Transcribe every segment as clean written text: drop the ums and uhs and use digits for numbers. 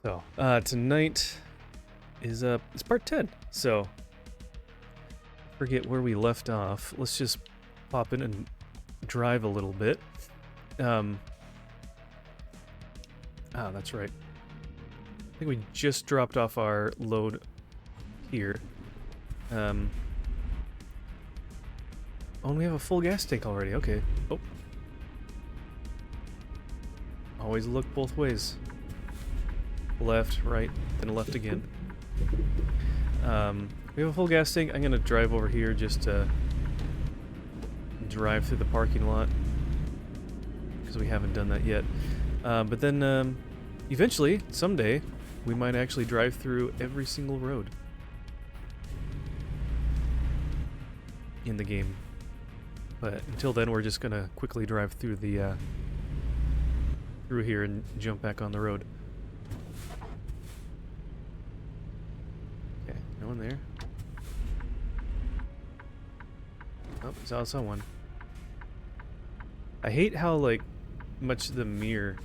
So, tonight is it's part 10. So, forget where we left off. Let's just pop in and drive a little bit. That's right. I think we just dropped off our load here. Oh, and we have a full gas tank already. Okay. Oh. Always look both ways. Left, right, then left again. We have a full gas tank. I'm gonna drive over here just to drive through the parking lot because we haven't done that yet. But then eventually, someday, we might actually drive through every single road in the game. But until then, we're just gonna quickly drive through the through here and jump back on the road. Okay, no one there. Oh, saw someone. I hate how like much the mirror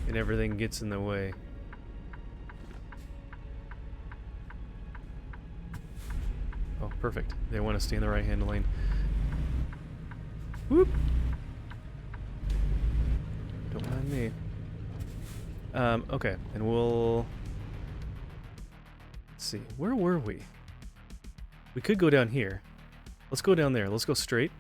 and everything gets in the way. Oh, perfect. They want to stay in the right-hand lane. Whoop! Don't mind me. Okay, and we'll... Let's see, where were we? We could go down here. Let's go down there. Let's go straight.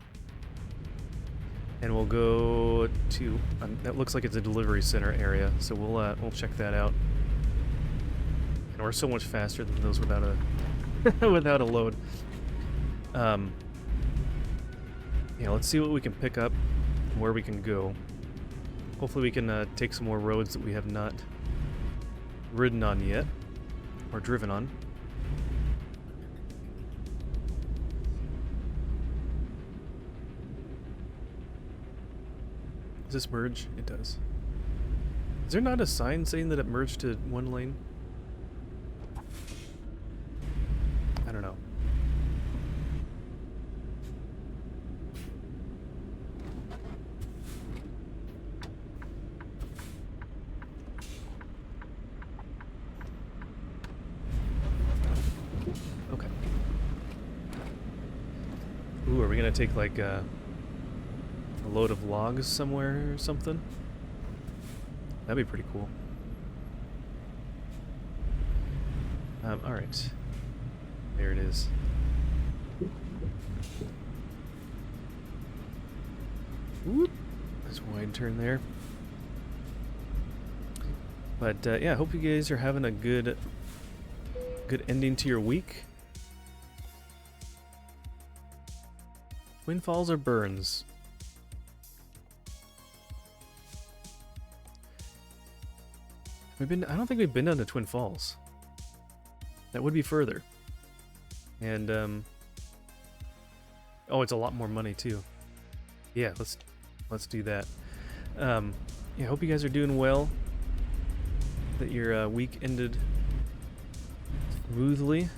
And we'll go to... that looks like it's a delivery center area, so we'll check that out. And we're so much faster than those without a... without a load. Yeah, let's see what we can pick up and where we can go. Hopefully we can take some more roads that we have not ridden on yet, or driven on. Does this merge? It does. Is there not a sign saying that it merged to one lane? I don't know. Okay. Ooh, are we gonna take like a load of logs somewhere or something? That'd be pretty cool. Alright. There it is. Whoop! There's a wide turn there. But yeah, I hope you guys are having a good ending to your week. Twin Falls or Burns? I don't think we've been down to Twin Falls. That would be further. And oh, it's a lot more money too. Yeah, let's do that. Yeah, I hope you guys are doing well. That your week ended smoothly.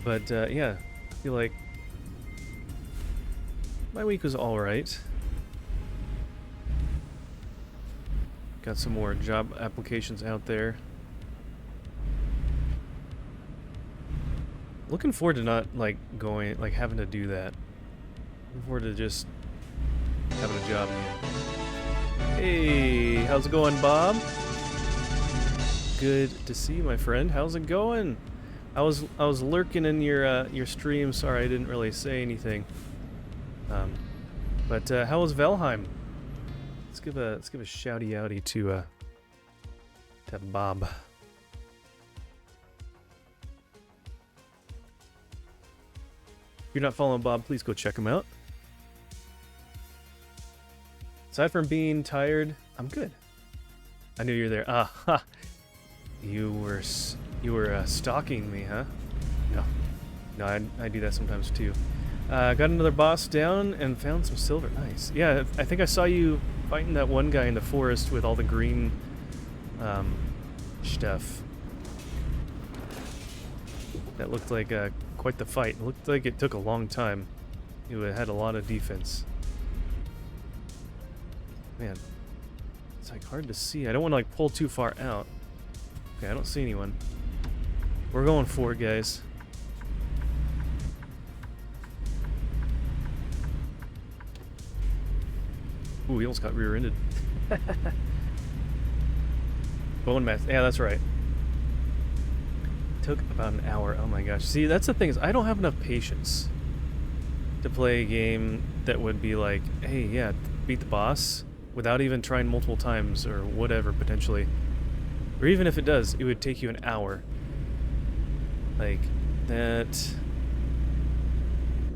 But yeah, I feel like my week was alright. Got some more job applications out there. Looking forward to not having to do that. Looking forward to just having a job again. Hey, how's it going, Bob? Good to see you, my friend. How's it going? I was lurking in your stream. Sorry, I didn't really say anything. But how was Valheim? Let's give a shouty outy to Bob. If you're not following Bob, please go check him out. Aside from being tired, I'm good. I knew you were there. Ha! You were stalking me, huh? No, I do that sometimes too. Got another boss down and found some silver. Nice. Yeah, I think I saw you fighting that one guy in the forest with all the green stuff. That looked like quite the fight. It looked like it took a long time. It had a lot of defense. Man, it's like hard to see. I don't want to like pull too far out. Okay, I don't see anyone. We're going for it, guys. Ooh, we almost got rear-ended. Bone mass. Yeah, that's right. Took about an hour. Oh my gosh. See, that's the thing is I don't have enough patience to play a game that would be like, hey, yeah, beat the boss without even trying multiple times or whatever potentially. Or even if it does, it would take you an hour. Like that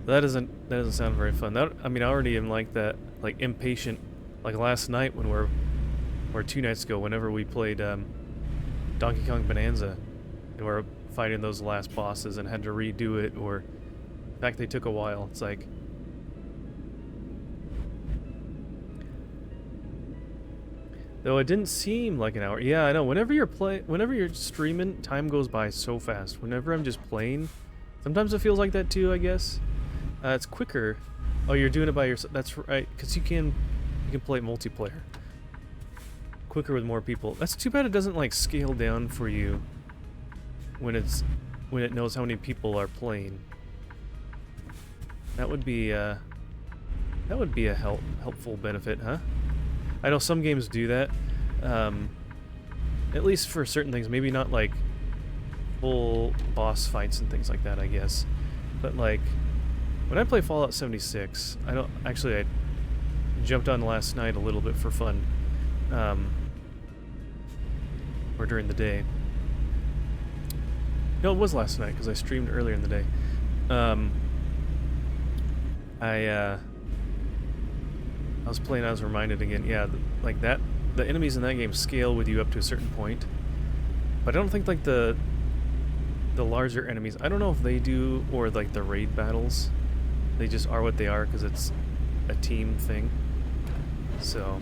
doesn't sound very fun. I mean, I already am like that, like impatient. Like last night when or 2 nights ago, whenever we played Donkey Kong Bonanza, and we're fighting those last bosses and had to redo it, or in fact they took a while. It's like, though it didn't seem like an hour. Yeah, I know. Whenever you're streaming, time goes by so fast. Whenever I'm just playing, sometimes it feels like that too, I guess. It's quicker. Oh, you're doing it by yourself. That's right, because you can play multiplayer quicker with more people. That's too bad it doesn't like scale down for you when it knows how many people are playing. That would be a helpful benefit, huh? I know some games do that, at least for certain things. Maybe not like full boss fights and things like that, I guess. But like when I play Fallout 76, I jumped on last night a little bit for fun, or during the day. No, it was last night because I streamed earlier in the day. I was playing, I was reminded again, yeah, like that, the enemies in that game scale with you up to a certain point. But I don't think like the larger enemies, I don't know if they do, or like the raid battles, they just are what they are because it's a team thing. So,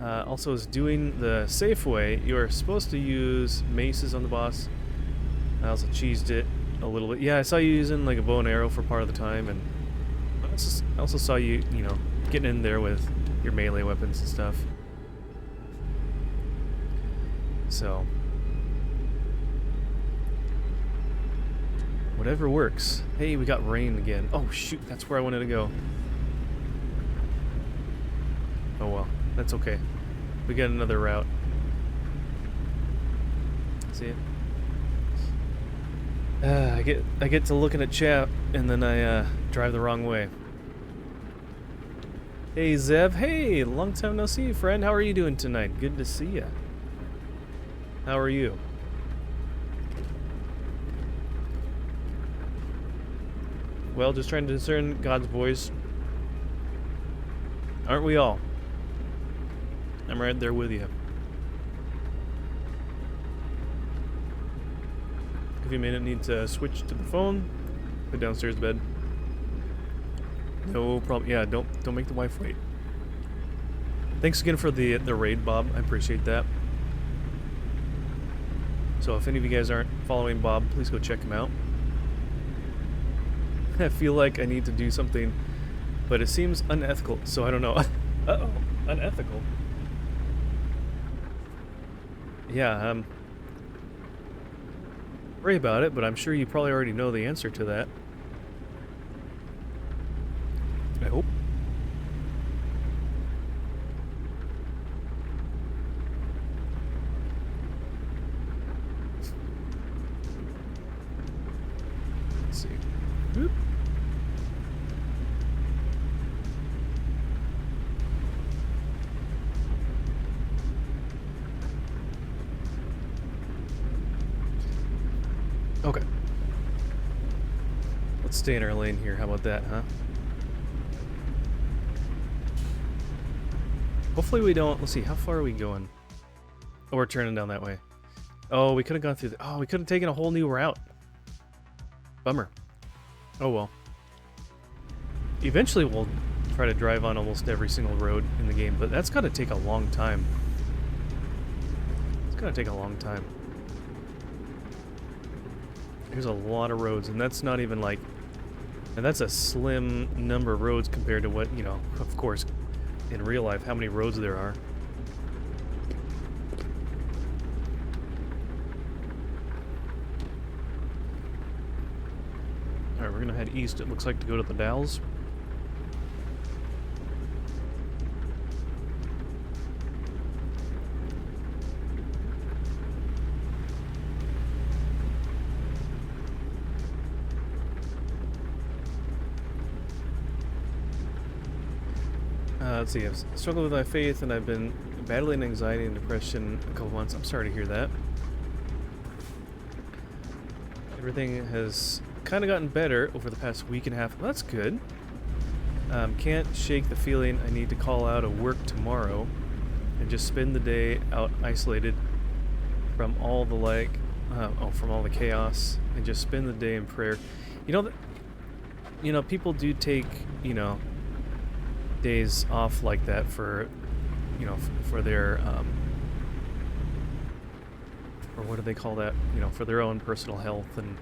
also is doing the safe way, you're supposed to use maces on the boss. I also cheesed it a little bit. Yeah, I saw you using like a bow and arrow for part of the time, and I also saw you, getting in there with your melee weapons and stuff. So, whatever works. Hey, we got rain again. Oh shoot, that's where I wanted to go. Oh well, that's okay. We got another route. See it? I get to looking at chat and then I drive the wrong way. Hey Zev, hey, long time no see, friend. How are you doing tonight? Good to see ya. How are you? Well, just trying to discern God's voice. Aren't we all? I'm right there with you. If you may need to switch to the phone, go downstairs bed. No problem. Yeah, don't make the wife wait. Thanks again for the raid, Bob. I appreciate that. So if any of you guys aren't following Bob, please go check him out. I feel like I need to do something, but it seems unethical, so I don't know. Uh-oh, unethical. Yeah, worry about it, but I'm sure you probably already know the answer to that. I hope. Let's see. Whoop. Okay. Let's stay in our lane here. How about that, huh? Hopefully we don't... Let's see, how far are we going? Oh, we're turning down that way. Oh, we could have gone through... Oh, we could have taken a whole new route. Bummer. Oh well. Eventually we'll try to drive on almost every single road in the game, but that's gotta take a long time. It's gonna take a long time. There's a lot of roads, and that's not even like... And that's a slim number of roads compared to what, you know, of course, in real life, how many roads there are. Alright, we're gonna head east, it looks like, to go to the Dalles. Let's see, I've struggled with my faith and I've been battling anxiety and depression a couple months. I'm sorry to hear that. Everything has kind of gotten better over the past week and a half. Well, that's good. Can't shake the feeling I need to call out of work tomorrow and just spend the day out isolated from all the from all the chaos, and just spend the day in prayer. You know, people do take, you know, days off like that for, you know, for their or what do they call that, you know, for their own personal health. And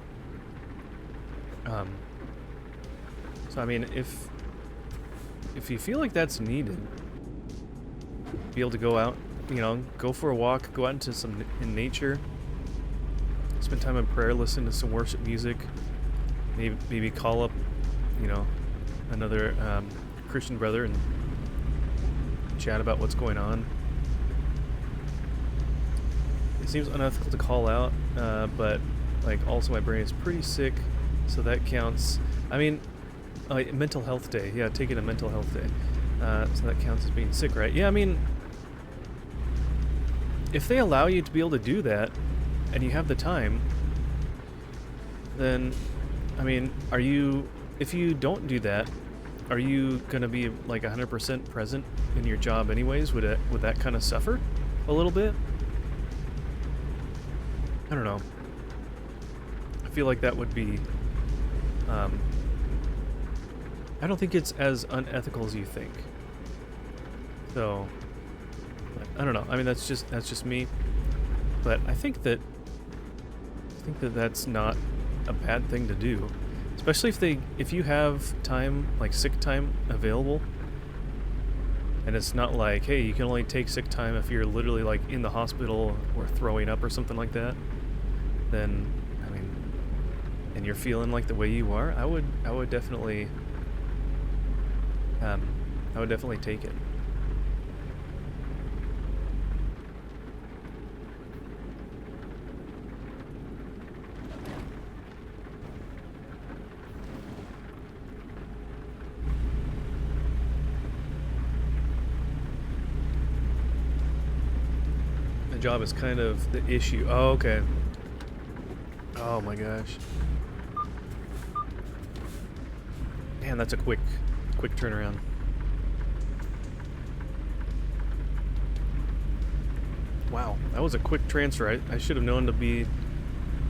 so I mean, if you feel like that's needed, be able to go out, you know, go for a walk, go out into in nature, spend time in prayer, listen to some worship music, maybe call up, you know, another Christian brother and chat about what's going on. It seems unethical to call out, but like also my brain is pretty sick, so that counts. I mean, mental health day. Yeah, taking a mental health day. So that counts as being sick, right? Yeah, I mean, if they allow you to be able to do that, and you have the time, then, I mean, if you don't do that, are you gonna be like 100% present in your job anyways? Would that kind of suffer a little bit? I don't know. I feel like that would be, I don't think it's as unethical as you think. So, I don't know. I mean, that's just me. But I think that that's not a bad thing to do. Especially if you have time, like sick time available, and it's not like, hey, you can only take sick time if you're literally like in the hospital or throwing up or something like that, then, I mean, and you're feeling like the way you are, I would definitely take it. Job is kind of the issue. Oh, okay. Oh my gosh. Man, that's a quick turnaround. Wow, that was a quick transfer. I should have known to be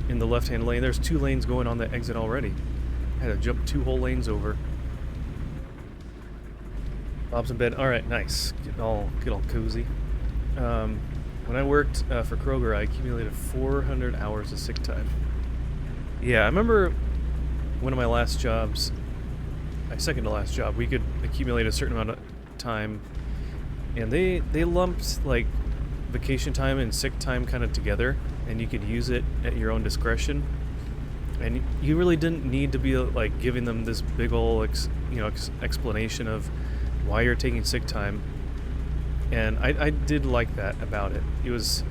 in the left-hand lane. There's 2 lanes going on the exit already. I had to jump 2 whole lanes over. Bob's in bed. All right, nice. Get all cozy. When I worked for Kroger, I accumulated 400 hours of sick time. Yeah, I remember one of my last jobs, my second to last job, we could accumulate a certain amount of time, and they lumped like vacation time and sick time kind of together, and you could use it at your own discretion. And you really didn't need to be like giving them this big ol' explanation of why you're taking sick time. And I did like that about it. It was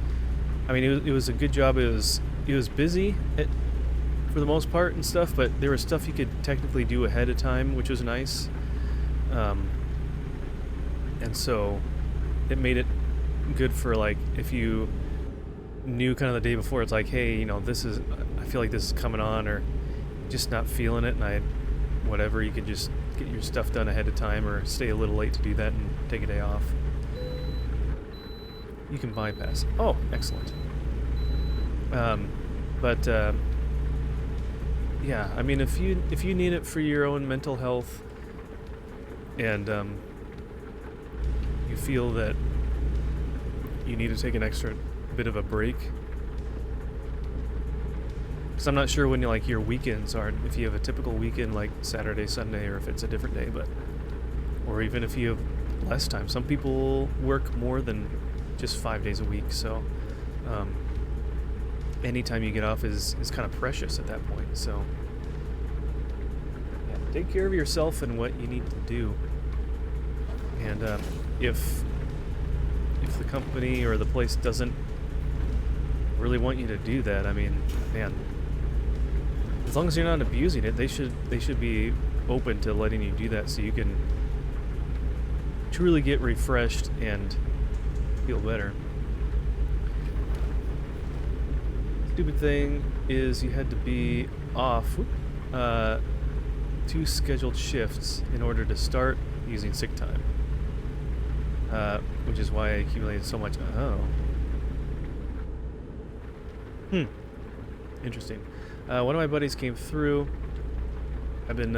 a good job. It was busy for the most part and stuff, but there was stuff you could technically do ahead of time, which was nice. And so it made it good for like if you knew kind of the day before, it's like, hey, you know, I feel like this is coming on, or just not feeling it, and whatever, you could just get your stuff done ahead of time or stay a little late to do that and take a day off. You can bypass. Oh, excellent. But yeah, I mean, if you need it for your own mental health, and you feel that you need to take an extra bit of a break, because I'm not sure when like your weekends are, if you have a typical weekend like Saturday, Sunday, or if it's a different day, but or even if you have less time. Some people work more than just 5 days a week, so any time you get off is kind of precious at that point. So yeah, take care of yourself and what you need to do. And if the company or the place doesn't really want you to do that, I mean, man, as long as you're not abusing it, they should be open to letting you do that, so you can truly get refreshed and feel better. Stupid thing is you had to be off 2 scheduled shifts in order to start using sick time, which is why I accumulated so much. Interesting. One of my buddies came through. I've been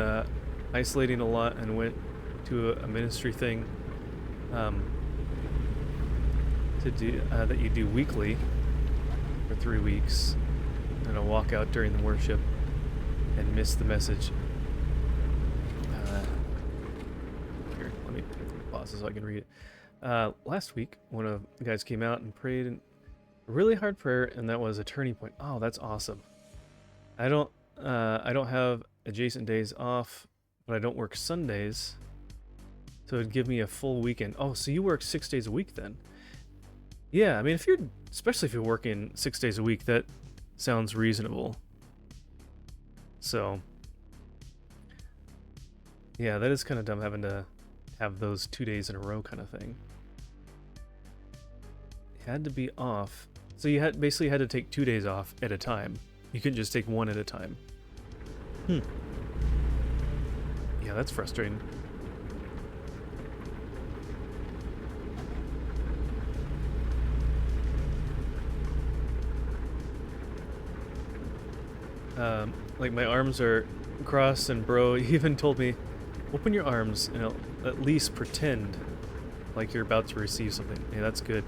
isolating a lot and went to a ministry thing to do that you do weekly for 3 weeks, and I'll walk out during the worship and miss the message. Here, let me pause so I can read it. Last week, one of the guys came out and prayed a really hard prayer, and that was a turning point. Oh, that's awesome. I don't have adjacent days off, but I don't work Sundays, so it'd give me a full weekend. Oh, so you work 6 days a week then? Yeah, I mean, especially if you're working 6 days a week, that sounds reasonable. So, yeah, that is kind of dumb having to have those 2 days in a row kind of thing. Had to be off. So you basically had to take 2 days off at a time. You couldn't just take one at a time. Yeah, that's frustrating. Like my arms are crossed, and bro even told me, open your arms and at least pretend like you're about to receive something. Yeah, that's good.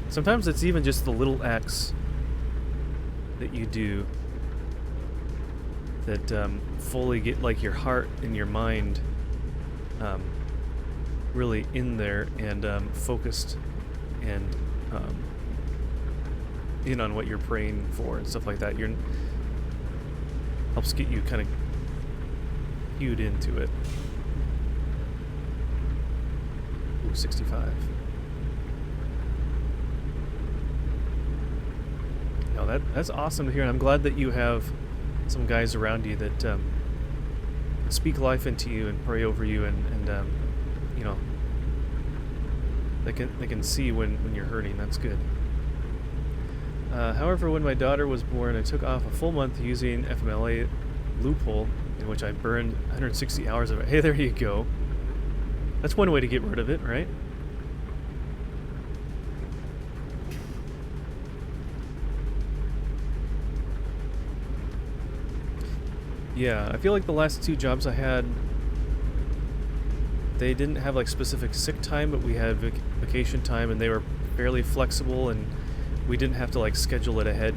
Sometimes it's even just the little acts that you do that fully get like your heart and your mind really in there and focused and in on what you're praying for and stuff like that. Helps get you kind of cued into it. Ooh, 65. No, that's awesome to hear, and I'm glad that you have some guys around you that speak life into you and pray over you, and you know, they can see when you're hurting. That's good. However, when my daughter was born, I took off a full month using FMLA loophole, in which I burned 160 hours of it. Hey, there you go. That's one way to get rid of it, right? Yeah, I feel like the last 2 jobs I had, they didn't have like specific sick time, but we had vacation time, and they were fairly flexible, and we didn't have to like schedule it ahead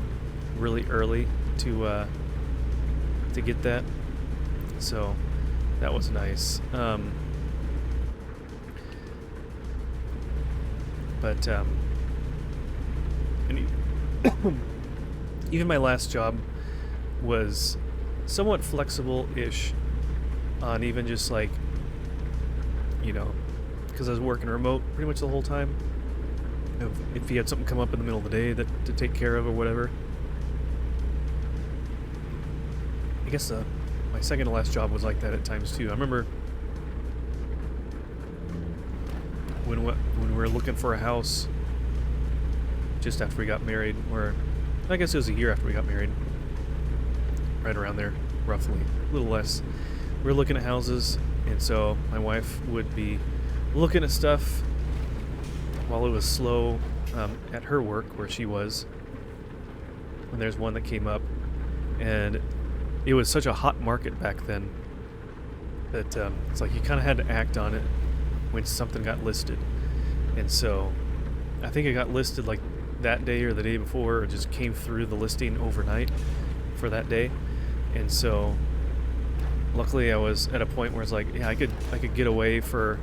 really early to get that. So that was nice. But even my last job was somewhat flexible-ish on even just like, you know, because I was working remote pretty much the whole time. If you had something come up in the middle of the day to take care of or whatever. I guess my second to last job was like that at times too. I remember when we were looking for a house just after we got married, or I guess it was a year after we got married, right around there, roughly, a little less. We were looking at houses, and so my wife would be looking at stuff while it was slow at her work where she was. And there's one that came up, and it was such a hot market back then that it's like you kind of had to act on it when something got listed. And so I think it got listed like that day or the day before, or just came through the listing overnight for that day. And so luckily I was at a point where it's like, yeah, I could get away for,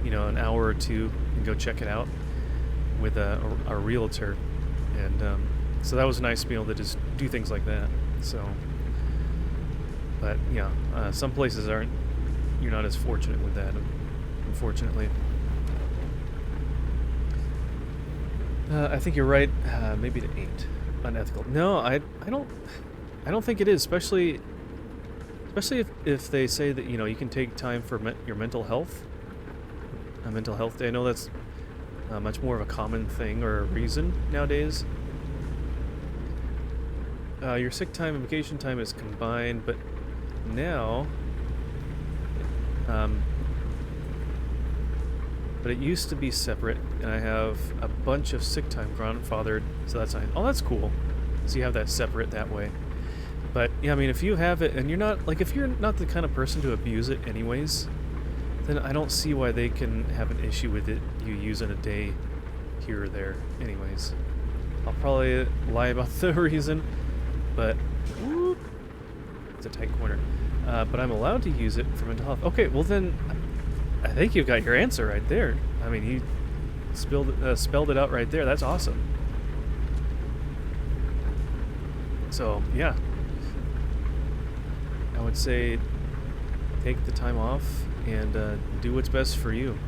you know, an hour or two and go check it out with a realtor. And so that was nice to be able to just do things like that. So, but yeah, some places you're not as fortunate with that, unfortunately. I think you're right. Maybe to 8, unethical. No, I don't think it is. Especially if they say that, you know, you can take time for your mental health. A mental health day. I know that's much more of a common thing or a reason nowadays. Your sick time and vacation time is combined, but now, but it used to be separate, and I have a bunch of sick time grandfathered, so that's nice. Oh, that's cool. So you have that separate that way. But yeah, I mean, if you have it, and if you're not the kind of person to abuse it anyways, then I don't see why they can have an issue with it, you using a day here or there anyways. I'll probably lie about the reason, but whoop, it's a tight corner. But I'm allowed to use it for mental health. Okay, well then, I think you've got your answer right there. I mean, you spelled it out right there. That's awesome. So, yeah. I would say take the time off and do what's best for you.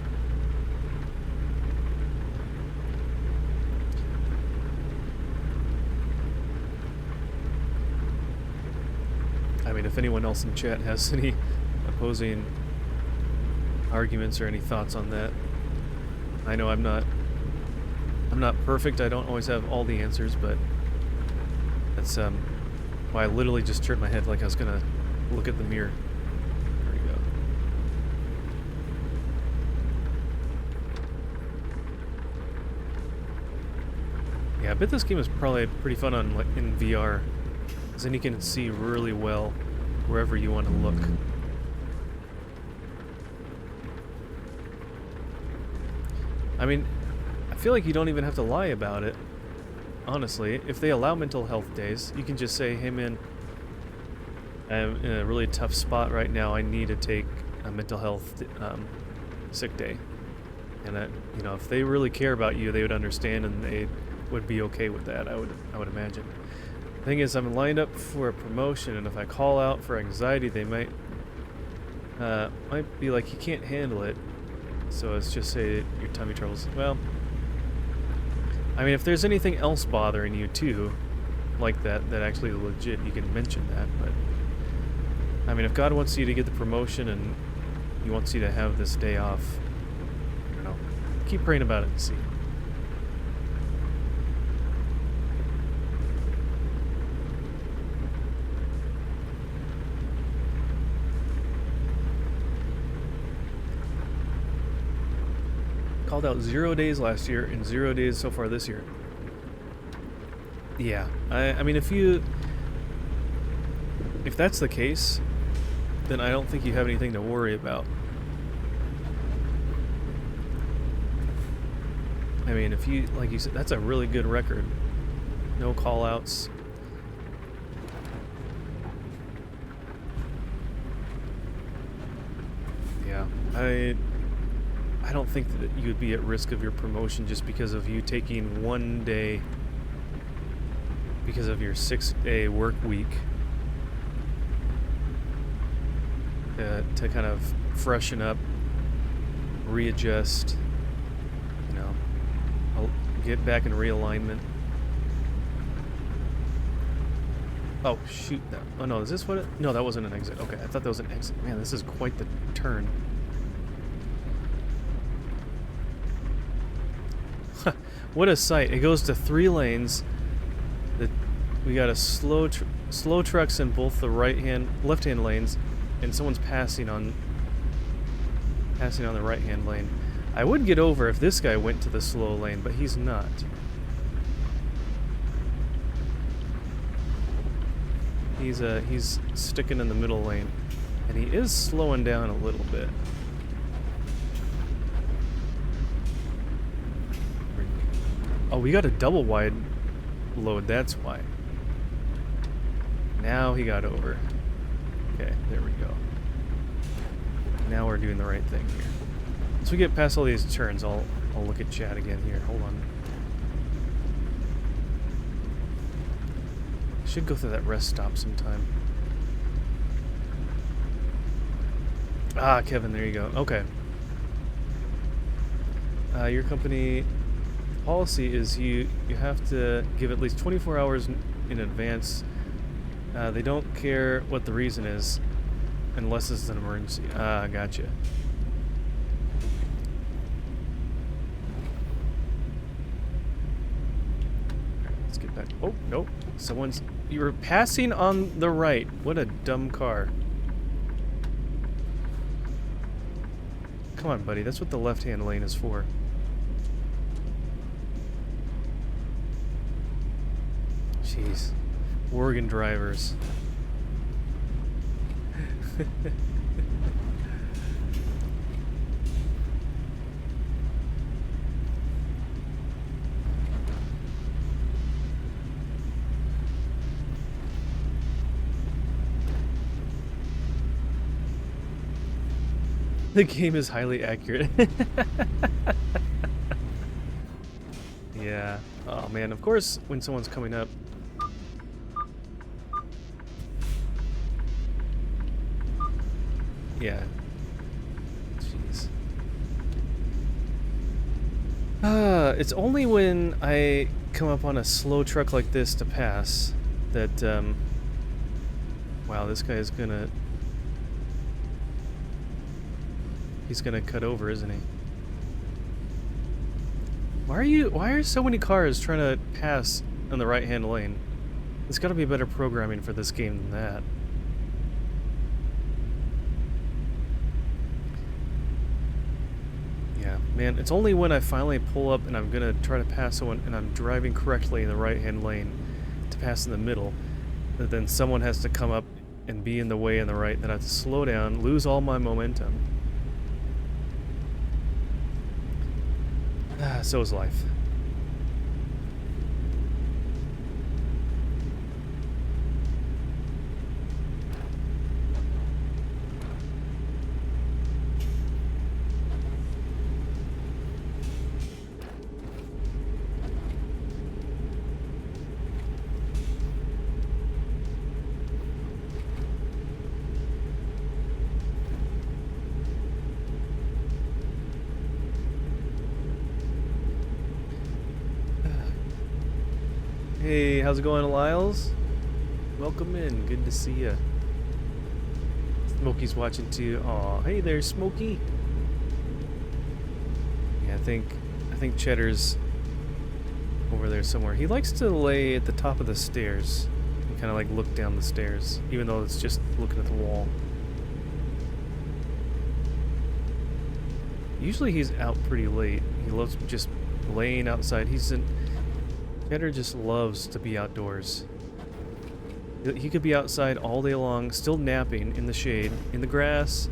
I mean, if anyone else in chat has any opposing arguments or any thoughts on that. I know I'm not perfect. I don't always have all the answers, but that's why I literally just turned my head like I was gonna look at the mirror. There we go. Yeah, I bet this game is probably pretty fun on in VR, because then you can see really well wherever you want to look. I mean, I feel like you don't even have to lie about it, honestly. If they allow mental health days, you can just say, hey man, I'm in a really tough spot right now. I need to take a mental health sick day. And you know, if they really care about you, they would understand and they would be okay with that, I would imagine. The thing is, I'm lined up for a promotion, and if I call out for anxiety, they might be like, you can't handle it. So let's just say your tummy troubles. Well, I mean, if there's anything else bothering you too, like that actually legit, you can mention that. But I mean, if God wants you to get the promotion and He wants you to have this day off, you know, keep praying about it and see. Called out 0 days last year and 0 days so far this year. Yeah, I mean, if that's the case, then I don't think you have anything to worry about. I mean, if you, like you said, that's a really good record. No call-outs. Yeah, I don't think that you would be at risk of your promotion just because of you taking 1 day because of your 6-day work week to kind of freshen up, readjust, you know, get back in realignment. Oh shoot! Oh no, is this what it? No, that wasn't an exit. Okay, I thought that was an exit. Man, this is quite the turn. What a sight! It goes to 3 lanes. We got a slow trucks in both the left-hand lanes, and someone's passing on the right-hand lane. I would get over if this guy went to the slow lane, but he's not. He's sticking in the middle lane, and he is slowing down a little bit. Oh, we got a double wide load, that's why. Now he got over. Okay, there we go. Now we're doing the right thing here. Once we get past all these turns, I'll look at chat again here. Hold on. Should go through that rest stop sometime. Ah, Kevin, there you go. Okay. Your company policy is you have to give at least 24 hours in advance. They don't care what the reason is unless it's an emergency. Ah, gotcha. Let's get back. Oh, nope. You were passing on the right. What a dumb car. Come on, buddy. That's what the left-hand lane is for. Jeez. Oregon drivers. The game is highly accurate. Yeah. Oh man, of course when someone's coming up. Yeah. Jeez. It's only when I come up on a slow truck like this to pass that, wow, this guy is gonna... He's gonna cut over, isn't he? Why are so many cars trying to pass in the right-hand lane? There's gotta be better programming for this game than that. Yeah, man, it's only when I finally pull up and I'm gonna try to pass someone and I'm driving correctly in the right-hand lane to pass in the middle, that then someone has to come up and be in the way in the right, then I have to slow down, lose all my momentum. So is life. Hey, how's it going, Lyles? Welcome in. Good to see ya. Smokey's watching too. Aw, hey there, Smokey. Yeah, I think Cheddar's over there somewhere. He likes to lay at the top of the stairs and kind of like look down the stairs, even though it's just looking at the wall. Usually he's out pretty late. He loves just laying outside. Cheddar just loves to be outdoors. He could be outside all day long, still napping in the shade, in the grass,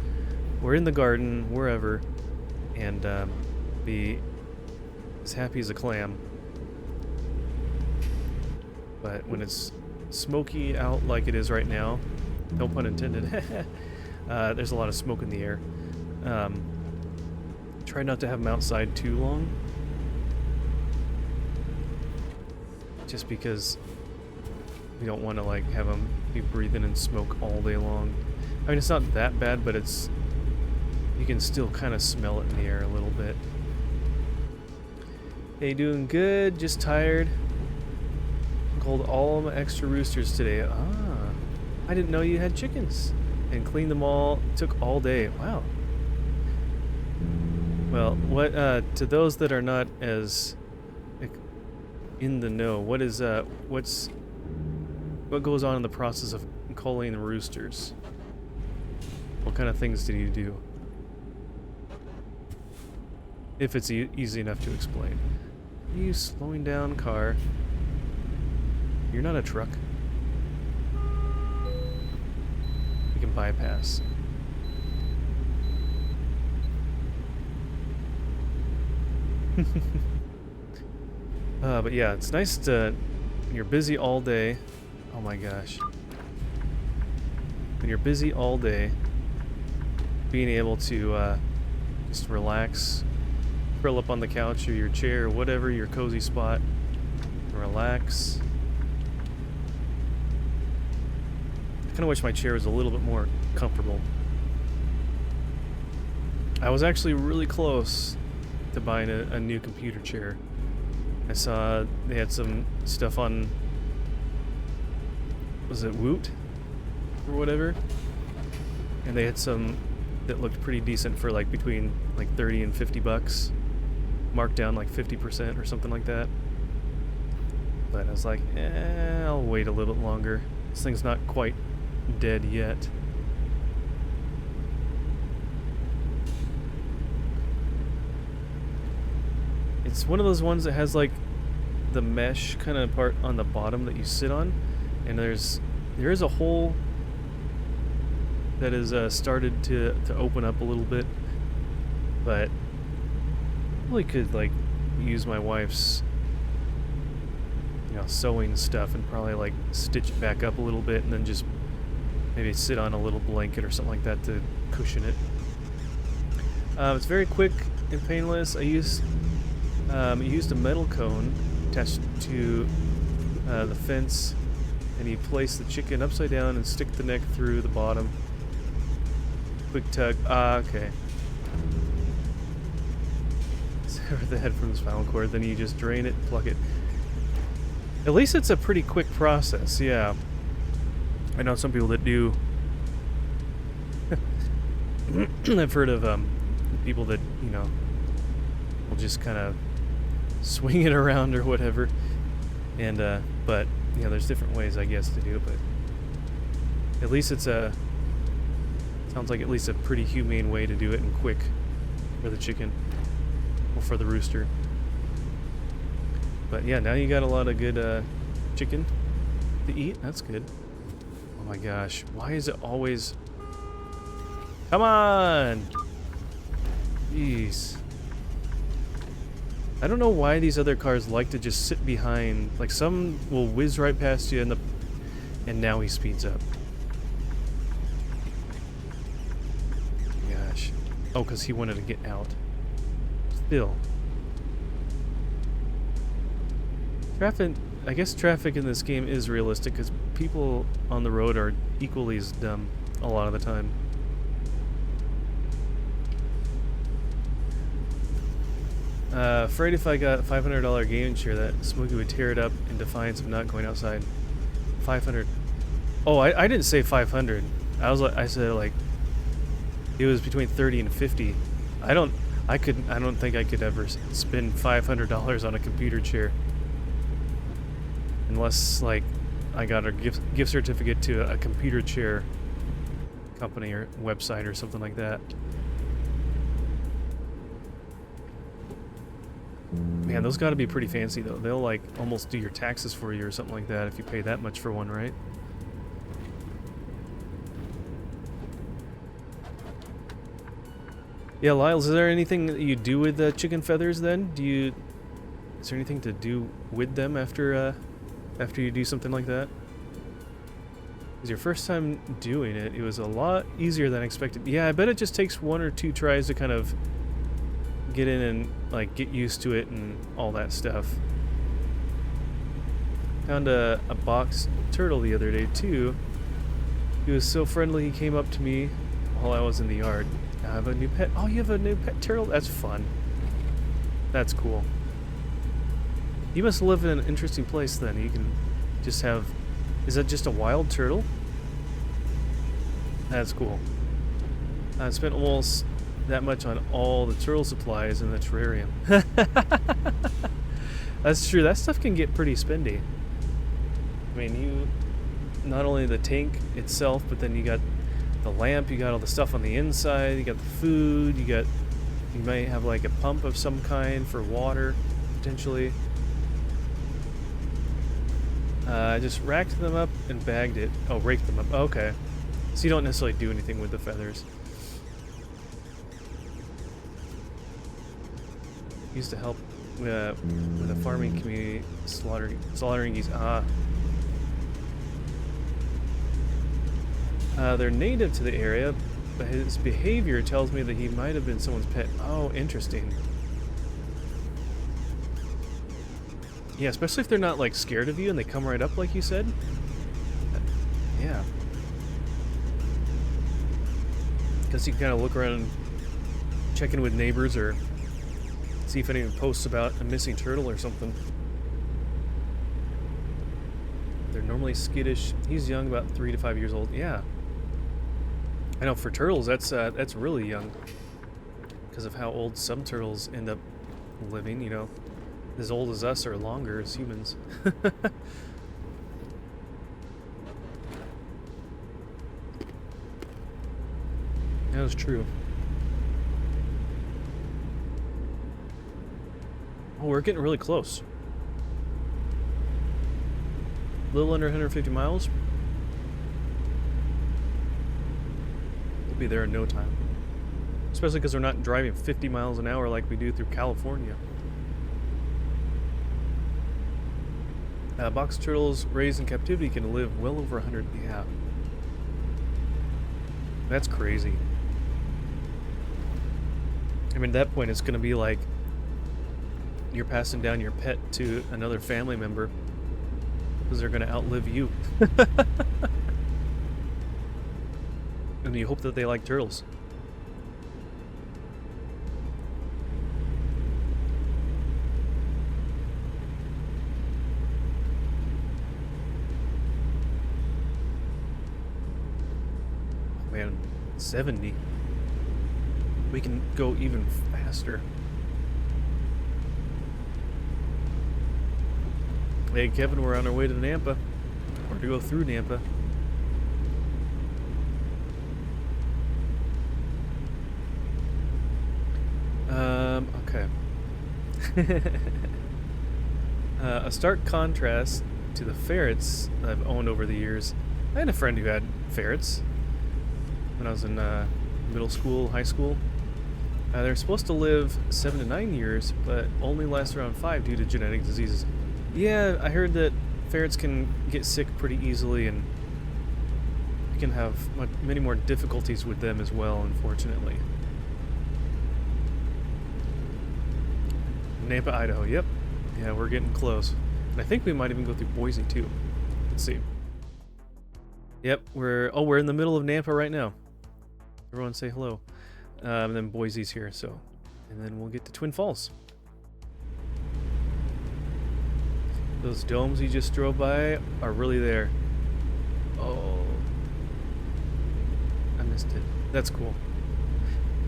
or in the garden, wherever, and be as happy as a clam. But when it's smoky out like it is right now, no pun intended, there's a lot of smoke in the air. Try not to have him outside too long. Just because we don't want to like have them be breathing in smoke all day long. I mean, it's not that bad, but you can still kind of smell it in the air a little bit. Hey, doing good, just tired. Called all my extra roosters today. Ah, I didn't know you had chickens. And cleaned them all, took all day. Wow. Well, what to those that are not as in the know, what goes on in the process of culling the roosters? What kind of things did you do? If it's easy enough to explain. Are you slowing down, car? You're not a truck. bypass. But yeah, it's nice to, when you're busy all day. Oh my gosh. When you're busy all day, being able to just relax, curl up on the couch or your chair or whatever, your cozy spot, and relax. I kind of wish my chair was a little bit more comfortable. I was actually really close to buying a new computer chair. I saw they had some stuff on, was it Woot or whatever? And they had some that looked pretty decent for like between like 30 and 50 bucks, marked down like 50% or something like that. But I was like, I'll wait a little bit longer. This thing's not quite dead yet. It's one of those ones that has like the mesh kind of part on the bottom that you sit on, and there is a hole that is started to open up a little bit, but I really could like use my wife's sewing stuff and probably like stitch it back up a little bit and then just maybe sit on a little blanket or something like that to cushion it. It's very quick and painless. I used a metal cone attached to the fence, and you place the chicken upside down and stick the neck through the bottom. Quick tug. Okay. Sever the head from the spinal cord, then you just drain it, plug it. At least it's a pretty quick process, yeah. I know some people that do. I've heard of people that, will just kind of swing it around or whatever. And, but, there's different ways, I guess, to do it, but at least sounds like at least a pretty humane way to do it and quick for the chicken, or for the rooster. But yeah, now you got a lot of good chicken to eat. That's good. Oh my gosh, why is it always... Come on! Jeez. I don't know why these other cars like to just sit behind. Like, some will whiz right past you and now he speeds up. Gosh. Oh, because he wanted to get out. Still. Traffic, I guess traffic in this game is realistic because people on the road are equally as dumb a lot of the time. Afraid if I got a $500 gaming chair that Smokey would tear it up in defiance of not going outside. 500. Oh, I didn't say 500. I said like it was between 30 and 50. I don't think I could ever spend $500 on a computer chair. Unless, like, I got a gift certificate to a computer chair company or website or something like that. Man, those got to be pretty fancy, though. They'll, like, almost do your taxes for you or something like that if you pay that much for one, right? Yeah, Lyles, is there anything that you do with the chicken feathers, then? Is there anything to do with them after you do something like that? It was your first time doing it. It was a lot easier than expected. Yeah, I bet it just takes 1 or 2 tries to kind of get in and like get used to it and all that stuff. Found a box turtle the other day too. He was so friendly, he came up to me while I was in the yard. I have a new pet. Oh, you have a new pet turtle? That's fun. That's cool. You must live in an interesting place then. You can just have... Is that just a wild turtle? That's cool. I spent almost that much on all the turtle supplies in the terrarium. That's true. That stuff can get pretty spendy. I mean, you... Not only the tank itself, but then you got the lamp, you got all the stuff on the inside, you got the food, you might have like a pump of some kind for water, potentially. I just racked them up and bagged it. Oh, raked them up. Okay. So you don't necessarily do anything with the feathers. Used to help with a farming community slaughtering geese. They're native to the area, but his behavior tells me that he might have been someone's pet. Oh, interesting. Yeah, especially if they're not like scared of you and they come right up like you said. Yeah. Because you can kind of look around and check in with neighbors or see if anyone posts about a missing turtle or something. They're normally skittish. He's young, about 3 to 5 years old. Yeah. I know for turtles, that's really young. Because of how old some turtles end up living, you know. As old as us or longer as humans. That is true. Oh, we're getting really close. A little under 150 miles. We'll be there in no time. Especially because we're not driving 50 miles an hour like we do through California. Box turtles raised in captivity can live well over 100. Yeah. That's crazy. I mean, at that point, it's going to be like you're passing down your pet to another family member because they're going to outlive you. And you hope that they like turtles. Oh, man, 70. We can go even faster. Hey, Kevin, we're on our way to Nampa. Or to go through Nampa. Okay. A stark contrast to the ferrets I've owned over the years. I had a friend who had ferrets when I was in middle school, high school. They're supposed to live 7 to 9 years, but only last around 5 due to genetic diseases. Yeah, I heard that ferrets can get sick pretty easily, and you can have many more difficulties with them as well, unfortunately. Nampa, Idaho, yep. Yeah, we're getting close. And I think we might even go through Boise, too. Let's see. Yep, we're in the middle of Nampa right now. Everyone say hello. And then Boise's here, so. And then we'll get to Twin Falls. Those domes you just drove by are really there. Oh. I missed it. That's cool.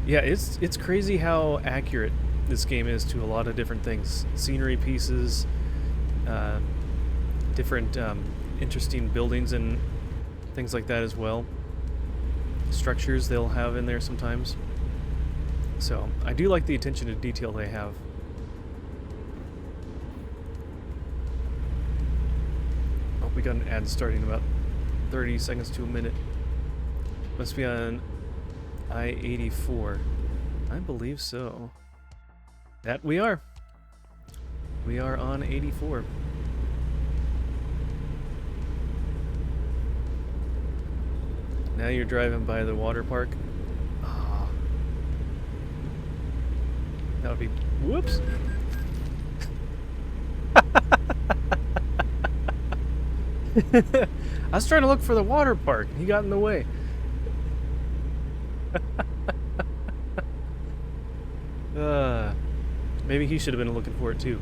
Yeah, it's crazy how accurate this game is to a lot of different things. Scenery pieces, different interesting buildings and things like that as well. Structures they'll have in there sometimes. So, I do like the attention to detail they have. Oh, we got an ad starting in about 30 seconds to a minute. Must be on I-84. I believe so. That we are. We are on 84. Now you're driving by the water park. Oh. That would be... Whoops! I was trying to look for the water park. He got in the way. Maybe he should have been looking for it too.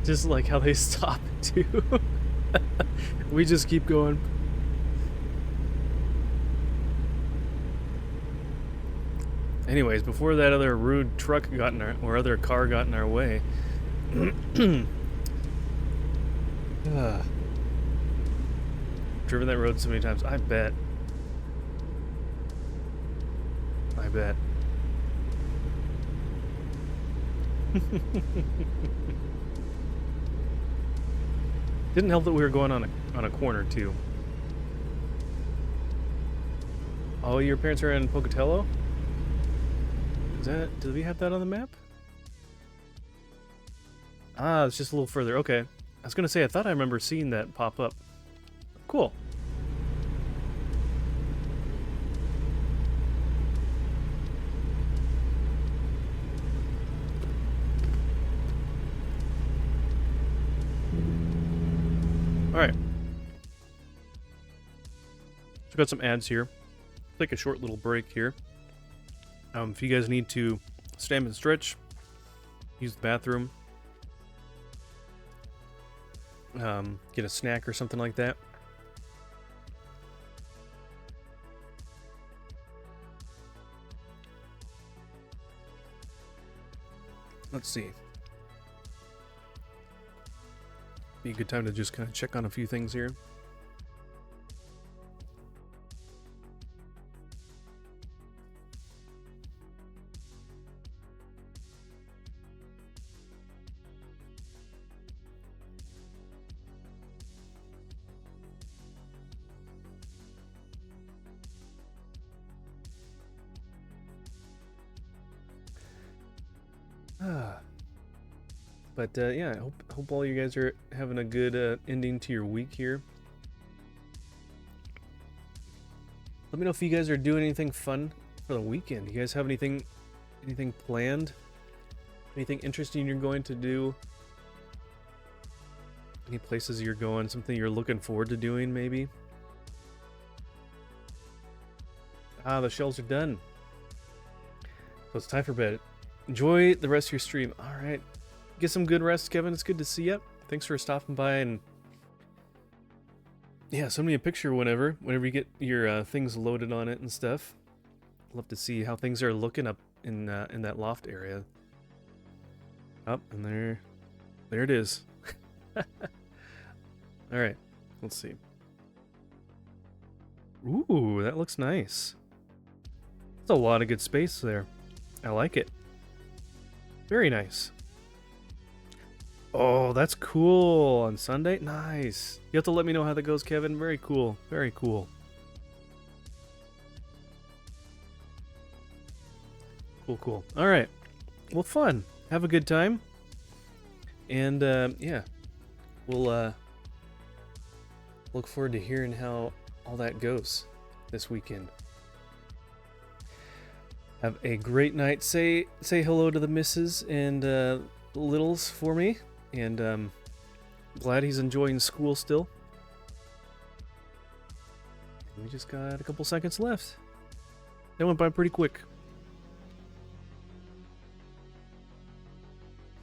Just like how they stop too. We just keep going. Anyways, before that other rude truck got in our, or other car got in our way. Driven that road so many times. I bet. I bet. Didn't help that we were going on a corner too. Oh, your parents are in Pocatello? Do we have that on the map? Ah, it's just a little further. Okay. I was gonna say, I thought I remember seeing that pop up. Cool. Alright. So got some ads here. Take a short little break here. If you guys need to stand and stretch, use the bathroom, get a snack or something like that. Let's see. Be a good time to just kind of check on a few things here. But yeah, I hope all you guys are having a good ending to your week here. Let me know if you guys are doing anything fun for the weekend. You guys have anything planned? Anything interesting you're going to do? Any places you're going? Something you're looking forward to doing, maybe? Ah, the shells are done. So it's time for bed. Enjoy the rest of your stream. All right. Get some good rest, Kevin. It's good to see you. Thanks for stopping by, and yeah, send me a picture whenever you get your things loaded on it and stuff. Love to see how things are looking up in that loft area. Up and there it is. All right, let's see. Ooh, that looks nice. That's a lot of good space there. I like it. Very nice. Oh, that's cool. On Sunday? Nice. You have to let me know how that goes, Kevin. Very cool. Very cool. Cool. All right. Well, fun. Have a good time. And, yeah. We'll, look forward to hearing how all that goes this weekend. Have a great night. Say hello to the missus and, littles for me. And glad he's enjoying school still. We just got a couple seconds left. That went by pretty quick.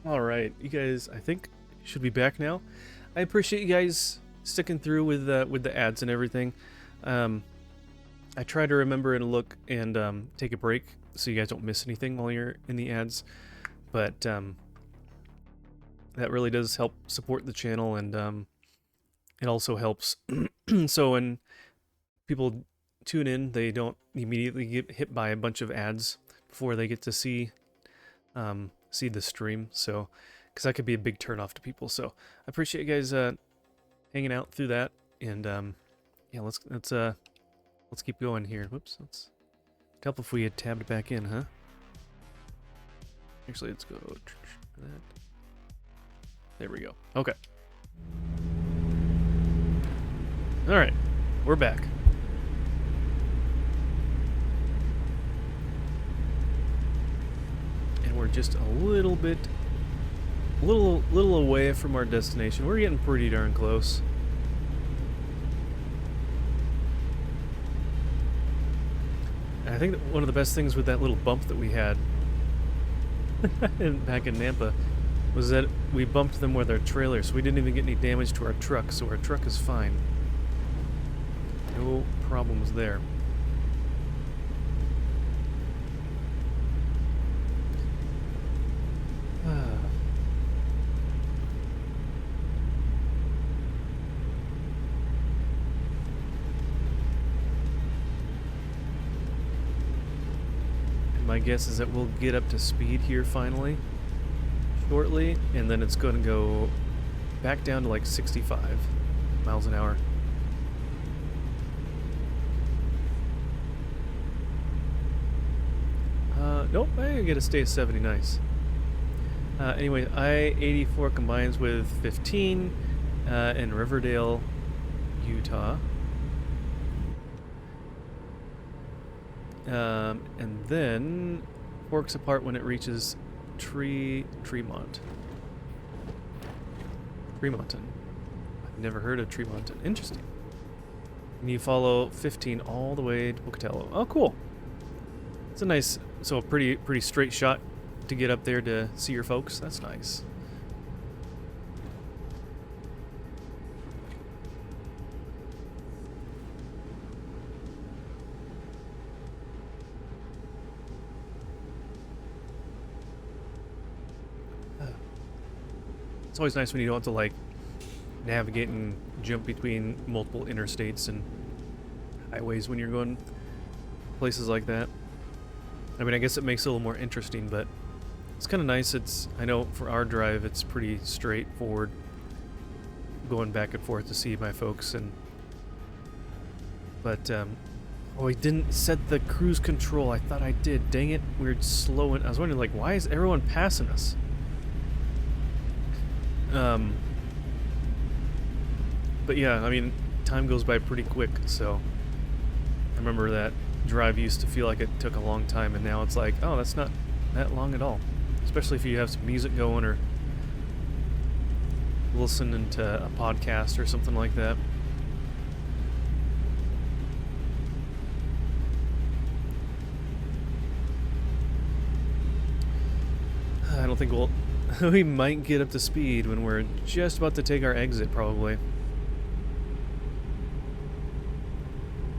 Alright, you guys, I think should be back now. I appreciate you guys sticking through with the ads and everything. I try to remember and look and take a break so you guys don't miss anything while you're in the ads. But that really does help support the channel, and it also helps so when people tune in, they don't immediately get hit by a bunch of ads before they get to see the stream. So, because that could be a big turnoff to people. So I appreciate you guys hanging out through that, and yeah, let's keep going here. Whoops, let's help if we had tabbed back in, huh? Actually, let's go that. There we go. Okay. All right, we're back. And we're just a little away from our destination. We're getting pretty darn close. And I think that one of the best things with that little bump that we had back in Nampa was that we bumped them with our trailer, so we didn't even get any damage to our truck, so our truck is fine. No problems there. My guess is that we'll get up to speed here finally, shortly, and then it's going to go back down to like 65 miles an hour. Nope, I get to stay at 70, nice. Anyway, I-84 combines with 15 in Riverdale, Utah. And then forks apart when it reaches Tremonton. I've never heard of Tremonton. Interesting. And you follow 15 all the way to Pocatello. Oh, cool. It's a nice, so a pretty straight shot to get up there to see your folks. That's nice. It's always nice when you don't have to like navigate and jump between multiple interstates and highways when you're going places like that. I mean, I guess it makes it a little more interesting, but it's kind of nice. I know for our drive, it's pretty straightforward going back and forth to see my folks. But oh, I didn't set the cruise control. I thought I did. Dang it, we're slowing. I was wondering, like, why is everyone passing us? But yeah, I mean, time goes by pretty quick, so I remember that drive used to feel like it took a long time, and now it's like, oh, that's not that long at all. Especially if you have some music going or listening to a podcast or something like that. I don't think we might get up to speed when we're just about to take our exit, probably.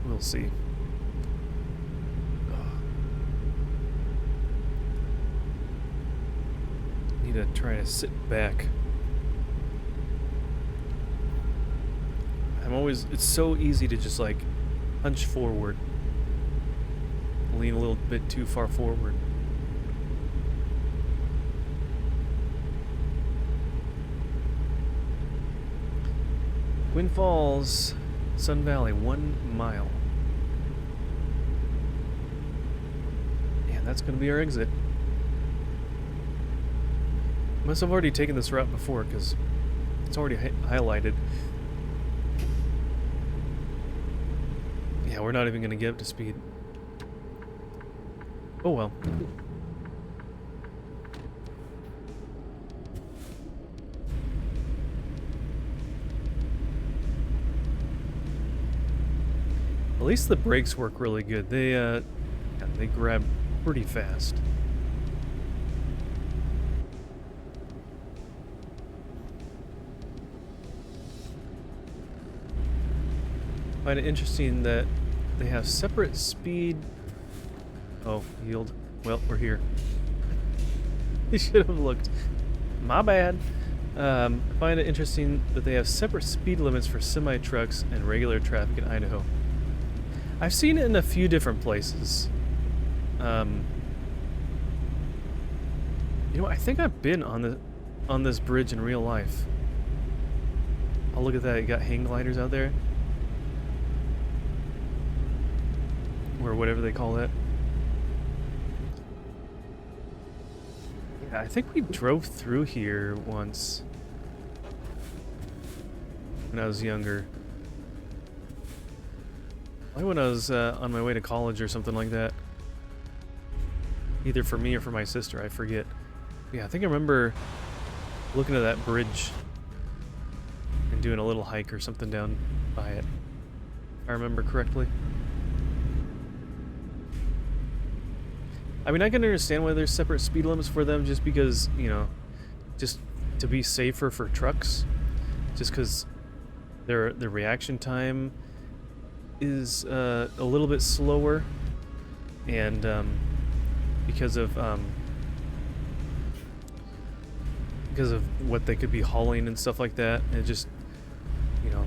We'll see. Need to try to sit back. It's so easy to just like hunch forward. Lean a little bit too far forward. Twin Falls, Sun Valley, 1 mile. And that's going to be our exit. Must have already taken this route before because it's already highlighted. Yeah, we're not even going to get up to speed. Oh well. At least the brakes work really good. They grab pretty fast. I find it interesting that they have separate speed. Oh, yield. Well, we're here. You should have looked. My bad. I find it interesting that they have separate speed limits for semi-trucks and regular traffic in Idaho. I've seen it in a few different places. You know, I think I've been on this bridge in real life. Oh, look at that! You got hang gliders out there, or whatever they call that. Yeah, I think we drove through here once when I was younger. Probably when I was on my way to college or something like that. Either for me or for my sister, I forget. Yeah, I think I remember looking at that bridge and doing a little hike or something down by it, if I remember correctly. I mean, I can understand why there's separate speed limits for them, just because, you know, just to be safer for trucks, just because their reaction time is a little bit slower, and because of what they could be hauling and stuff like that. It just, you know,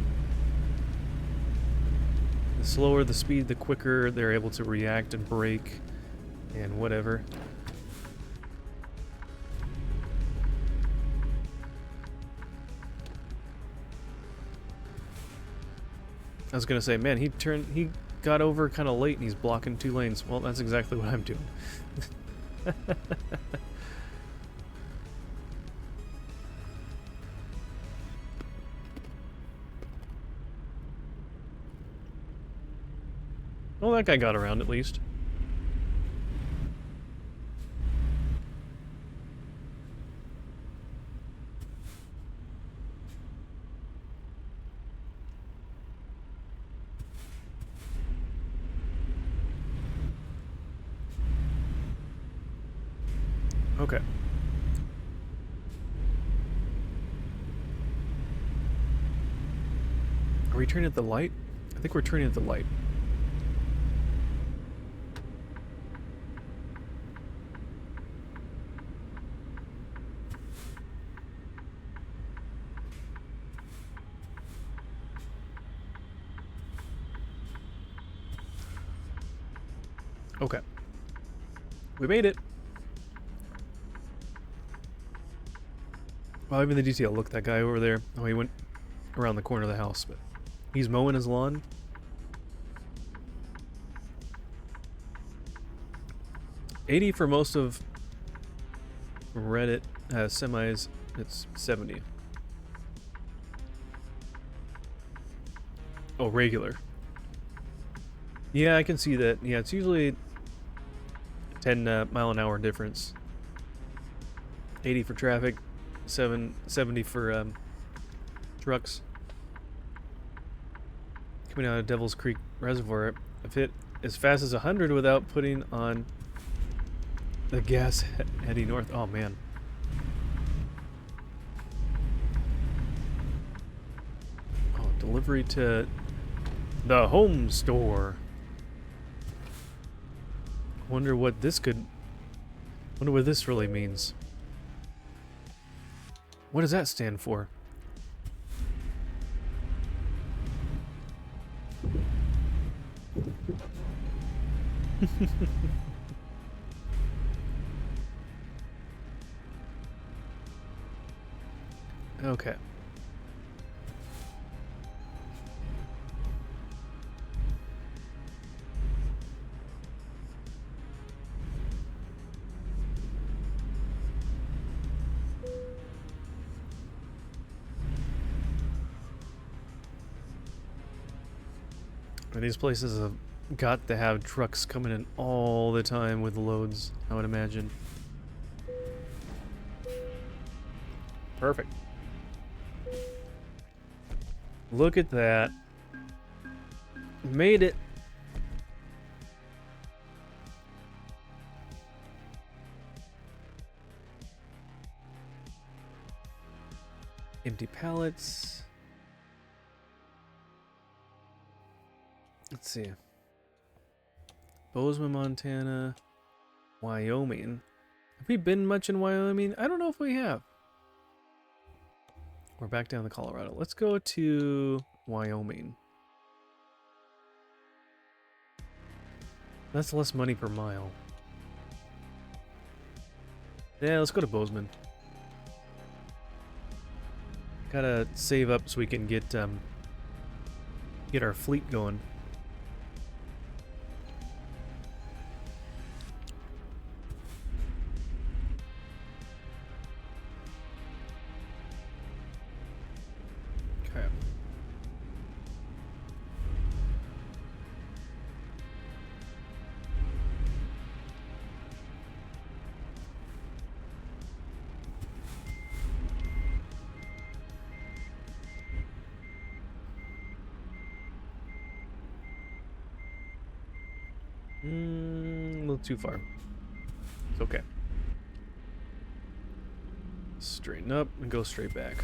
the slower the speed, the quicker they're able to react and brake and whatever. I was gonna say, man, he got over kind of late and he's blocking 2 lanes. Well, that's exactly what I'm doing. Well, that guy got around at least. Okay. Are we turning at the light? I think we're turning at the light. Okay. We made it. Well, even the detail. Look, that guy over there. Oh, he went around the corner of the house, but he's mowing his lawn. $80 for most of Reddit semis. It's $70. Oh, regular. Yeah, I can see that. Yeah, it's usually 10 mile an hour difference. 80 for traffic, 70 for trucks. Coming out of Devil's Creek Reservoir, I've hit as fast as 100 without putting on the gas heading north. Oh man. Oh, delivery to the home store. Wonder what this really means. What does that stand for? Okay. These places have got to have trucks coming in all the time with loads, I would imagine. Perfect. Look at that. Made it. Empty pallets. Let's see. Bozeman, Montana. Wyoming. Have we been much in Wyoming? I don't know if we have. We're back down to Colorado. Let's go to Wyoming. That's less money per mile. Yeah, let's go to Bozeman. Gotta save up so we can get our fleet going. A little too far. It's okay. Straighten up and go straight back.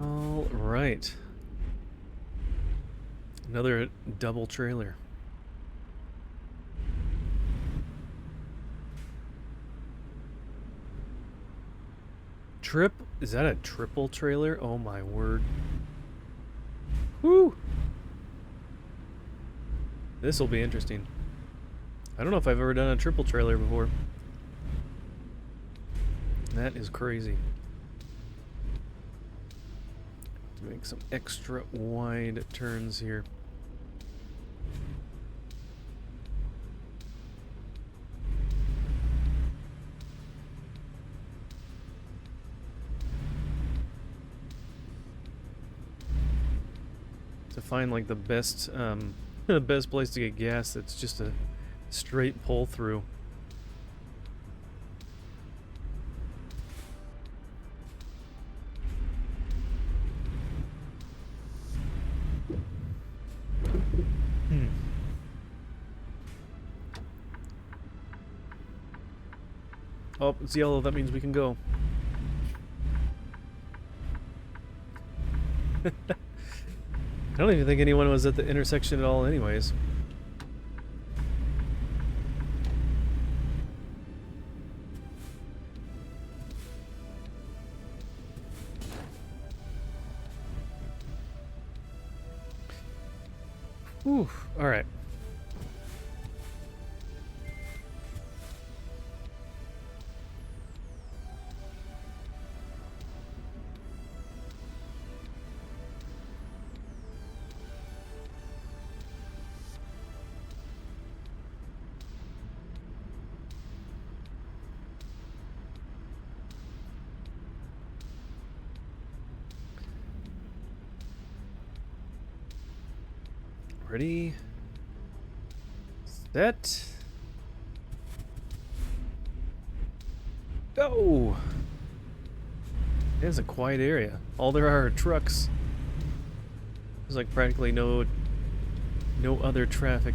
All right. Another double trailer. Is that a triple trailer? Oh my word. Woo! This will be interesting. I don't know if I've ever done a triple trailer before. That is crazy. To make some extra wide turns here. To find like the best the best place to get gas that's just a straight pull through. Oh, it's yellow, that means we can go. I don't even think anyone was at the intersection at all anyways. Whew, alright. Ready, set, go! It's a quiet area. All there are trucks. There's like practically no other traffic.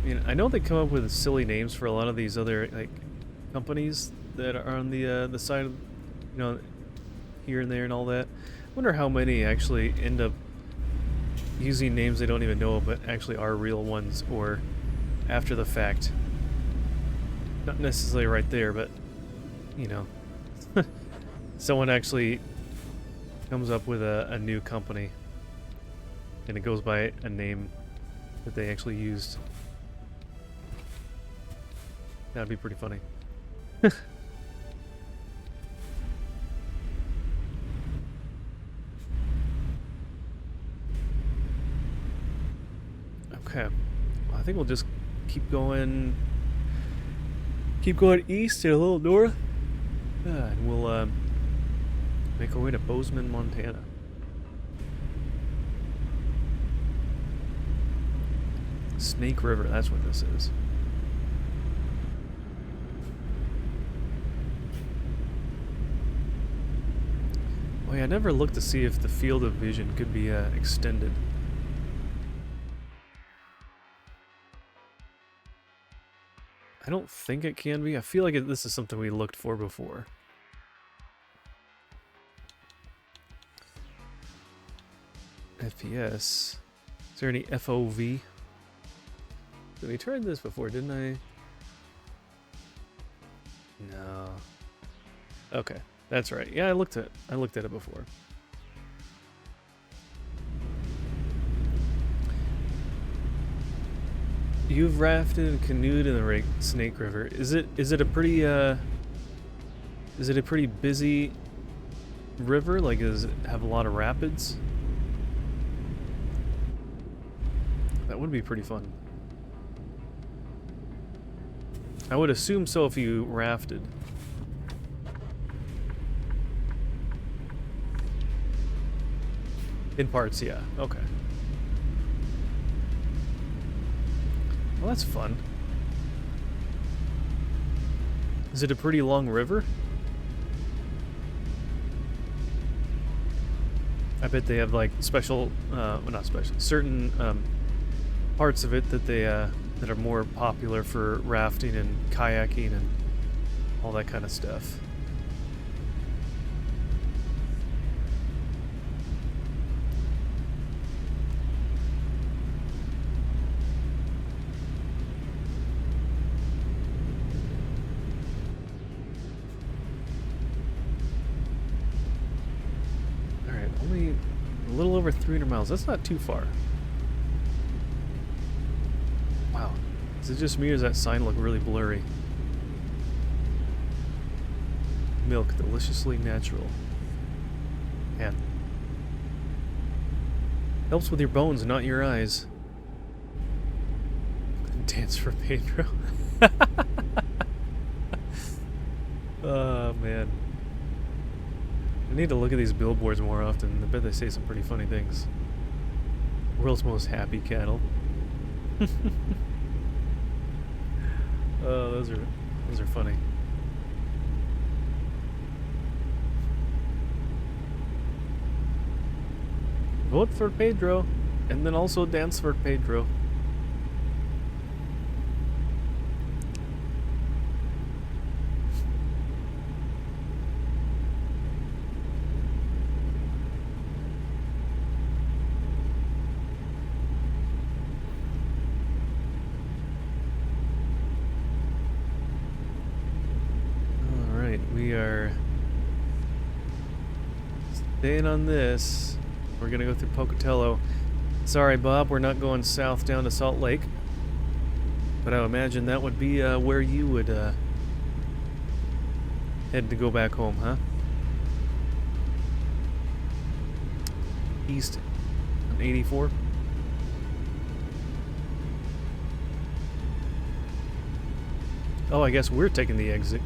I mean, I know they come up with silly names for a lot of these other like companies that are on the side of, you know, here and there and all that. I wonder how many actually end up using names they don't even know but actually are real ones, or after the fact. Not necessarily right there, but you know, someone actually comes up with a new company and it goes by a name that they actually used. That'd be pretty funny. Okay, well, I think we'll just keep going east and a little north, and we'll make our way to Bozeman, Montana. Snake River, that's what this is. Oh yeah, I never looked to see if the field of vision could be extended. I don't think it can be. I feel like this is something we looked for before. FPS. Is there any FOV? We tried this before, didn't I? No. Okay, that's right. Yeah, I looked at it before. You've rafted and canoed in the Snake River. Is it a pretty busy river? Like, does it have a lot of rapids? That would be pretty fun. I would assume so if you rafted. In parts, yeah. Okay. Well, that's fun. Is it a pretty long river? I bet they have like special, well, not special, certain parts of it that they that are more popular for rafting and kayaking and all that kind of stuff. Only a little over 300 miles. That's not too far. Wow. Is it just me or does that sign look really blurry? Milk, deliciously natural. Man. Helps with your bones, not your eyes. Dance for Pedro. Oh, man. I need to look at these billboards more often. I bet they say some pretty funny things. World's most happy cattle. Oh, those are funny. Vote for Pedro, and then also dance for Pedro. Alright, we are staying on this. We're gonna go through Pocatello. Sorry, Bob, we're not going south down to Salt Lake. But I imagine that would be where you would head to go back home, huh? East on 84. Oh, I guess we're taking the exit.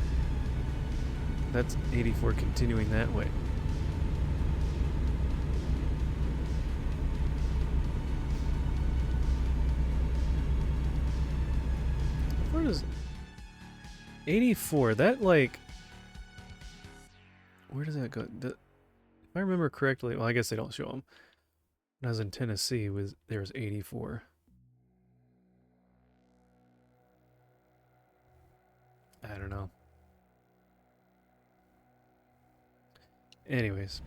That's 84 continuing that way. Where is 84? That like, where does that go? If I remember correctly, well, I guess they don't show them. When I was in Tennessee, there was 84. I don't know. Anyways.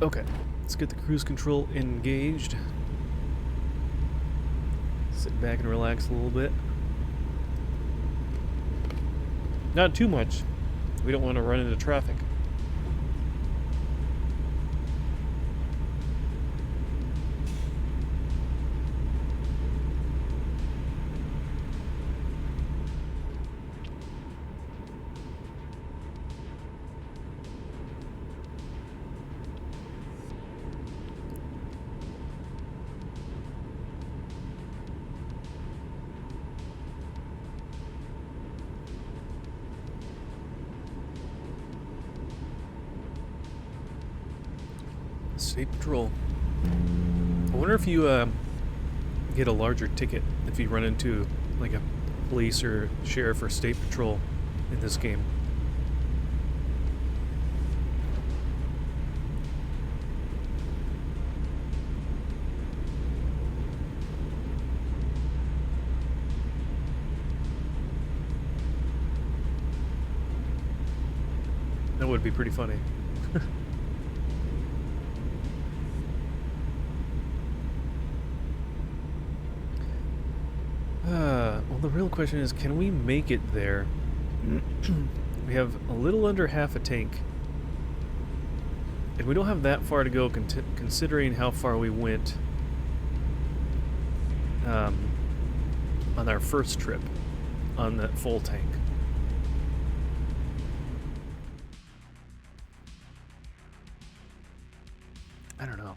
Okay, let's get the cruise control engaged. Sit back and relax a little bit. Not too much. We don't want to run into traffic. State Patrol. I wonder if you get a larger ticket if you run into like a police or sheriff or state patrol in this game. That would be pretty funny. Well, the real question is, can we make it there? We have a little under half a tank. And we don't have that far to go considering how far we went on our first trip on that full tank. I don't know.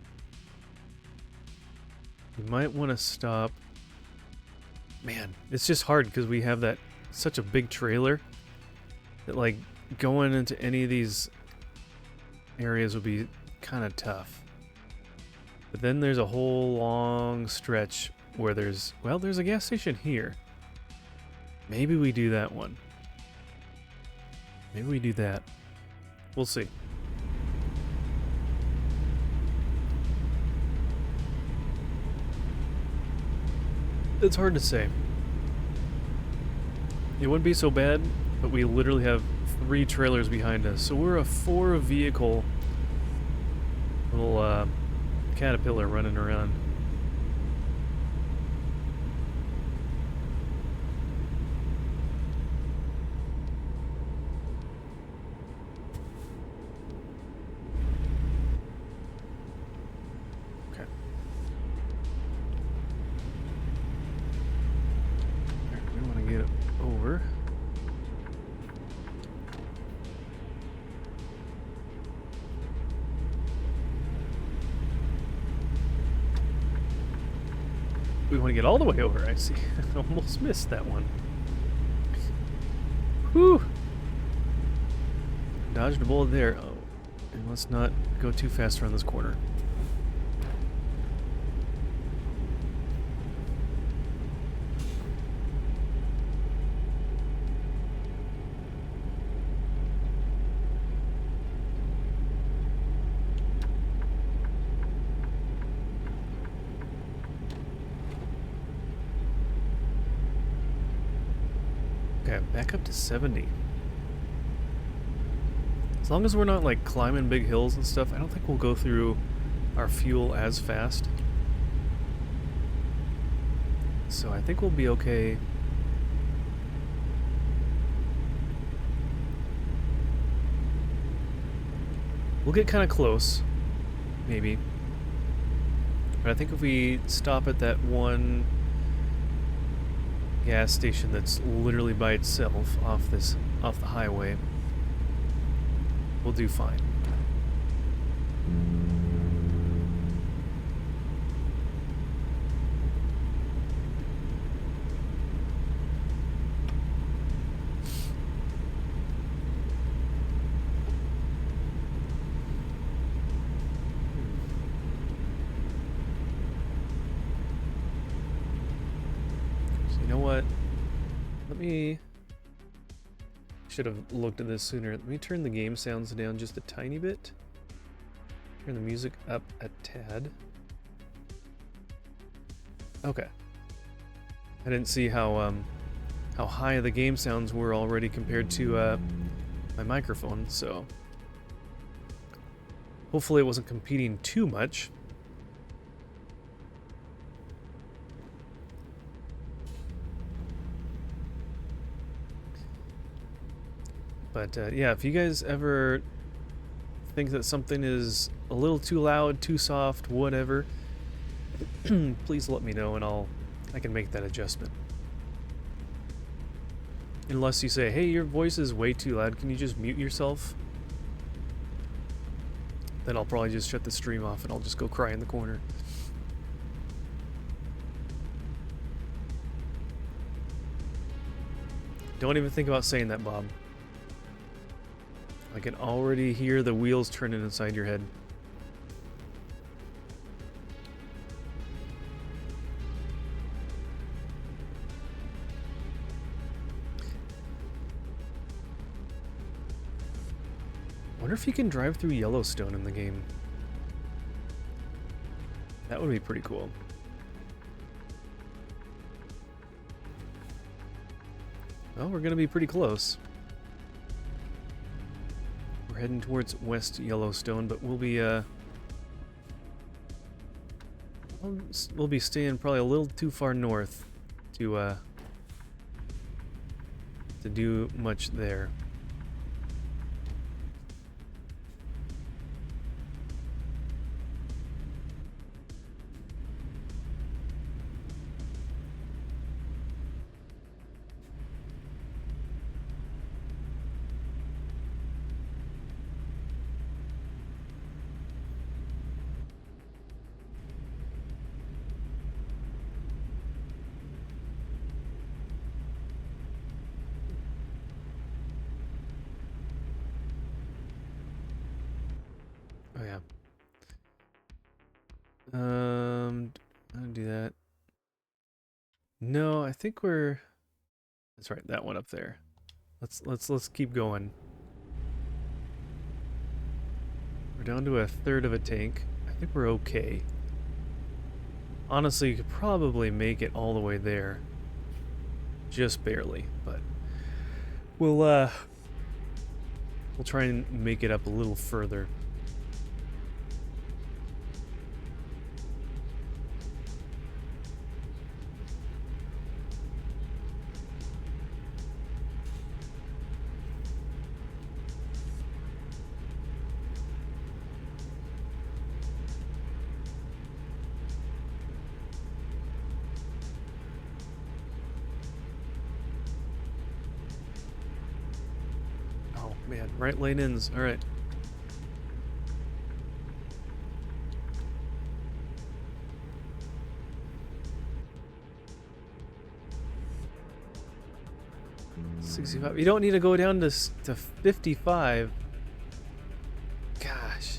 We might want to stop. Man, it's just hard because we have that such a big trailer that like going into any of these areas would be kind of tough. But then there's a whole long stretch where there's a gas station here. Maybe we do that one. Maybe we do that. We'll see. It's hard to say. It wouldn't be so bad, but we literally have 3 trailers behind us. So we're a 4-vehicle little Caterpillar running around. over. We want to get all the way over, I see. I almost missed that one. Whew! Dodged a bullet there. Oh, and let's not go too fast around this corner. Okay, back up to 70. As long as we're not like climbing big hills and stuff, I don't think we'll go through our fuel as fast. So I think we'll be okay. We'll get kind of close, maybe. But I think if we stop at that one gas station that's literally by itself off the highway, we'll do fine. Should have looked at this sooner. Let me turn the game sounds down just a tiny bit. Turn the music up a tad. Okay. I didn't see how high the game sounds were already compared to my microphone, so hopefully it wasn't competing too much. But yeah, if you guys ever think that something is a little too loud, too soft, whatever, please let me know and I can make that adjustment. Unless you say, hey, your voice is way too loud, can you just mute yourself? Then I'll probably just shut the stream off and I'll just go cry in the corner. Don't even think about saying that, Bob. I can already hear the wheels turning inside your head. Wonder if you can drive through Yellowstone in the game. That would be pretty cool. Well, we're gonna be pretty close. We're heading towards West Yellowstone, but we'll be staying probably a little too far north to do much there. Oh yeah. I'll do that. No, I think that's right, that one up there. Let's keep going. We're down to a third of a tank. I think we're okay. Honestly, you could probably make it all the way there. Just barely, but we'll try and make it up a little further. man. Right lane ins. All right. $65. You don't need to go down to 55. Gosh.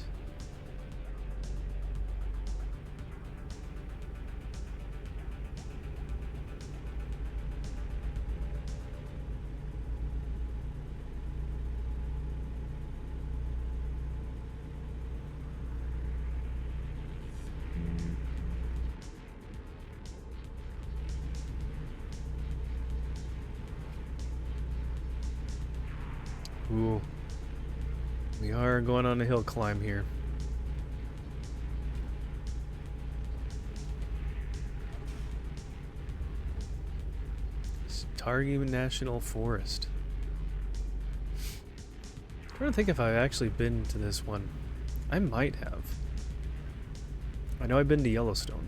Ooh. We are going on a hill climb here. Targhee National Forest. I'm trying to think if I've actually been to this one. I might have. I know I've been to Yellowstone.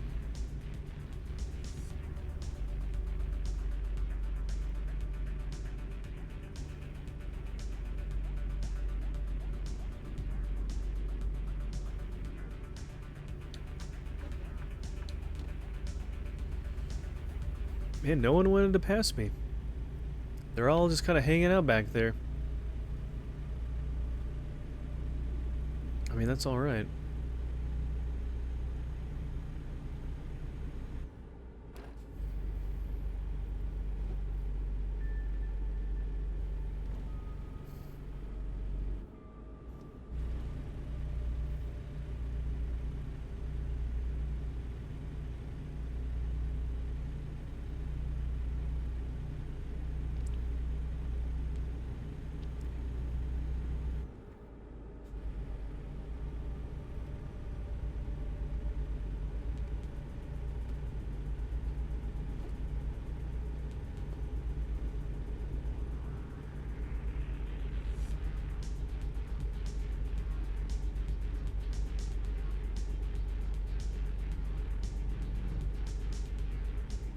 Man, no one wanted to pass me. They're all just kind of hanging out back there. I mean, that's all right.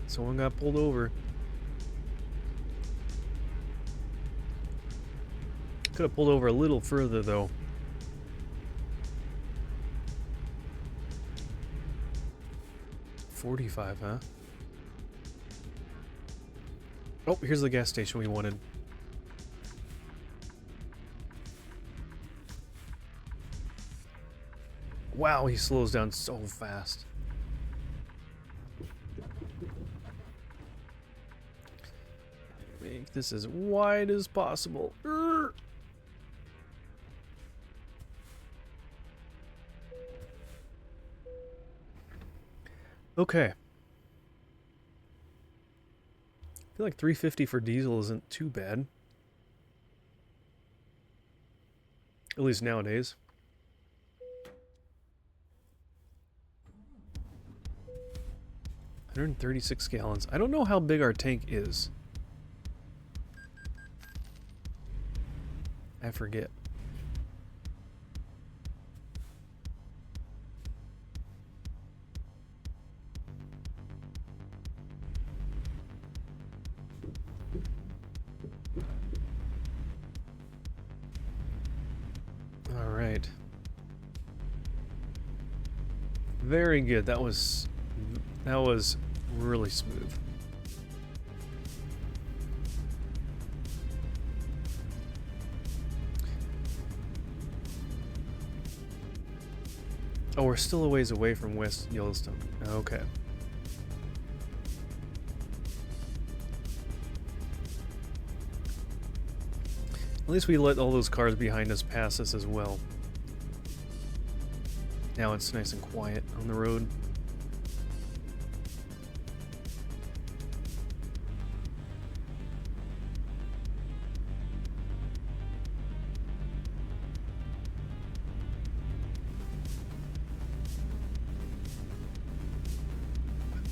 Someone got pulled over. Could have pulled over a little further though. $45, huh? Oh, here's the gas station we wanted. Wow, he slows down so fast. Make this as wide as possible. Urgh. Okay. I feel like 350 for diesel isn't too bad. At least nowadays. 136 gallons. I don't know how big our tank is. I forget. All right. Very good. That was really smooth. Oh, we're still a ways away from West Yellowstone. Okay. At least we let all those cars behind us pass us as well. Now it's nice and quiet on the road.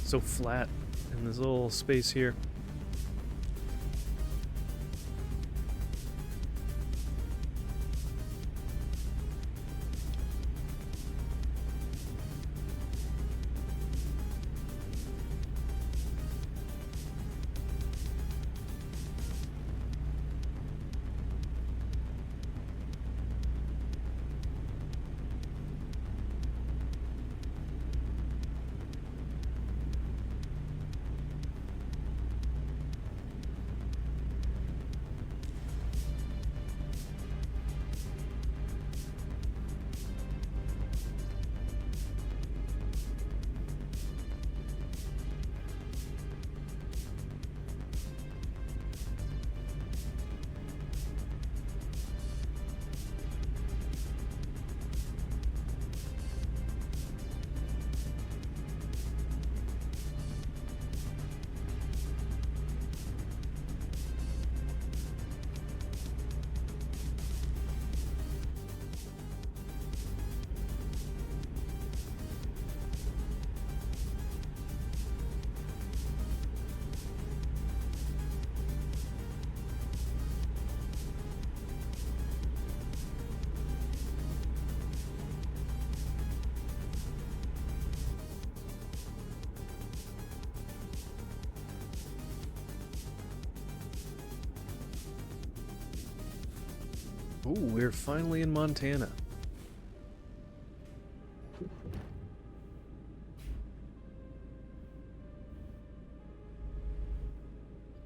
So flat in this little space here. Ooh, we're finally in Montana.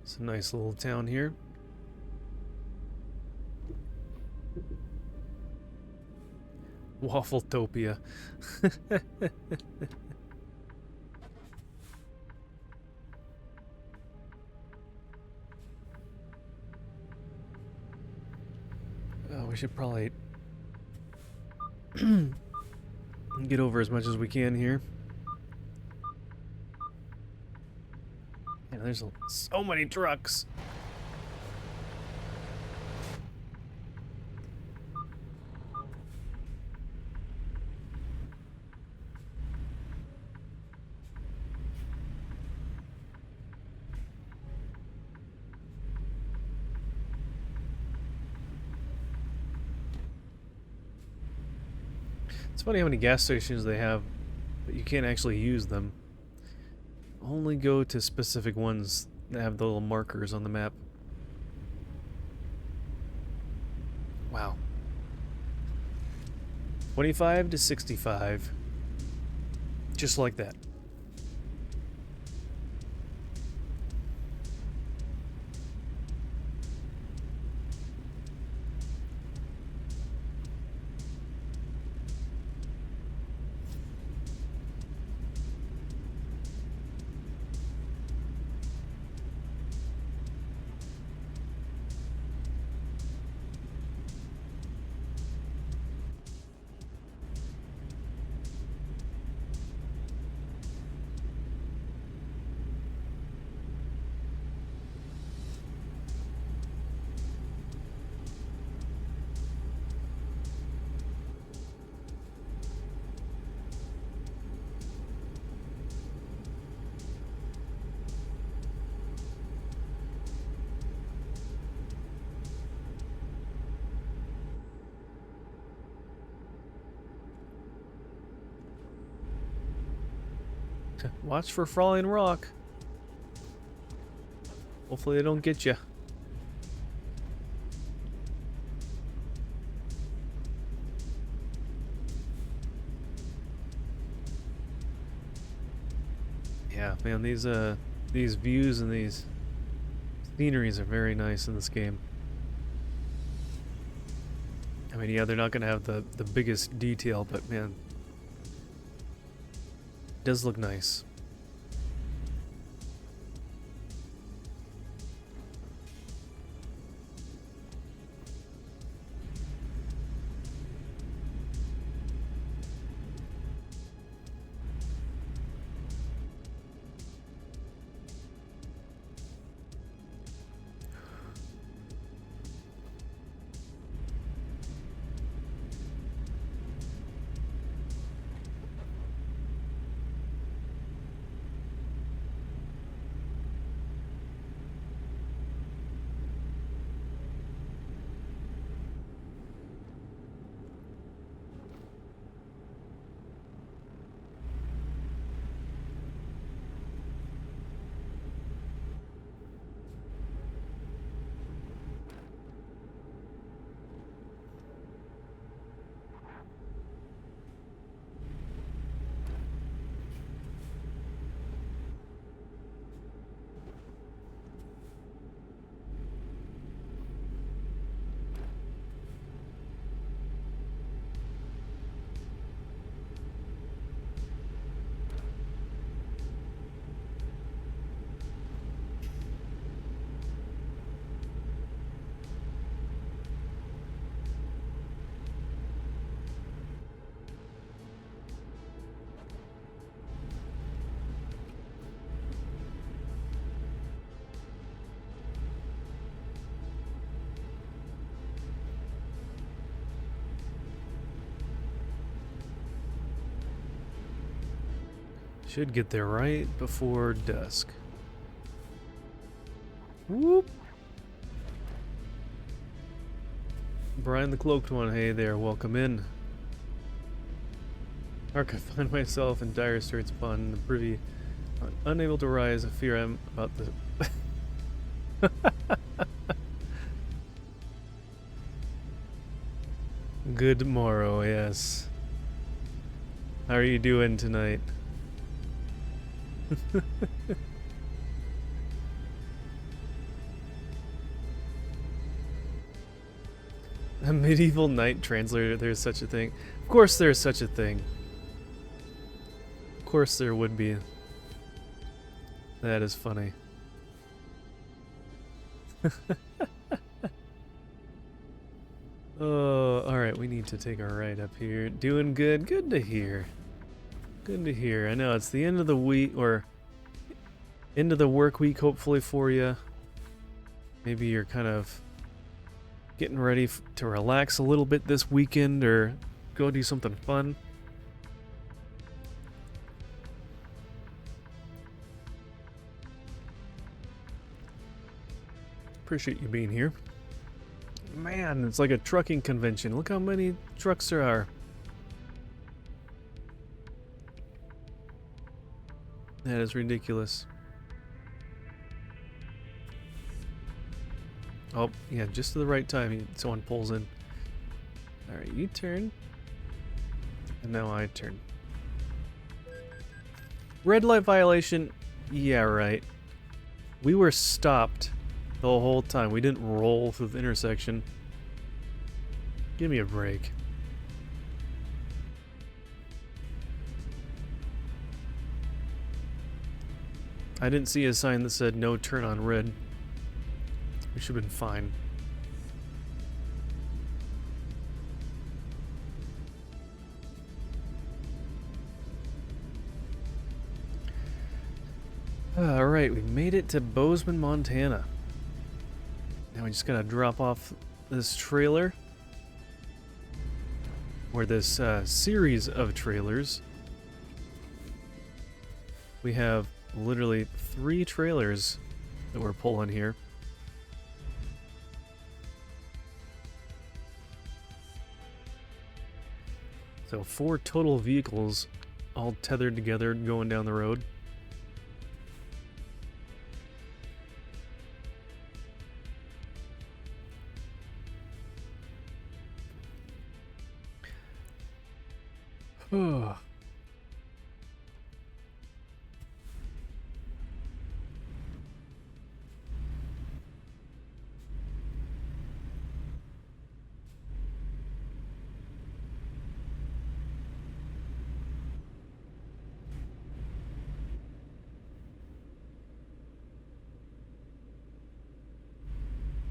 It's a nice little town here. Waffletopia. Oh, we should probably get over as much as we can here. Yeah, there's so many trucks. It's funny how many gas stations they have, but you can't actually use them. Only go to specific ones that have the little markers on the map. Wow. 25 to 65. Just like that. Watch for falling rock. Hopefully they don't get you. Yeah, man, these views and these sceneries are very nice in this game. I mean, yeah, they're not gonna have the biggest detail, but man, it does look nice. Should get there right before dusk. Whoop! Brian the Cloaked One, hey there, welcome in. Ark, I find myself in dire straits upon the privy, unable to rise. I fear I'm about the... Good morrow, yes. How are you doing tonight? A medieval knight translator, there's such a thing. Of course there's such a thing. Of course there would be. That is funny. Oh, alright, we need to take a ride up here. Doing good. Good to hear. Good to hear. I know it's the end of the week, or end of the work week, hopefully for you. Maybe you're kind of getting ready to relax a little bit this weekend, or go do something fun. Appreciate you being here. Man, it's like a trucking convention. Look how many trucks there are. That is ridiculous. Oh, yeah, just to the right time, someone pulls in. Alright, you turn. And now I turn. Red light violation. Yeah, right. We were stopped the whole time. We didn't roll through the intersection. Give me a break. I didn't see a sign that said no turn on red. We should have been fine. Alright, we made it to Bozeman, Montana. Now we just gotta drop off this trailer. Or this series of trailers. We have literally 3 trailers that we're pulling here. So 4 total vehicles all tethered together going down the road. Oh.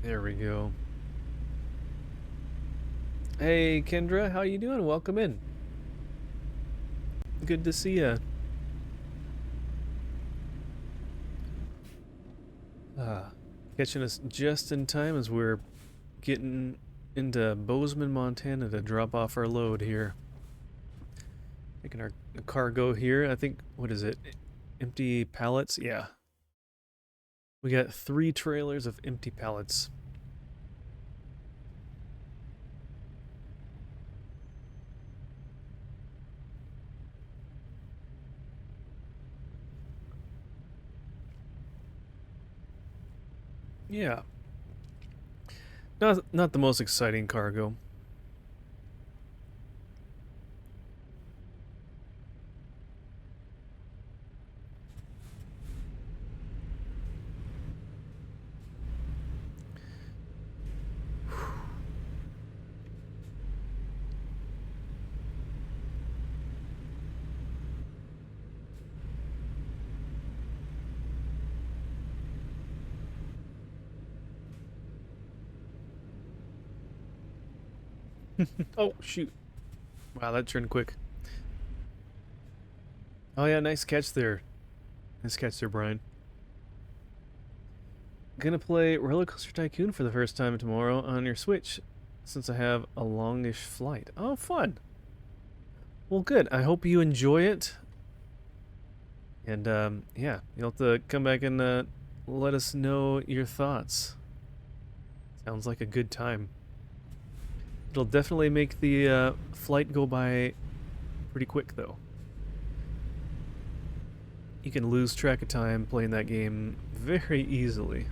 There we go. Hey Kendra, how you doing? Welcome in. Good to see ya. Catching us just in time as we're getting into Bozeman, Montana to drop off our load here. Taking our cargo here. I think, what is it? Empty pallets? Yeah. We got 3 trailers of empty pallets. Yeah. Not the most exciting cargo. Oh, shoot. Wow, that turned quick. Oh yeah, nice catch there. Nice catch there, Brian. Gonna play Roller Coaster Tycoon for the first time tomorrow on your Switch, since I have a longish flight. Oh, fun. Well, good. I hope you enjoy it. And, yeah, you'll have to come back and let us know your thoughts. Sounds like a good time. It'll definitely make the flight go by pretty quick, though. You can lose track of time playing that game very easily.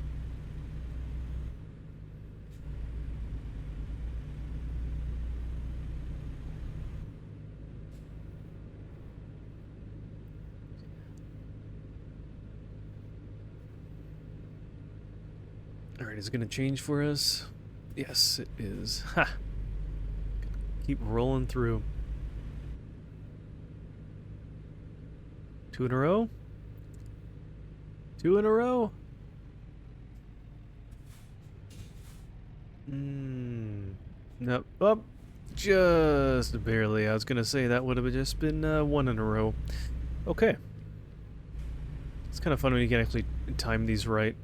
Alright, is it going to change for us? Yes, it is. Ha! Keep rolling through. 2 in a row? 2 in a row? Nope. Up. Just barely. I was going to say that would have just been 1 in a row. Okay. It's kind of fun when you can actually time these right.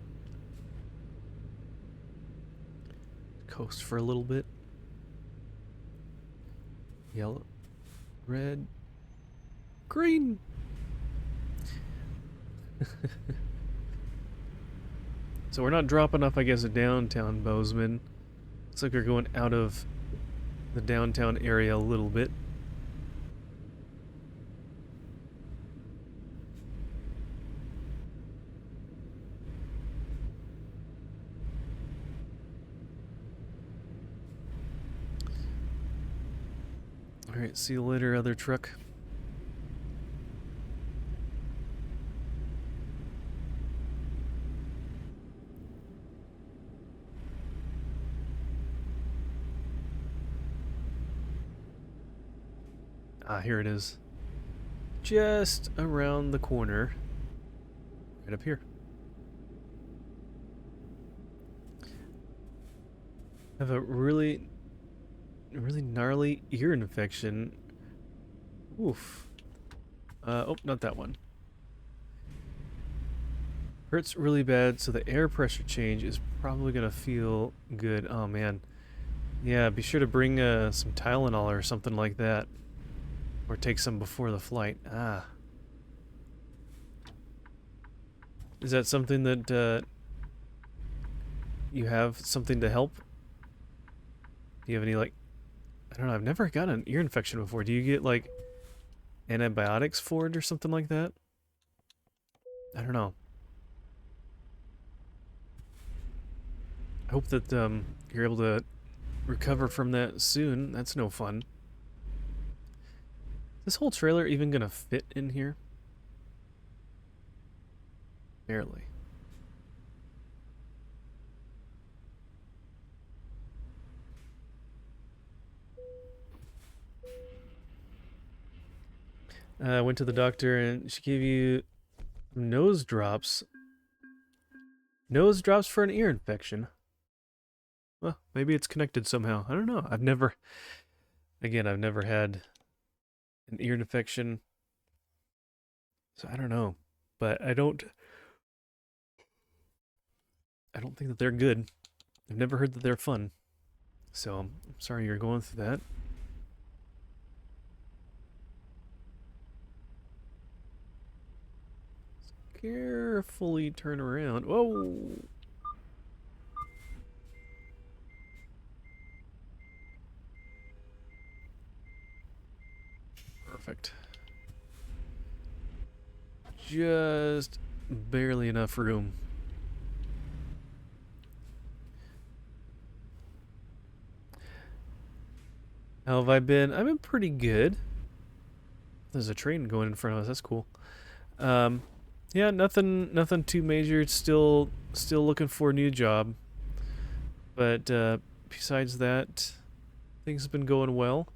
Coast for a little bit. Yellow. Red. Green. So we're not dropping off, I guess, downtown Bozeman. Looks like we're going out of the downtown area a little bit. Alright, see you later, other truck. Ah, here it is. Just around the corner. Right up here. I have a really gnarly ear infection. Oof. Oh, not that one. Hurts really bad, so the air pressure change is probably gonna feel good. Oh man. Yeah, be sure to bring some Tylenol or something like that. Or take some before the flight. Ah. Is that something that you have something to help? Do you have any, like, I don't know, I've never gotten an ear infection before. Do you get, like, antibiotics for it or something like that? I don't know. I hope that you're able to recover from that soon. That's no fun. Is this whole trailer even gonna fit in here? Barely. I went to the doctor and she gave you nose drops. Nose drops for an ear infection. Well, maybe it's connected somehow. I don't know. I've never had an ear infection. So I don't know. But I don't think that they're good. I've never heard that they're fun. So I'm sorry you're going through that. Carefully turn around. Whoa! Perfect. Just barely enough room. How have I been? I've been pretty good. There's a train going in front of us. That's cool. Yeah, nothing too major. It's still looking for a new job. But besides that, things have been going well.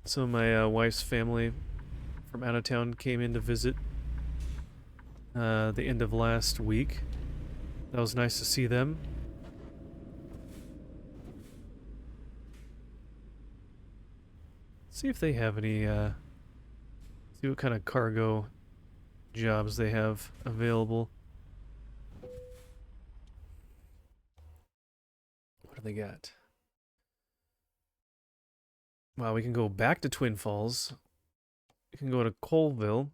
Some of my wife's family from out of town came in to visit the end of last week. That was nice to see them. See if they have any, see what kind of cargo jobs they have available. What do they got? Wow, we can go back to Twin Falls. We can go to Colville.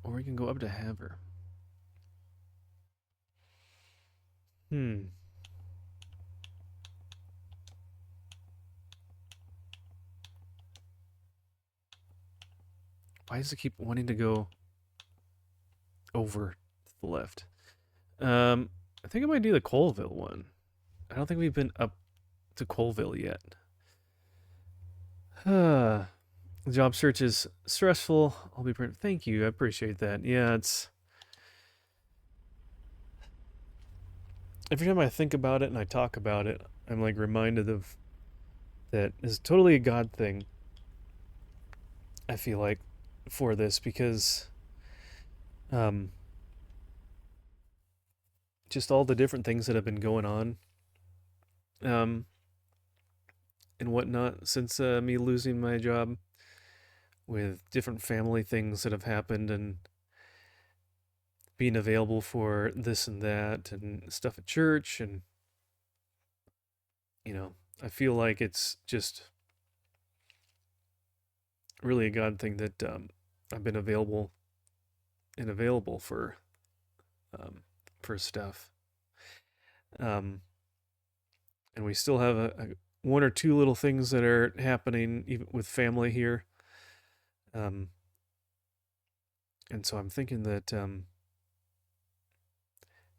Or we can go up to Havre. Why does it keep wanting to go over to the left? I think I might do the Colville one. I don't think we've been up to Colville yet. The job search is stressful. I'll be pretty. Thank you. I appreciate that. Yeah, it's every time I think about it and I talk about it, I'm like reminded of that is totally a God thing. I feel like for this because um, just all the different things that have been going on um, and whatnot since me losing my job, with different family things that have happened and being available for this and that and stuff at church. And I feel like it's just really a God thing that I've been available and available um, for stuff. Um, and we still have a one or two little things that are happening even with family here. Um, and so I'm thinking that, and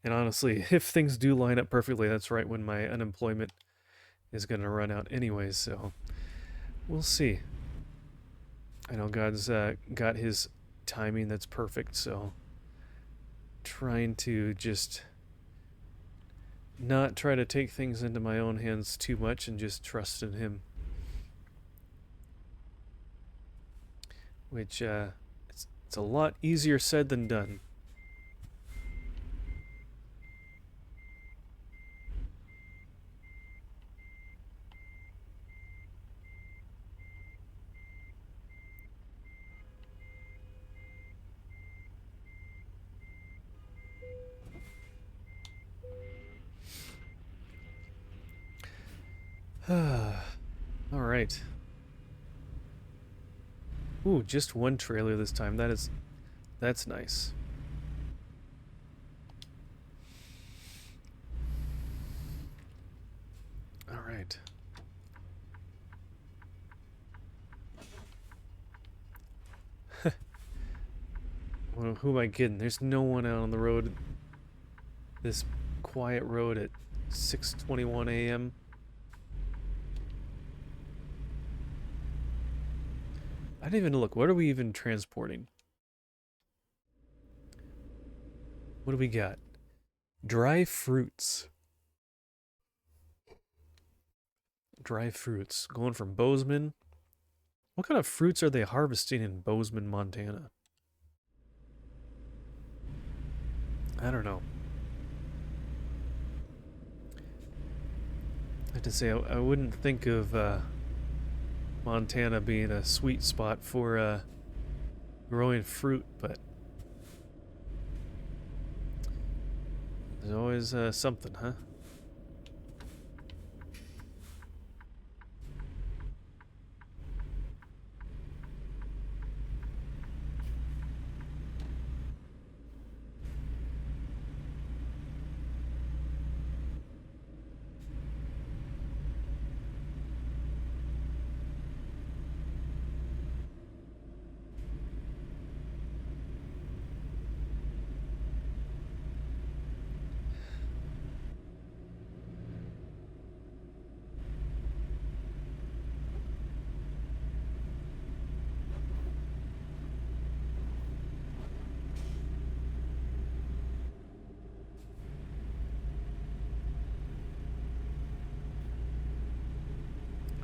honestly, if things do line up perfectly, that's right when my unemployment is going to run out anyways. So we'll see. I know God's got his timing that's perfect. So trying to just not try to take things into my own hands too much and just trust in him. Which it's a lot easier said than done. All right. Ooh, just one trailer this time. That's nice. All right. Well, who am I kidding? There's no one out on the road. This quiet road at 6:21 a.m. I didn't even look. What are we even transporting? What do we got? Dry fruits. Dry fruits. Going from Bozeman. What kind of fruits are they harvesting in Bozeman, Montana? I don't know. I have to say, I wouldn't think of Montana being a sweet spot for growing fruit, but there's always something, huh?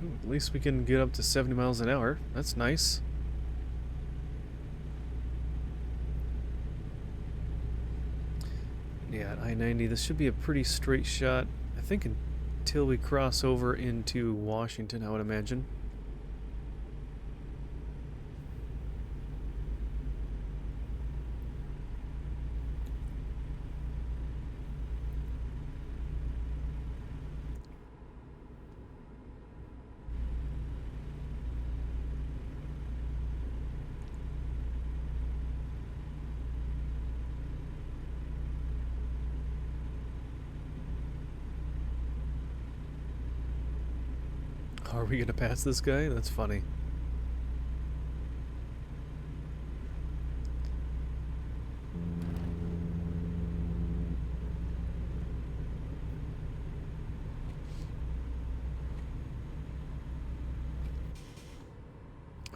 Ooh, at least we can get up to 70 miles an hour. That's nice. Yeah, at I-90, this should be a pretty straight shot. I think until we cross over into Washington, I would imagine. Are we gonna pass this guy? That's funny.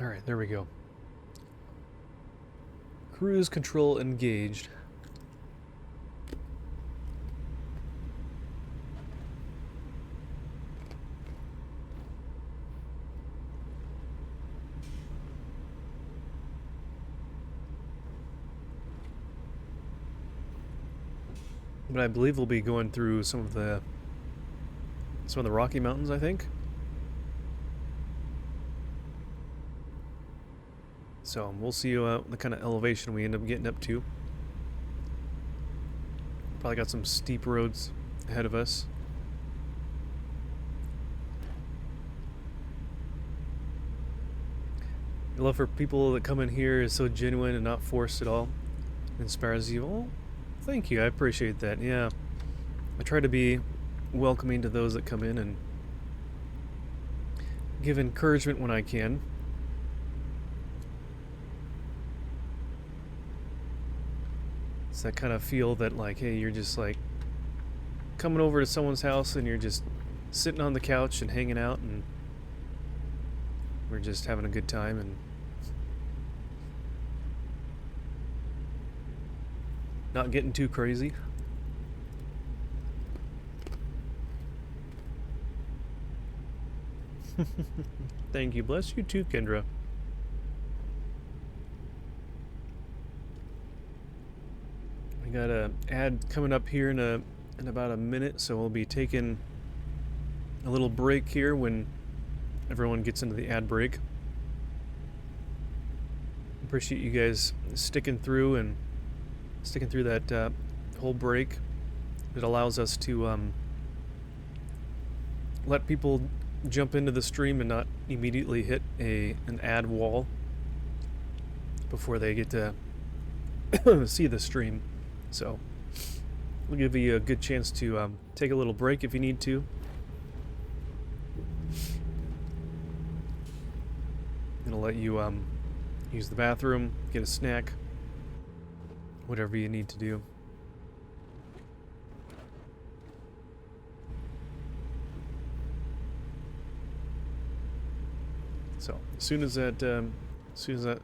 Alright, there we go. Cruise control engaged. But I believe we'll be going through some of the Rocky Mountains, I think. So we'll see the kind of elevation we end up getting up to. Probably got some steep roads ahead of us. The love for people that come in here is so genuine and not forced at all. It inspires you. Oh, thank you. I appreciate that. Yeah. I try to be welcoming to those that come in and give encouragement when I can. It's that kind of feel that, like, hey, you're just like coming over to someone's house and you're just sitting on the couch and hanging out, and we're just having a good time and not getting too crazy. Thank you. Bless you too, Kendra. We got a ad coming up here in about a minute, so we'll be taking a little break here when everyone gets into the ad break. Appreciate you guys sticking through that whole break. It allows us to let people jump into the stream and not immediately hit an ad wall before they get to see the stream. So we'll give you a good chance to take a little break if you need to. It'll let you use the bathroom, get a snack, whatever you need to do. So as soon as that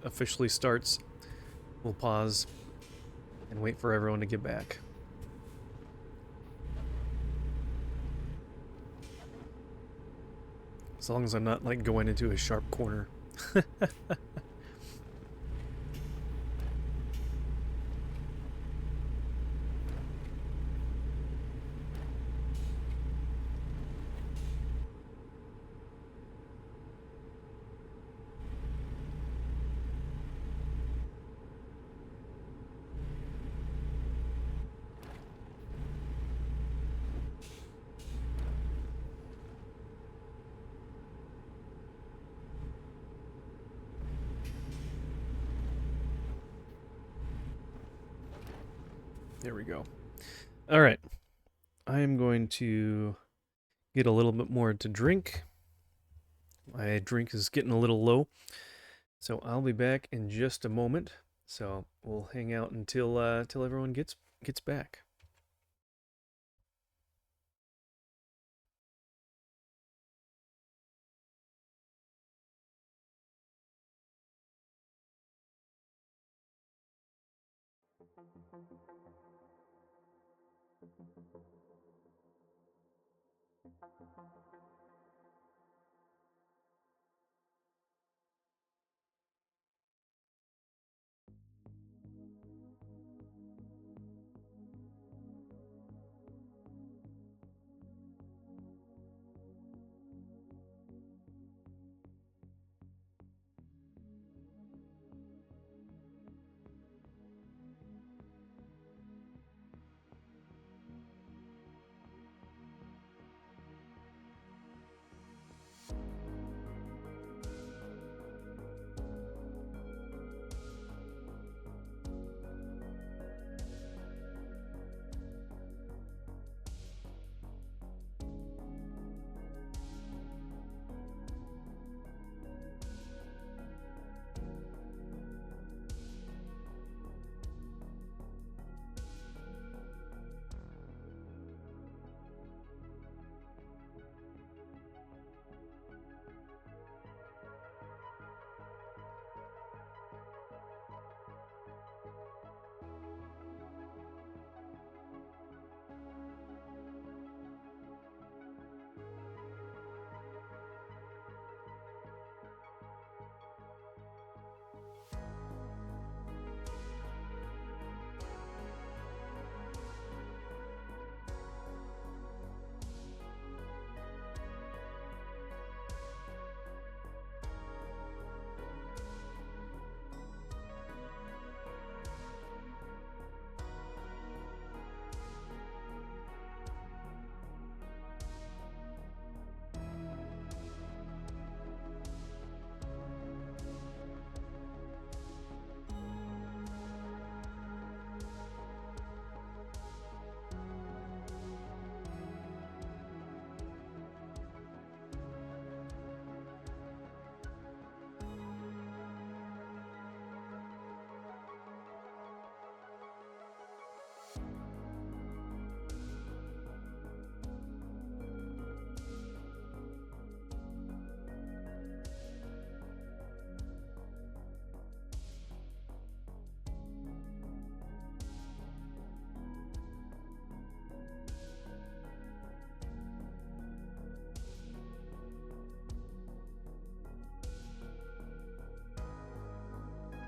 officially starts, we'll pause and wait for everyone to get back. As long as I'm not like going into a sharp corner. There we go. All right. I am going to get a little bit more to drink. My drink is getting a little low. So I'll be back in just a moment. So we'll hang out until everyone gets back.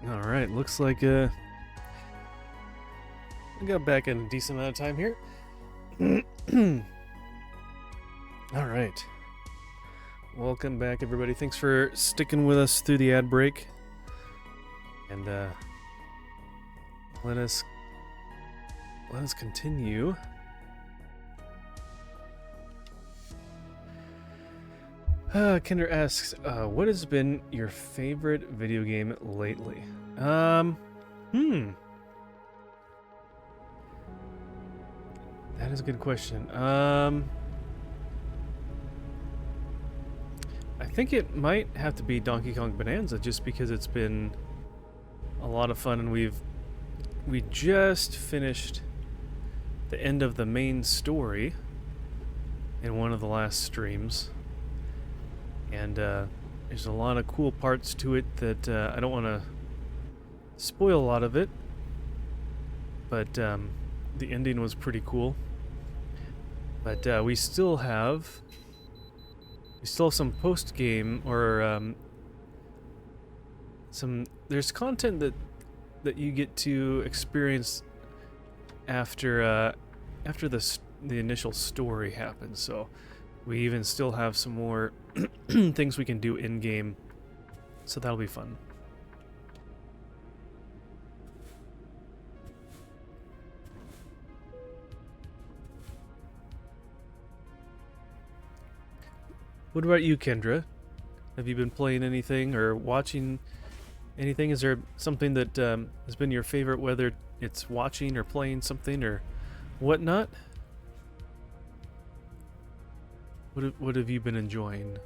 Alright, looks like we got back in a decent amount of time here. Alright. Welcome back, everybody. Thanks for sticking with us through the ad break. And let us continue. Kendra asks, what has been your favorite video game lately? That is a good question. I think it might have to be Donkey Kong Bonanza, just because it's been a lot of fun, and we just finished the end of the main story in one of the last streams. And there's a lot of cool parts to it that I don't want to spoil a lot of it, but the ending was pretty cool. But we still have some post game, or there's content that you get to experience after the initial story happens. So we even still have some more things we can do in game, so that'll be fun. What about you, Kendra? Have you been playing anything or watching anything? Is there something that has been your favorite, whether it's watching or playing something or whatnot? What have you been enjoying?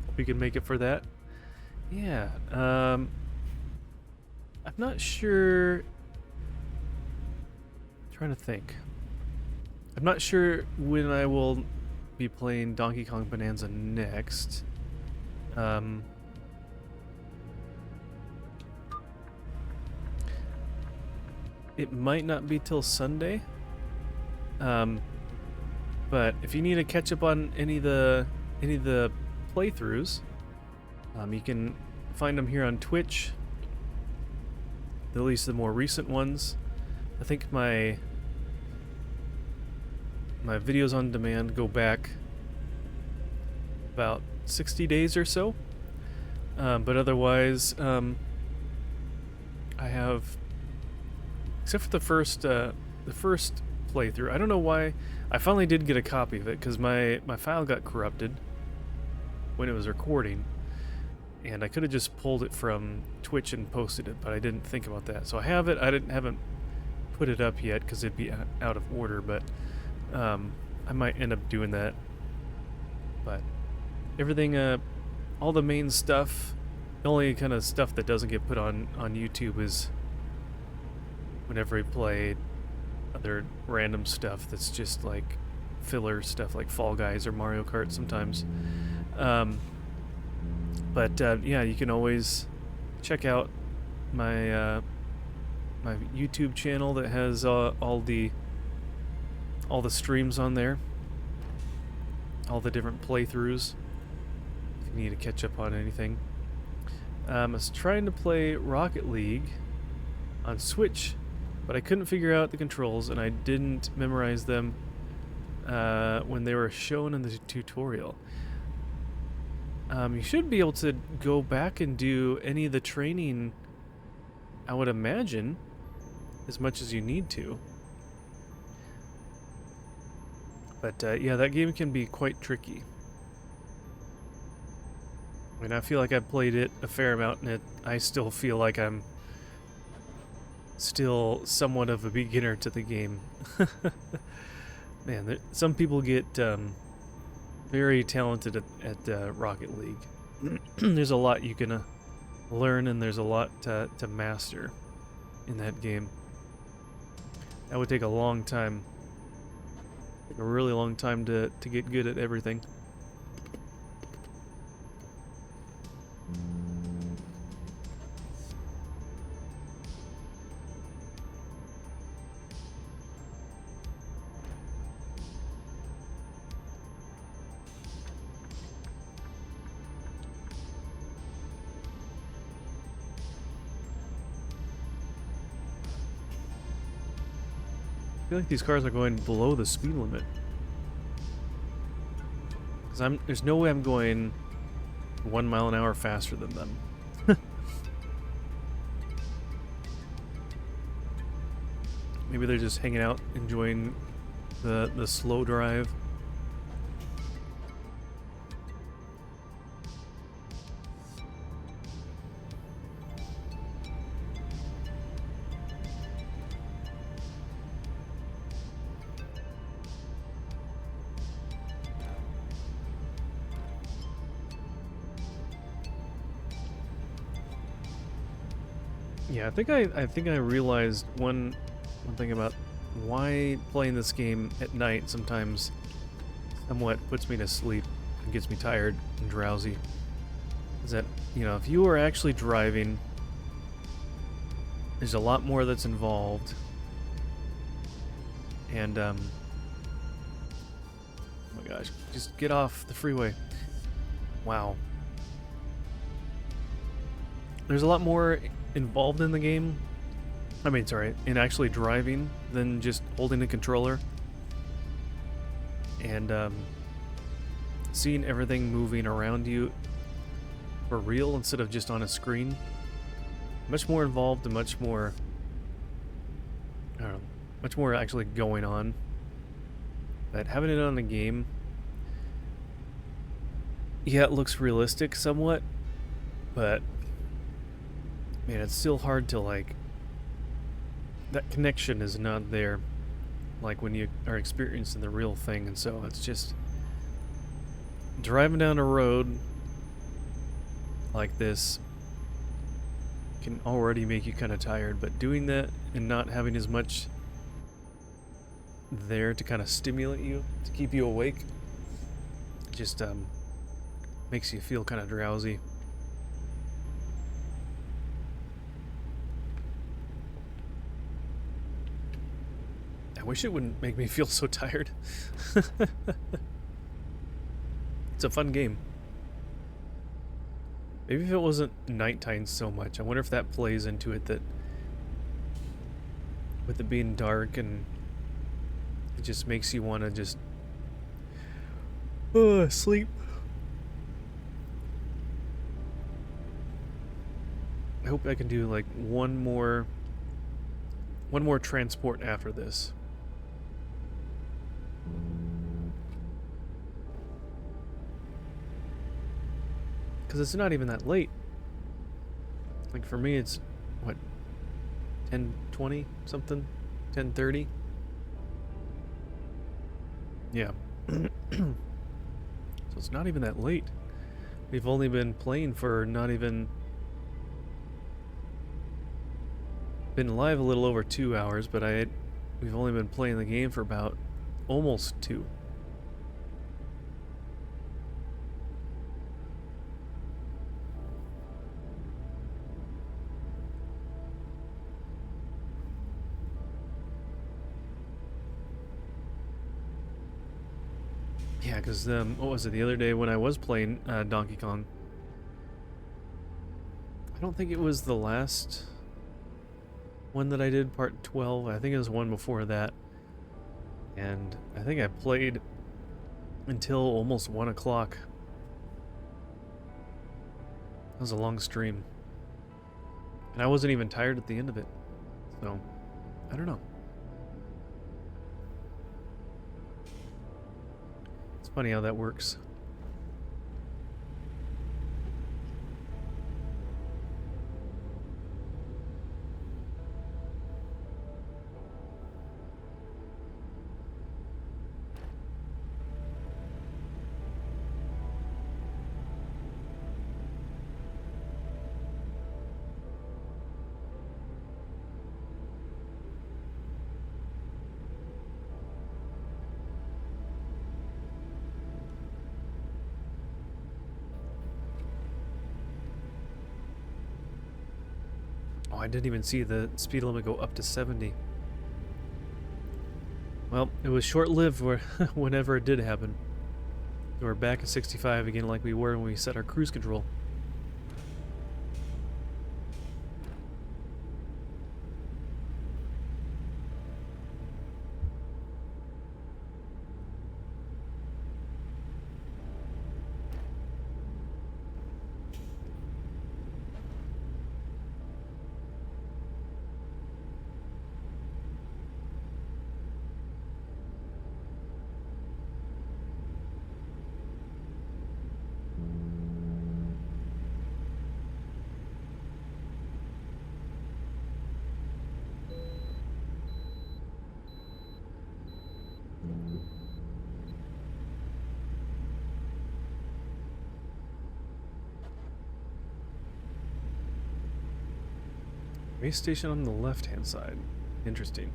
Hope you can make it for that. Yeah. I'm not sure. Trying to think. I'm not sure when I will be playing Donkey Kong Bonanza next. It might not be till Sunday. But if you need to catch up on any of the playthroughs, you can find them here on Twitch. At least the more recent ones. I think my videos on demand go back about 60 days or so. But otherwise, I have, except for the first playthrough. I don't know why. I finally did get a copy of it because my file got corrupted when it was recording, and I could have just pulled it from Twitch and posted it, but I didn't think about that. So I have it. I haven't put it up yet because it'd be out of order, but I might end up doing that. But everything, all the main stuff, the only kind of stuff that doesn't get put on YouTube is whenever I play other random stuff that's just like filler stuff, like Fall Guys or Mario Kart sometimes. But yeah, you can always check out my my YouTube channel that has all the streams on there, all the different playthroughs, if you need to catch up on anything. I was trying to play Rocket League on Switch, but I couldn't figure out the controls, and I didn't memorize them when they were shown in the tutorial. You should be able to go back and do any of the training, I would imagine, as much as you need to. But yeah, that game can be quite tricky. I mean, I feel like I've played it a fair amount, and I still feel like I'm still somewhat of a beginner to the game. Man, some people get very talented at Rocket League. There's a lot you can learn, and there's a lot to master in that game. That would take a long time. A really long time to get good at everything. feel like these cars are going below the speed limit. Because there's no way I'm going 1 mile an hour faster than them. Maybe they're just hanging out, enjoying the slow drive. Yeah, I think I realized one thing about why playing this game at night sometimes somewhat puts me to sleep and gets me tired and drowsy. Is that, you know, if you are actually driving, there's a lot more that's involved. And oh my gosh, just get off the freeway. Wow. There's a lot more involved in the game. I mean, sorry, in actually driving than just holding a controller. And seeing everything moving around you for real instead of just on a screen. Much more involved and much more, I don't know, much more actually going on. But having it on a game, yeah, it looks realistic somewhat, but man, it's still hard to, like, that connection is not there like when you are experiencing the real thing. And so it's just driving down a road like this can already make you kind of tired, but doing that and not having as much there to kind of stimulate you, to keep you awake, just makes you feel kind of drowsy. I wish it wouldn't make me feel so tired. It's a fun game. Maybe if it wasn't nighttime so much. I wonder if that plays into it, that with it being dark and it just makes you want to just sleep. I hope I can do like one more transport after this. Because it's not even that late. Like for me, it's what, 10:20 something, 10:30. Yeah. So it's not even that late. We've only been playing for not even been live a little over 2 hours, but we've only been playing the game for about almost 2. Yeah, because what was it, the other day when I was playing Donkey Kong, I don't think it was the last one that I did, part 12. I think it was one before that, and I think I played until almost 1 o'clock. That was a long stream, and I wasn't even tired at the end of it, so I don't know. Funny how that works. Oh, I didn't even see the speed limit go up to 70. Well, it was short-lived whenever it did happen. We're back at 65 again like we were when we set our cruise control. Base station on the left-hand side. Interesting.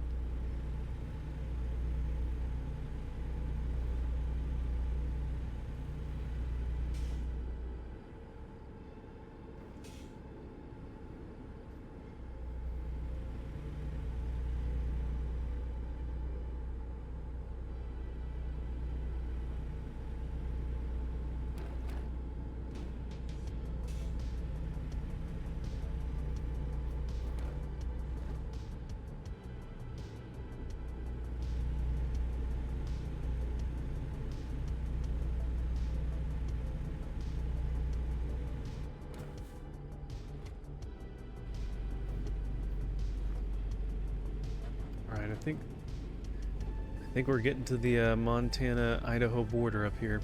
Alright, I think we're getting to the Montana-Idaho border up here.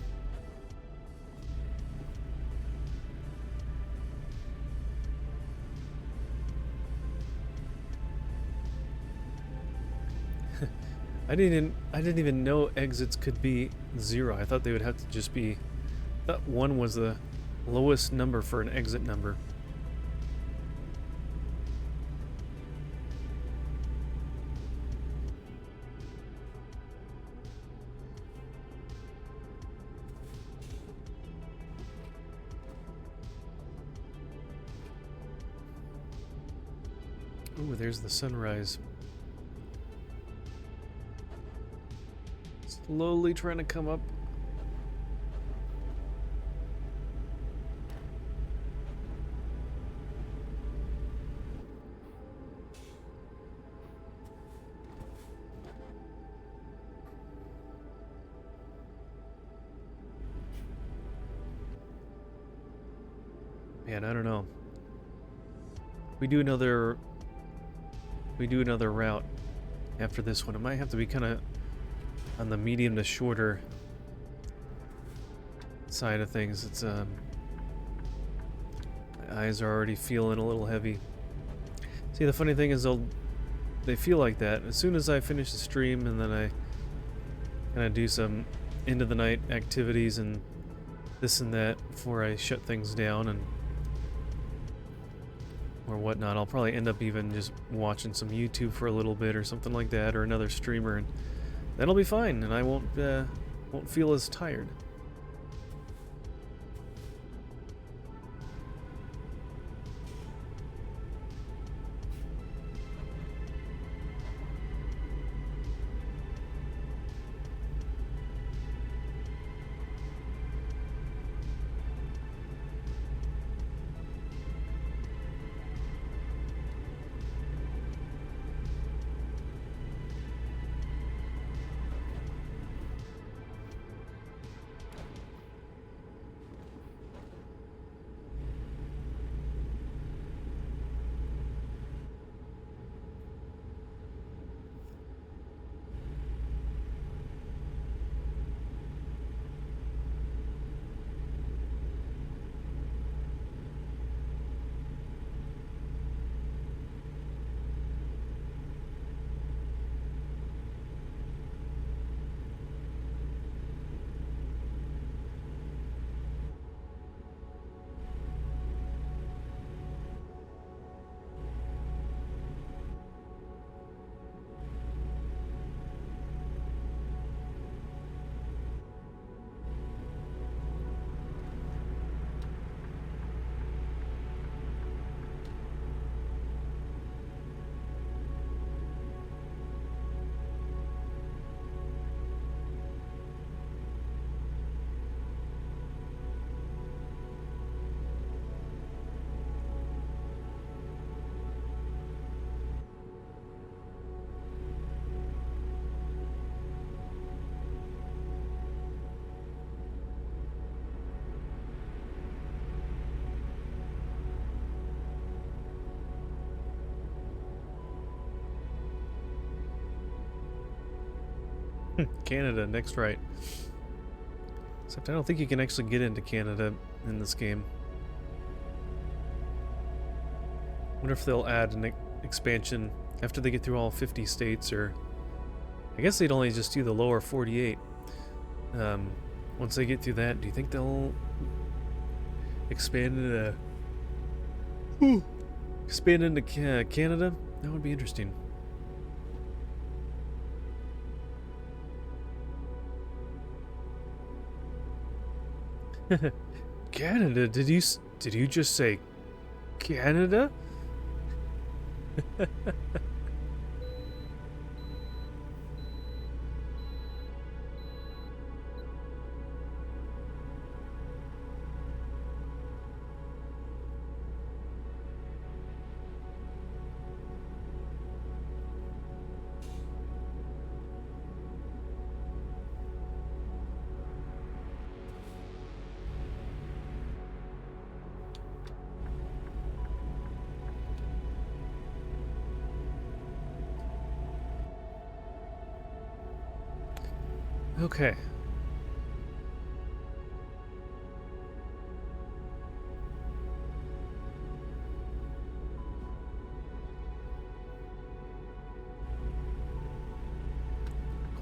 I didn't even know exits could be 0. I thought they would have to just be. I thought 1 was the lowest number for an exit number. Ooh, there's the sunrise. Slowly trying to come up. Man, I don't know. We do another route after this one. It might have to be kind of on the medium to shorter side of things. It's my eyes are already feeling a little heavy. See, the funny thing is they feel like that as soon as I finish the stream, and then I kind of do some end of the night activities and this and that before I shut things down and or whatnot. I'll probably end up even just watching some YouTube for a little bit or something like that, or another streamer, and that'll be fine, and I won't feel as tired. Canada, next right. Except I don't think you can actually get into Canada in this game. Wonder if they'll add an expansion after they get through all 50 states, or I guess they'd only just do the lower 48. Once they get through that, do you think they'll expand into Expand into Canada? That would be interesting. Canada? Did you just say Canada? Okay.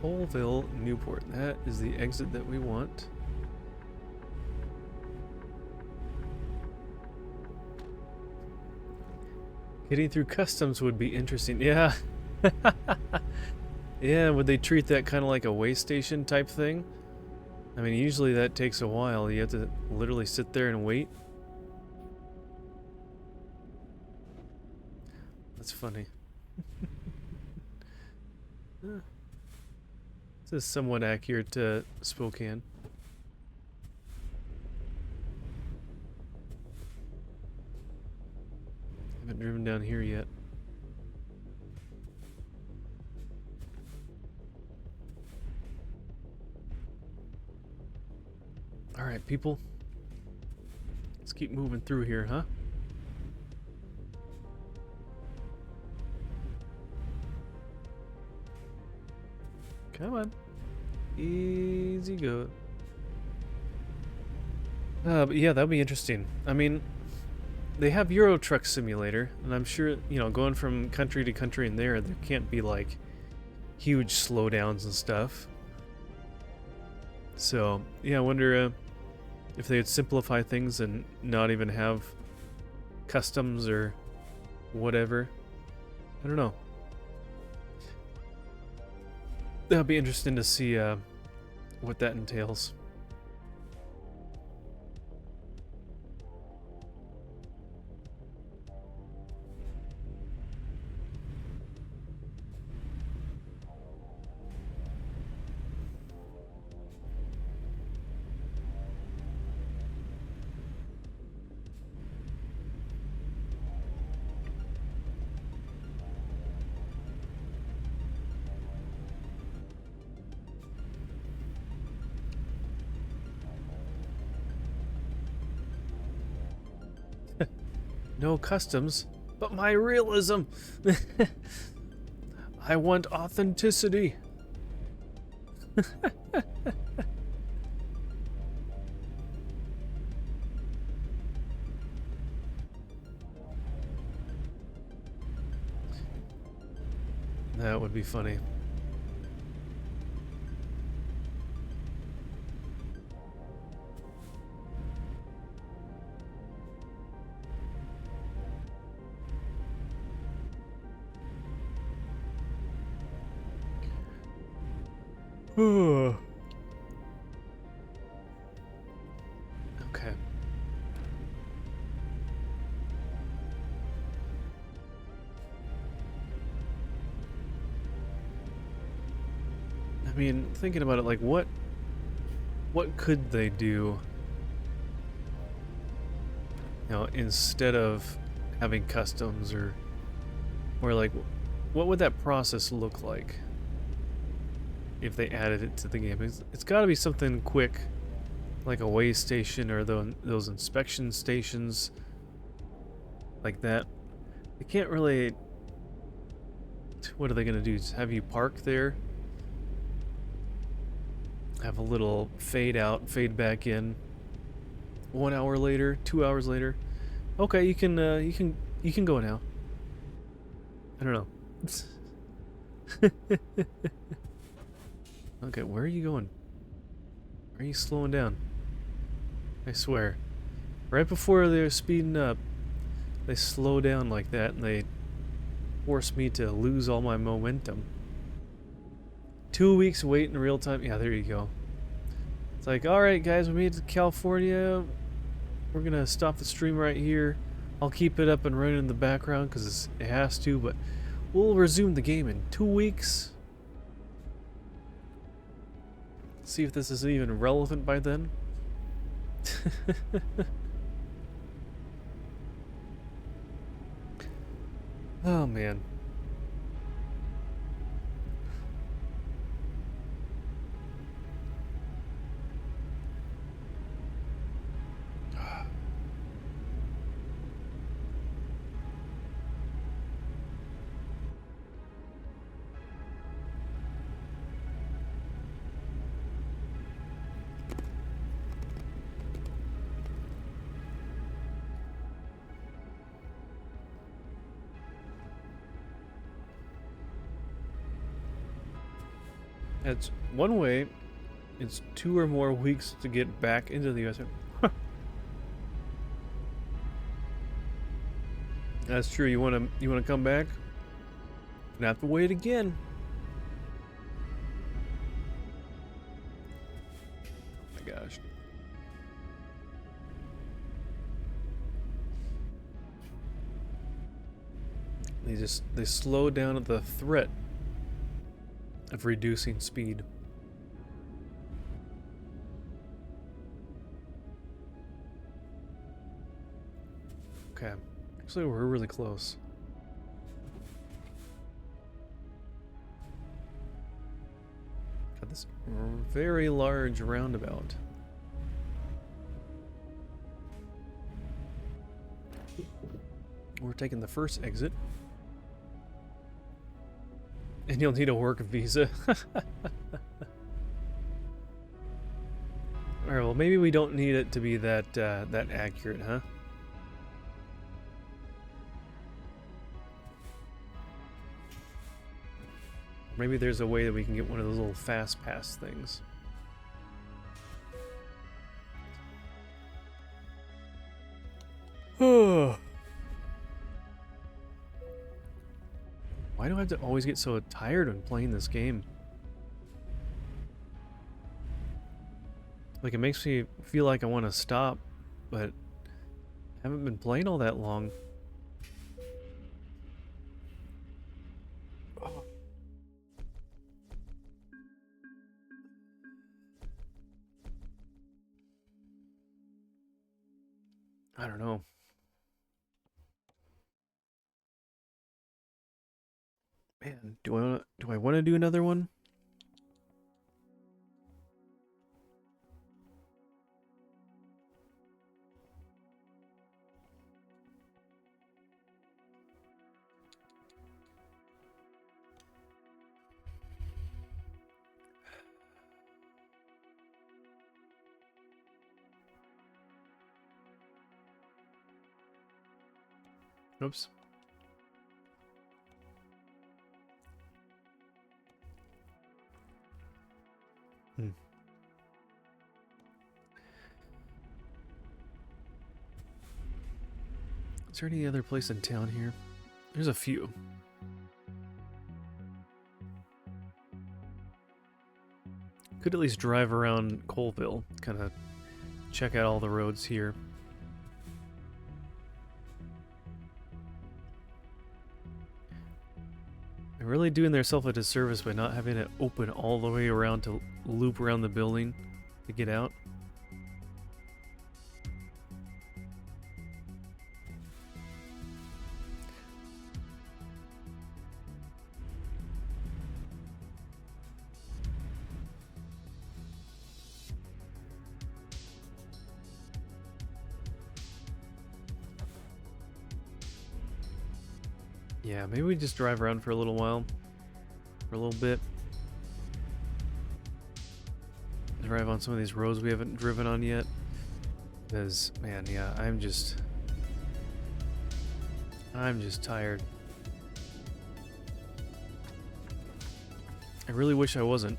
Colville, Newport. That is the exit that we want. Getting through customs would be interesting. Yeah. Yeah, would they treat that kind of like a way station type thing? I mean, usually that takes a while. You have to literally sit there and wait. That's funny. This is somewhat accurate to Spokane. Haven't driven down here yet. Alright, people. Let's keep moving through here, huh? Come on. Easy go. But yeah, that'll be interesting. I mean, they have Euro Truck Simulator, and I'm sure, you know, going from country to country in there can't be like huge slowdowns and stuff. So, yeah, I wonder if they would simplify things and not even have customs or whatever. I don't know. That'll be interesting to see what that entails. No customs, but my realism. I want authenticity. That would be funny. Okay. I mean, thinking about it, like, what could they do, you know, instead of having customs or like, what would that process look like if they added it to the game? It's got to be something quick, like a way station or those inspection stations like that. They can't really. What are they gonna do? Just have you park there? Have a little fade out, fade back in. 1 hour later, 2 hours later. Okay, you can go now. I don't know. Okay, where are you going? Are you slowing down? I swear. Right before they're speeding up, they slow down like that and they force me to lose all my momentum. 2 weeks wait in real time. Yeah, there you go. It's like, alright guys, we made it to California. We're gonna stop the stream right here. I'll keep it up and running in the background because it has to, but we'll resume the game in 2 weeks. See if this is even relevant by then. Oh man. It's one way. It's 2 or more weeks to get back into the US. That's true. You wanna come back? Gonna have to wait again. Oh my gosh. They slow down at the threat of reducing speed. Okay. Actually, we're really close. Got this very large roundabout. We're taking the first exit. And you'll need a work visa. Alright, well maybe we don't need it to be that that accurate, huh? Maybe there's a way that we can get one of those little fast pass things. Oh. Why do I have to always get so tired when playing this game? Like, it makes me feel like I want to stop, but I haven't been playing all that long. Oh. I don't know. Man, do I want to do another one? Oops. Is there any other place in town here? There's a few. Could at least drive around Colville, kind of check out all the roads here. They're really doing themselves a disservice by not having it open all the way around to loop around the building to get out. Yeah, maybe we just drive around for a little while. For a little bit. Drive on some of these roads we haven't driven on yet. Because, man, yeah, I'm just tired. I really wish I wasn't.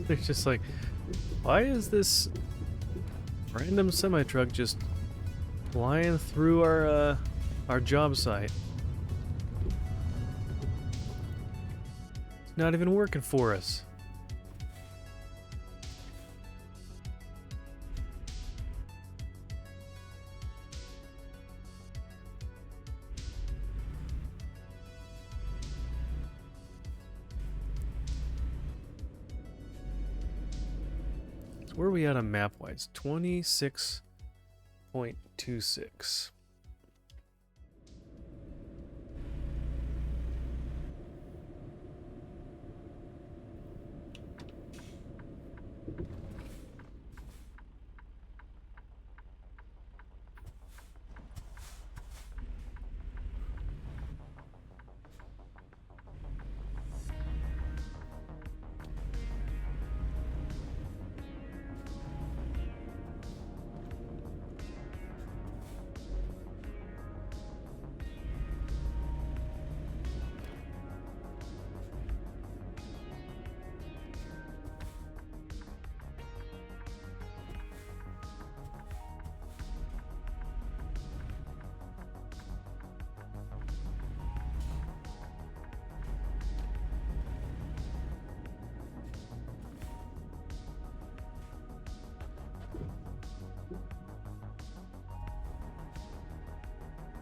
They're just like, why is this random semi-truck just flying through our job site? It's not even working for us. Where are we at on map-wise? 26.26.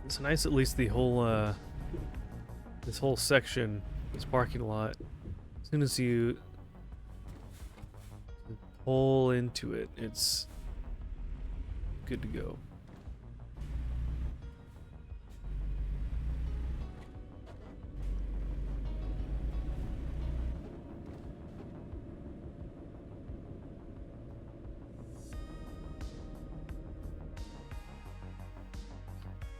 It's nice, at least the whole this whole section, this parking lot, as soon as you pull into it, it's good to go.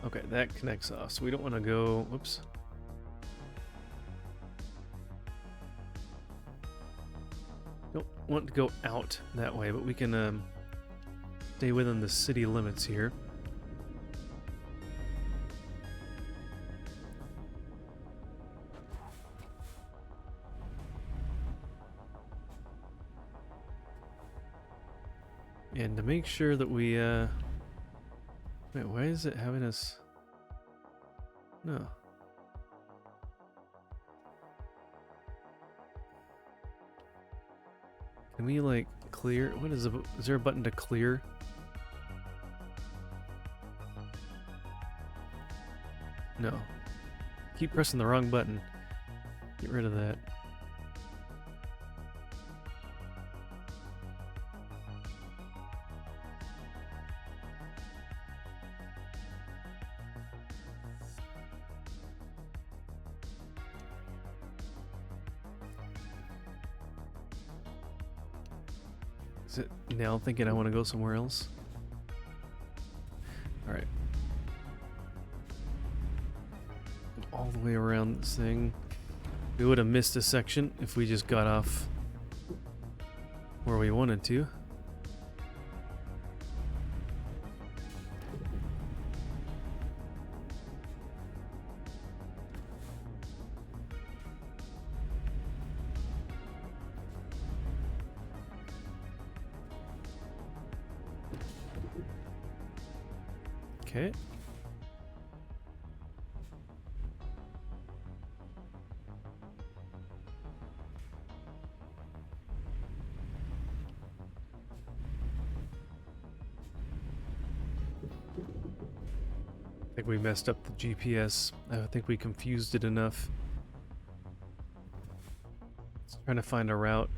Okay, that connects off, so we don't want to go, whoops. Don't want to go out that way, but we can stay within the city limits here. And to make sure that we, wait, why is it having us? No. Can we, like, clear? What is there a button to clear? No. Keep pressing the wrong button. Get rid of that. Is it now thinking I want to go somewhere else? Alright. All the way around this thing. We would have missed a section if we just got off where we wanted to. Okay. I think we messed up the GPS. I think we confused it enough. It's trying to find a route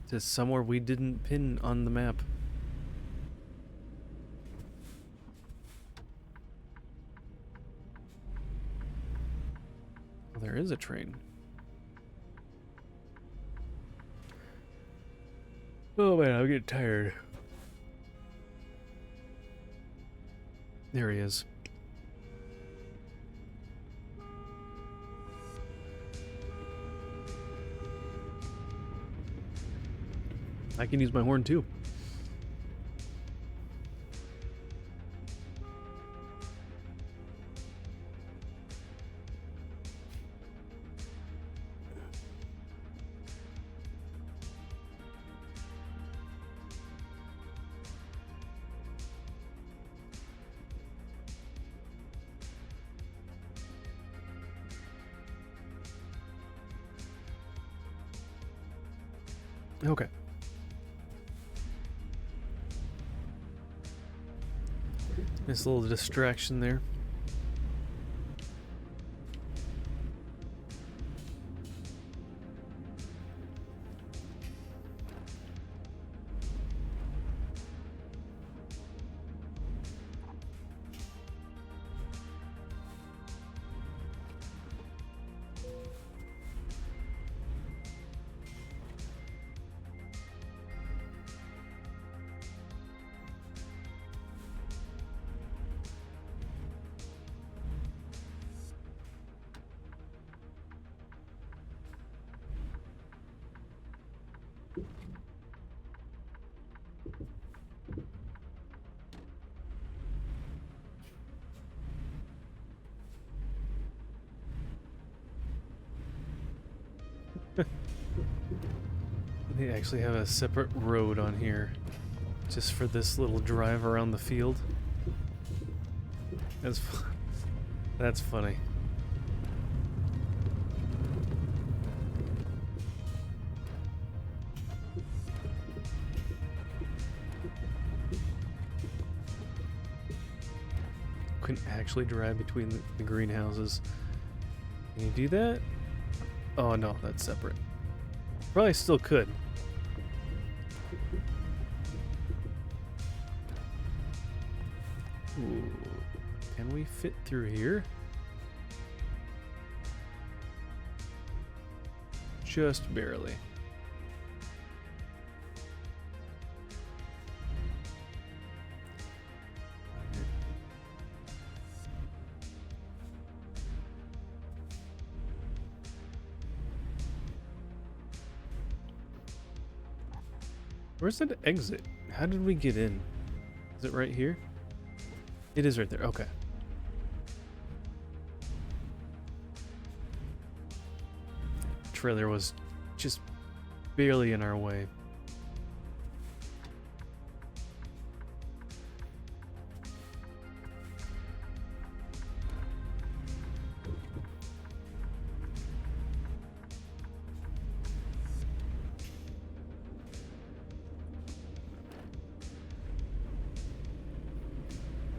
to somewhere we didn't pin on the map. Well, there is a train. Oh man, I'm getting tired. There he is. I can use my horn too. Okay. Nice little distraction there. They actually have a separate road on here just for this little drive around the field. That's funny. Couldn't actually drive between the greenhouses. Can you do that? Oh no, that's separate. Probably still could. Ooh. Can we fit through here? Just barely. Where's that exit? How did we get in? Is it right here? It is right there. Okay. Trailer was just barely in our way.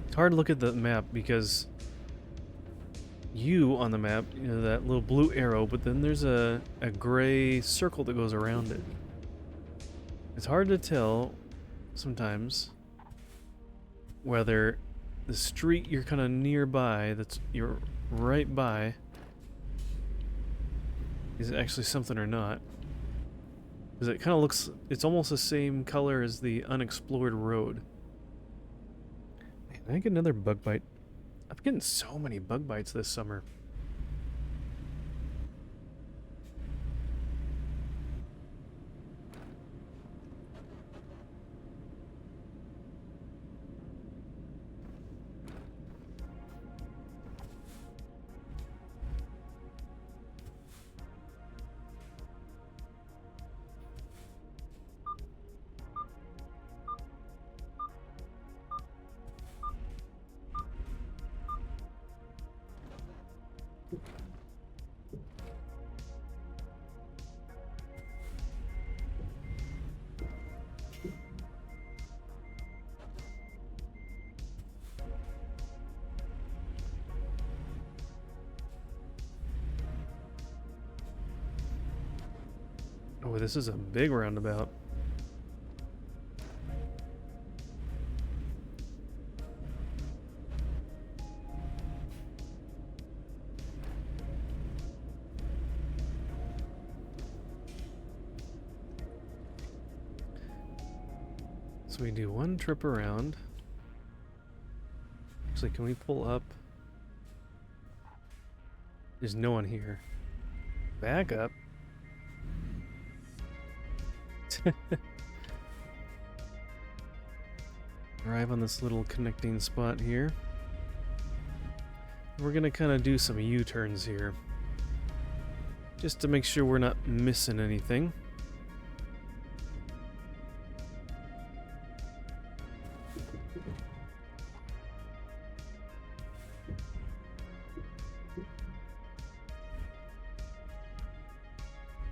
It's hard to look at the map because you on the map, you know, that little blue arrow, but then there's a gray circle that goes around it. It's hard to tell sometimes whether the street you're kind of nearby, you're right by, is actually something or not. Because it kind of looks, it's almost the same color as the unexplored road. Man, did I get another bug bite? I'm getting so many bug bites this summer. Oh, this is a big roundabout. So we do one trip around. Actually, can we pull up? There's no one here. Back up. Arrive on this little connecting spot here. We're gonna kind of do some U-turns here, just to make sure we're not missing anything.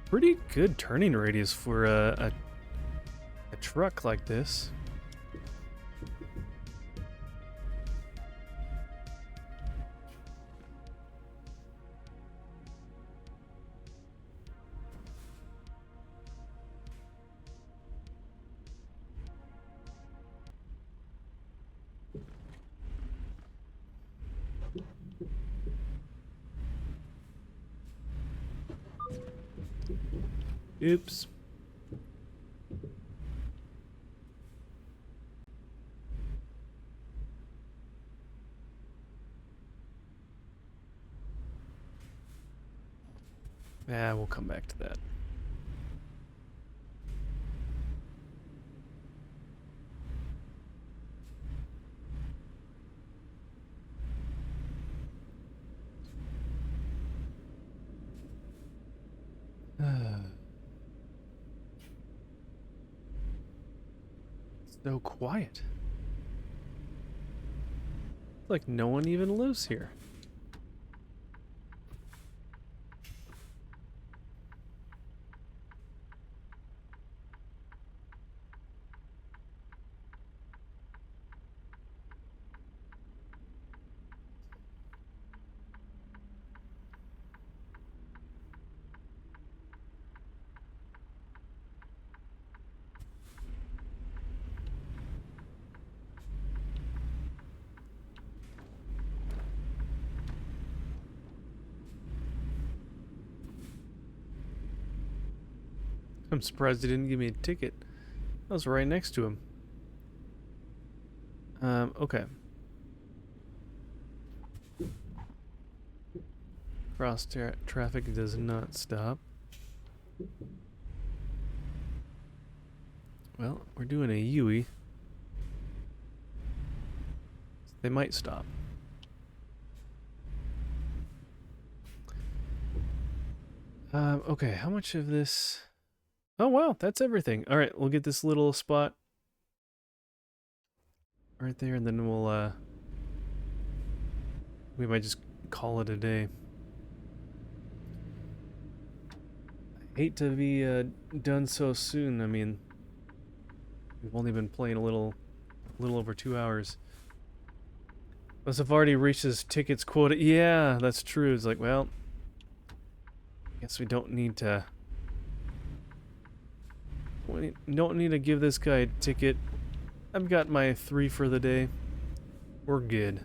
Pretty good turning radius for a truck like this. Oops. Yeah, we'll come back to that. It's so quiet. It's like no one even lives here. I'm surprised he didn't give me a ticket. I was right next to him. Okay. Cross traffic does not stop. Well, we're doing a Yui. They might stop. Okay, how much of this? Oh wow, that's everything. All right, we'll get this little spot right there, and then we'll we might just call it a day. I hate to be done so soon. I mean, we've only been playing a little over 2 hours. Must have already reached his tickets quota. Yeah, that's true. It's like, well, I guess we don't need to. We don't need to give this guy a ticket. I've got my 3 for the day. We're good.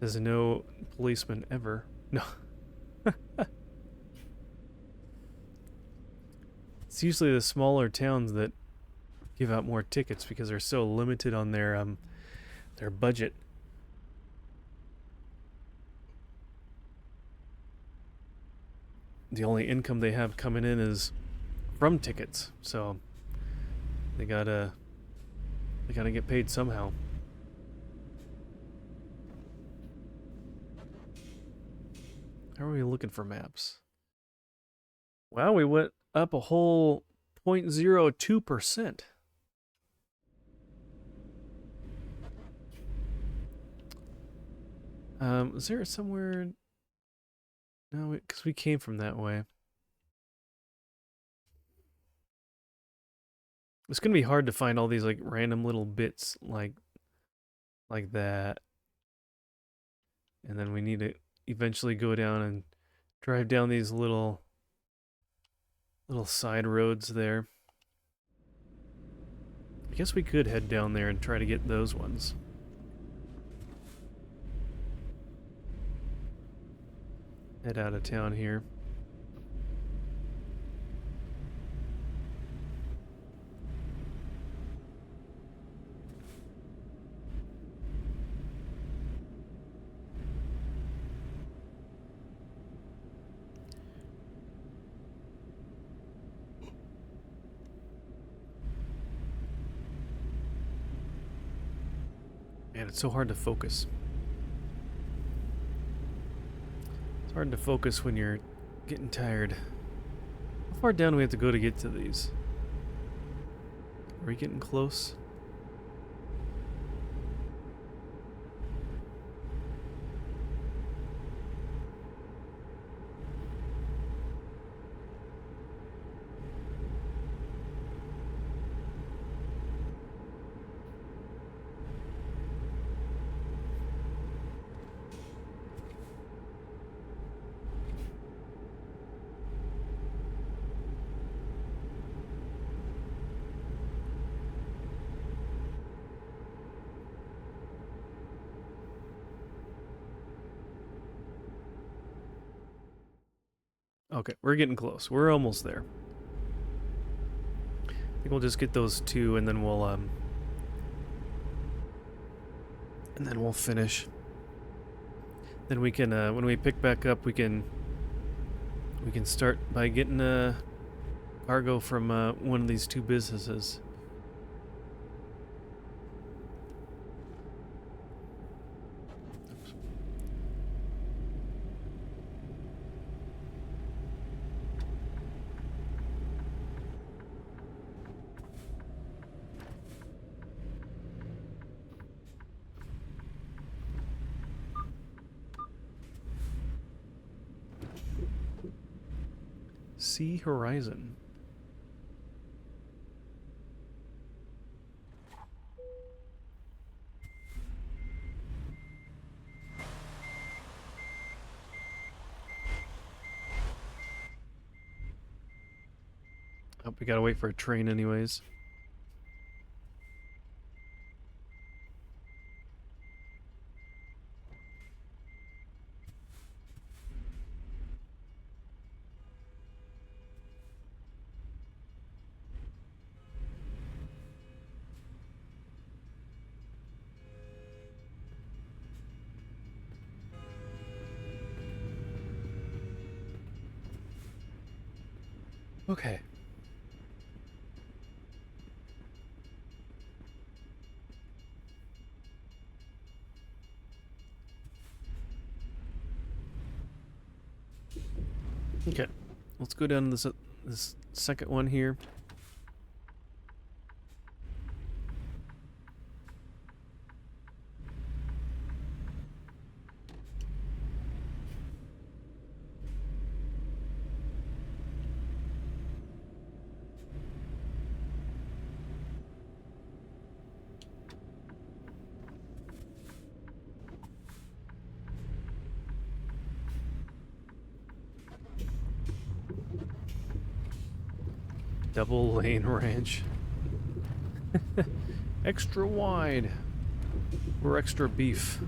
Says no policeman ever. No. It's usually the smaller towns that give out more tickets because they're so limited on their budget. The only income they have coming in is from tickets, so they gotta get paid somehow. How are we looking for maps? Wow, we went up a whole 0.02%. Is there somewhere? No, because we came from that way. It's gonna be hard to find all these like random little bits like that. And then we need to eventually go down and drive down these little side roads there. I guess we could head down there and try to get those ones. Head out of town here. Man, it's so hard to focus. It's hard to focus when you're getting tired. How far down do we have to go to get to these? Are we getting close? Okay, we're getting close. We're almost there. I think we'll just get those two, and then we'll finish. Then we can, when we pick back up, we can start by getting cargo from one of these two businesses. Sea Horizon. Oh, we gotta wait for a train anyways. Okay. Okay. Let's go down to this second one here. Double lane ranch. Extra wide. Or extra beef.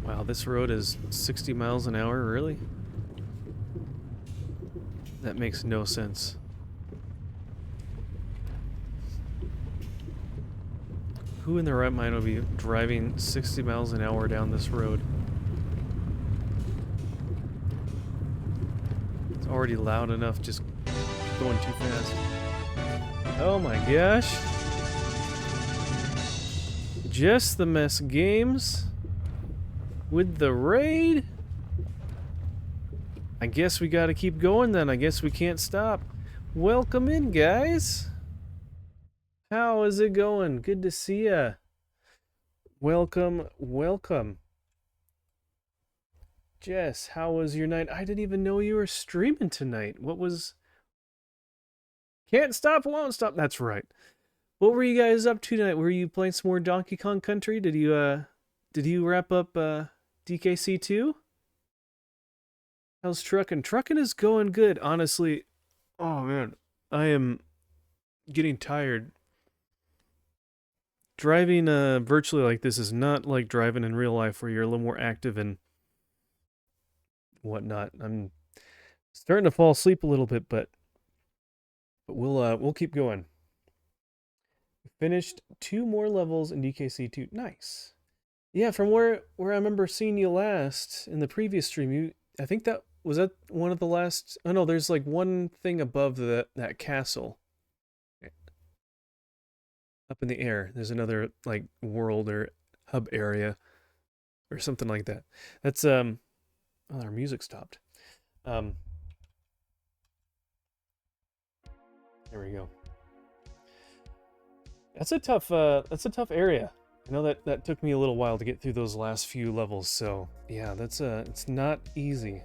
Wow, this road is 60 miles an hour, really? That makes no sense. Who in their right mind would be driving 60 miles an hour down this road? It's already loud enough, just going too fast. Oh my gosh. Just the Mess Games with the raid? I guess we gotta keep going then. I guess we can't stop. Welcome in, guys. How is it going? Good to see ya. Welcome, welcome. Jess, how was your night? I didn't even know you were streaming tonight. What was... Can't stop, won't stop. That's right. What were you guys up to tonight? Were you playing some more Donkey Kong Country? Did you wrap up DKC 2? How's trucking? Trucking is going good, honestly. Oh man, I am getting tired. Driving virtually like this is not like driving in real life where you're a little more active and whatnot. I'm starting to fall asleep a little bit, but we'll keep going. Finished 2 more levels in DKC 2. Nice. Yeah, from where I remember seeing you last in the previous stream, I think that was that one of the last. Oh no, there's like one thing above that castle. Up in the air. There's another like world or hub area or something like that. That's oh, our music stopped. There we go. That's a tough area. I know that took me a little while to get through those last few levels, so yeah, that's it's not easy.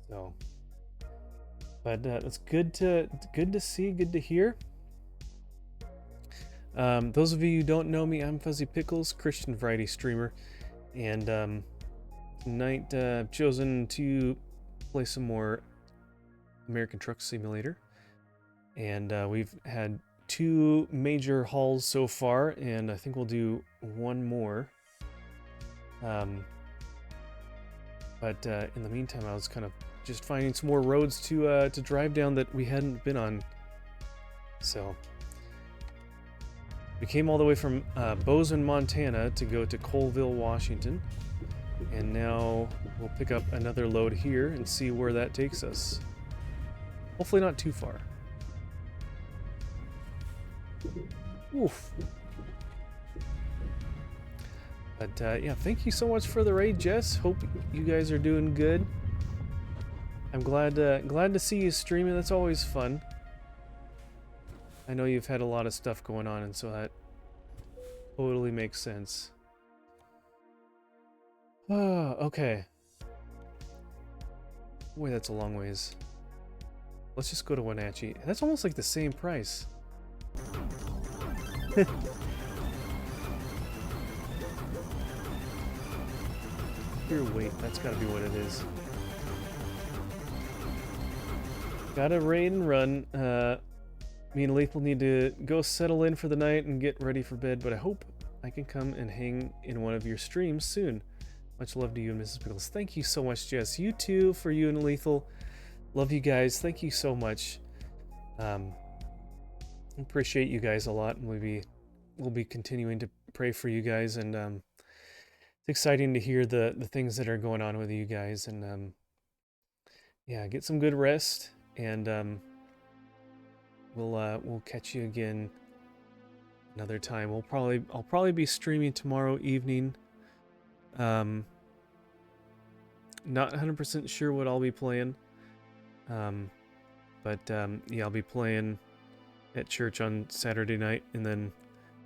So, but it's good to see, good to hear. Those of you who don't know me, I'm Fuzzy Pickles, Christian variety streamer, and tonight I've chosen to play some more American Truck Simulator, and we've had 2 major hauls so far, and I think we'll do one more But in the meantime, I was kind of just finding some more roads to drive down that we hadn't been on. So we came all the way from Bozeman, Montana to go to Colville, Washington. And now we'll pick up another load here and see where that takes us. Hopefully not too far. Oof. But yeah, thank you so much for the raid, Jess. Hope you guys are doing good. I'm glad to see you streaming. That's always fun. I know you've had a lot of stuff going on, and so that totally makes sense. Oh, okay. Boy, that's a long ways. Let's just go to Wenatchee. That's almost like the same price. Here, wait, that's gotta be what it is. Gotta raid and run. Me and Lethal need to go settle in for the night and get ready for bed, but I hope I can come and hang in one of your streams soon. Much love to you and Mrs. Pickles. Thank you so much, Jess. You too, for you and Lethal. Love you guys. Thank you so much. Appreciate you guys a lot, and we'll be continuing to pray for you guys, and it's exciting to hear the things that are going on with you guys, and yeah, get some good rest, and we'll catch you again another time. I'll probably be streaming tomorrow evening. Not 100% sure what I'll be playing. But yeah, I'll be playing at church on Saturday night and then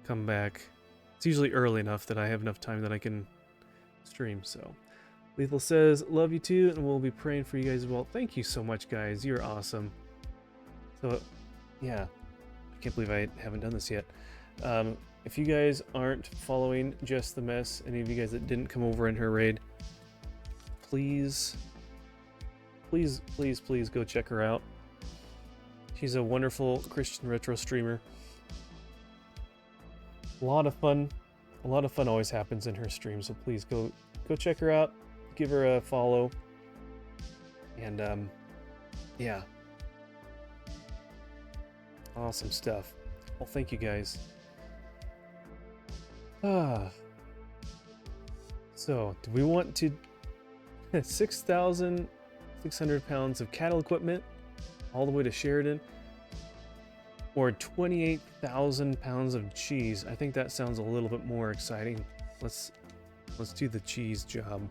come back. It's usually early enough that I have enough time that I can stream. So Lethal says, love you too, and we'll be praying for you guys as well. Thank you so much, guys. You're awesome. So yeah, I can't believe I haven't done this yet. If you guys aren't following Jess the Mess, any of you guys that didn't come over in her raid, please go check her out. She's a wonderful Christian retro streamer. A lot of fun always happens in her stream, so please go check her out, give her a follow, and yeah, awesome stuff. Well, thank you guys. So do we want to 6,600 pounds of cattle equipment all the way to Sheridan, or 28,000 pounds of cheese? I think that sounds a little bit more exciting. Let's do the cheese job.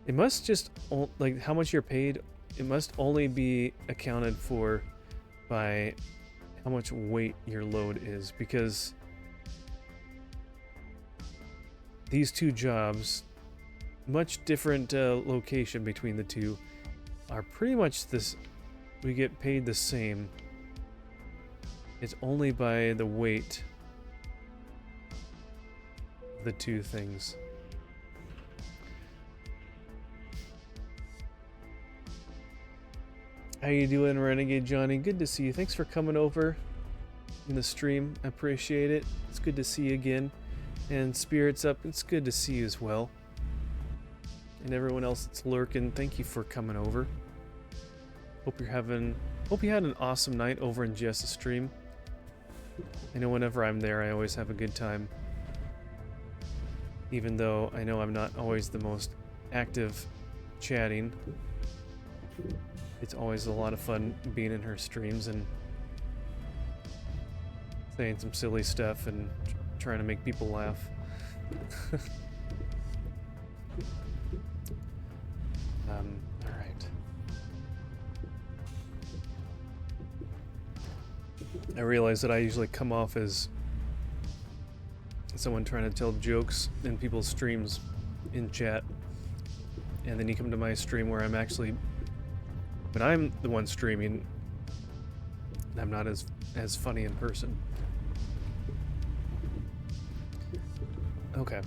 It must just, like, how much you're paid, it must only be accounted for by how much weight your load is, because these two jobs, much different location between the two, are pretty much this. We get paid the same. It's only by the weight of the two things. How you doing, Renegade Johnny? Good to see you. Thanks for coming over in the stream. I appreciate it. It's good to see you again. And Spirits Up, it's good to see you as well. And everyone else that's lurking, thank you for coming over. Hope you had an awesome night over in Jess's stream. I know whenever I'm there, I always have a good time. Even though I know I'm not always the most active chatting. It's always a lot of fun being in her streams and saying some silly stuff and trying to make people laugh. Alright. I realize that I usually come off as someone trying to tell jokes in people's streams in chat. And then you come to my stream where I'm actually... But I'm the one streaming, and I'm not as funny in person. Okay.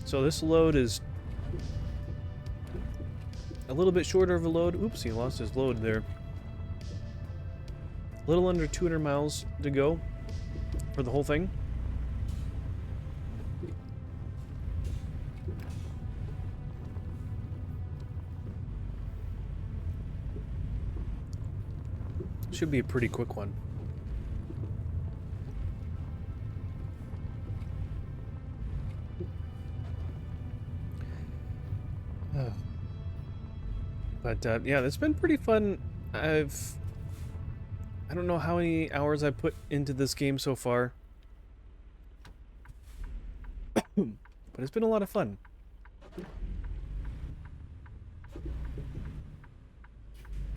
So this load is a little bit shorter of a load. Oops, he lost his load there. A little under 200 miles to go for the whole thing. Should be a pretty quick one. But yeah, it's been pretty fun. I don't know how many hours I put into this game so far, but it's been a lot of fun.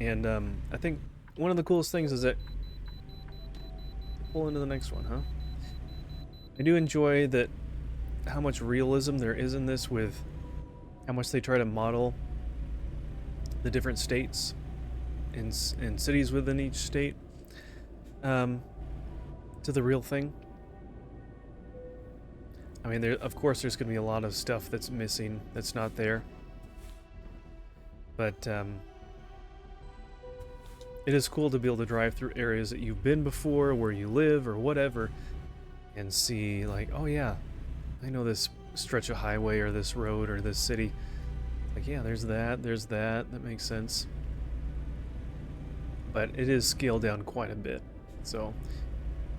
And I think one of the coolest things is that pull into the next one, huh? I do enjoy that how much realism there is in this, with how much they try to model the different states and cities within each state to the real thing. I mean, of course there's going to be a lot of stuff that's missing, that's not there. But it is cool to be able to drive through areas that you've been before, where you live or whatever, and see like, oh yeah, I know this stretch of highway or this road or this city. Like, yeah, there's that, that makes sense. But it is scaled down quite a bit. So,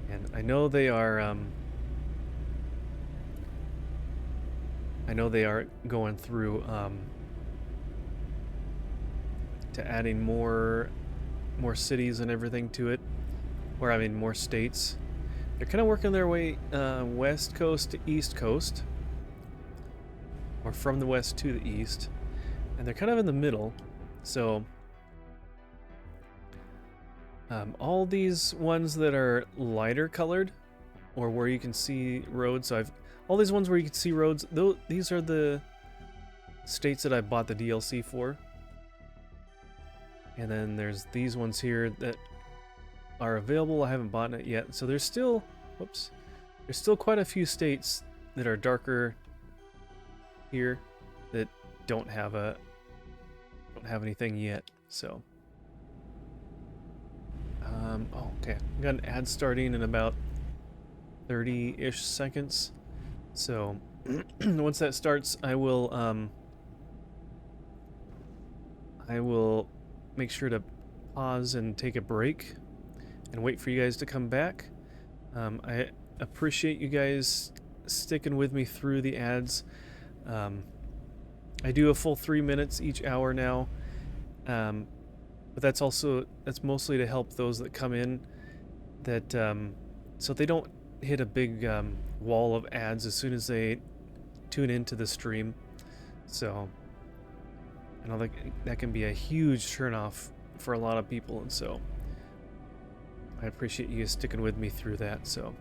and I know they are going through to adding more cities and everything to it, or I mean more states. They're kind of working their way west coast to east coast, or from the west to the east, and they're kind of in the middle. So all these ones that are lighter colored, or where you can see roads, so all these ones where you can see roads, these are the states that I bought the DLC for. And then there's these ones here that are available. I haven't bought it yet. So there's still, there's still quite a few states that are darker here that don't have anything yet. So oh, okay. I got an ad starting in about 30-ish seconds. So once that starts, I will make sure to pause and take a break and wait for you guys to come back. I appreciate you guys sticking with me through the ads. I do a full 3 minutes each hour now, but that's mostly to help those that come in, that so they don't hit a big wall of ads as soon as they tune into the stream. So I know that can be a huge turnoff for a lot of people, and so I appreciate you sticking with me through that. So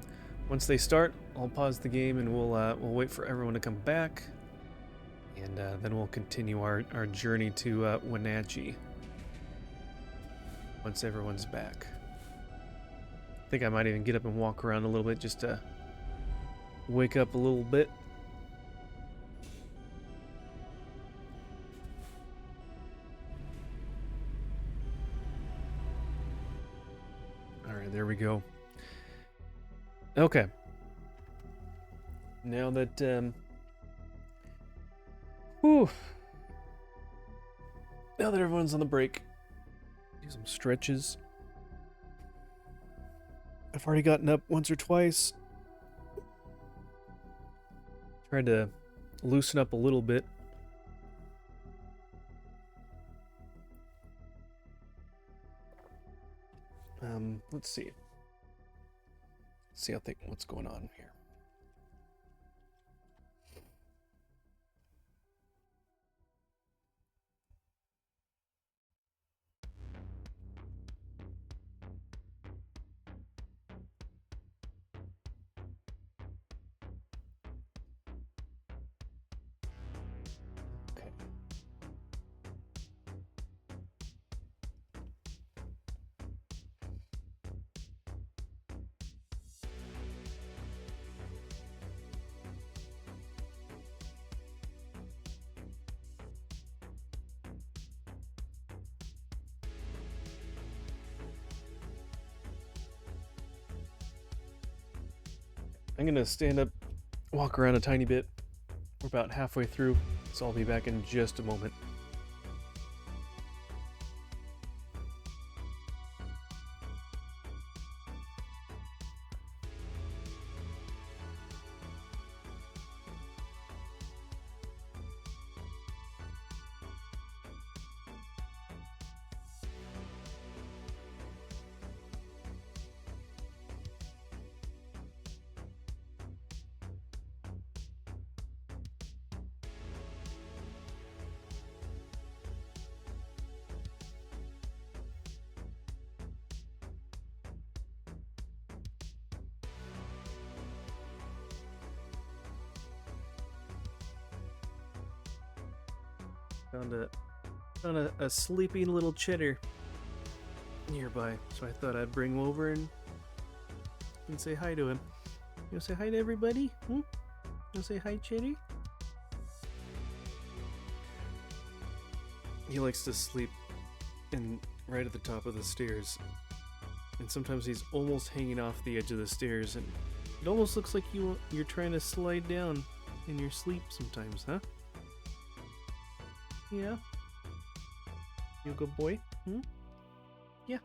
once they start, I'll pause the game and we'll wait for everyone to come back, and then we'll continue our journey to Wenatchee once everyone's back. I think I might even get up and walk around a little bit just to wake up a little bit. Alright, there we go. Okay. Now that, now that everyone's on the break, do some stretches. I've already gotten up once or twice. Tried to loosen up a little bit. Let's see. What's going on here. I'm gonna stand up, walk around a tiny bit. We're about halfway through, so I'll be back in just a moment. Found a sleeping little cheddar nearby, so I thought I'd bring him over and say hi to him. You wanna say hi to everybody? You wanna say hi, Cheddar? He likes to sleep right at the top of the stairs, and sometimes he's almost hanging off the edge of the stairs, and it almost looks like you're trying to slide down in your sleep sometimes, huh? Yeah. You a good boy? Yeah.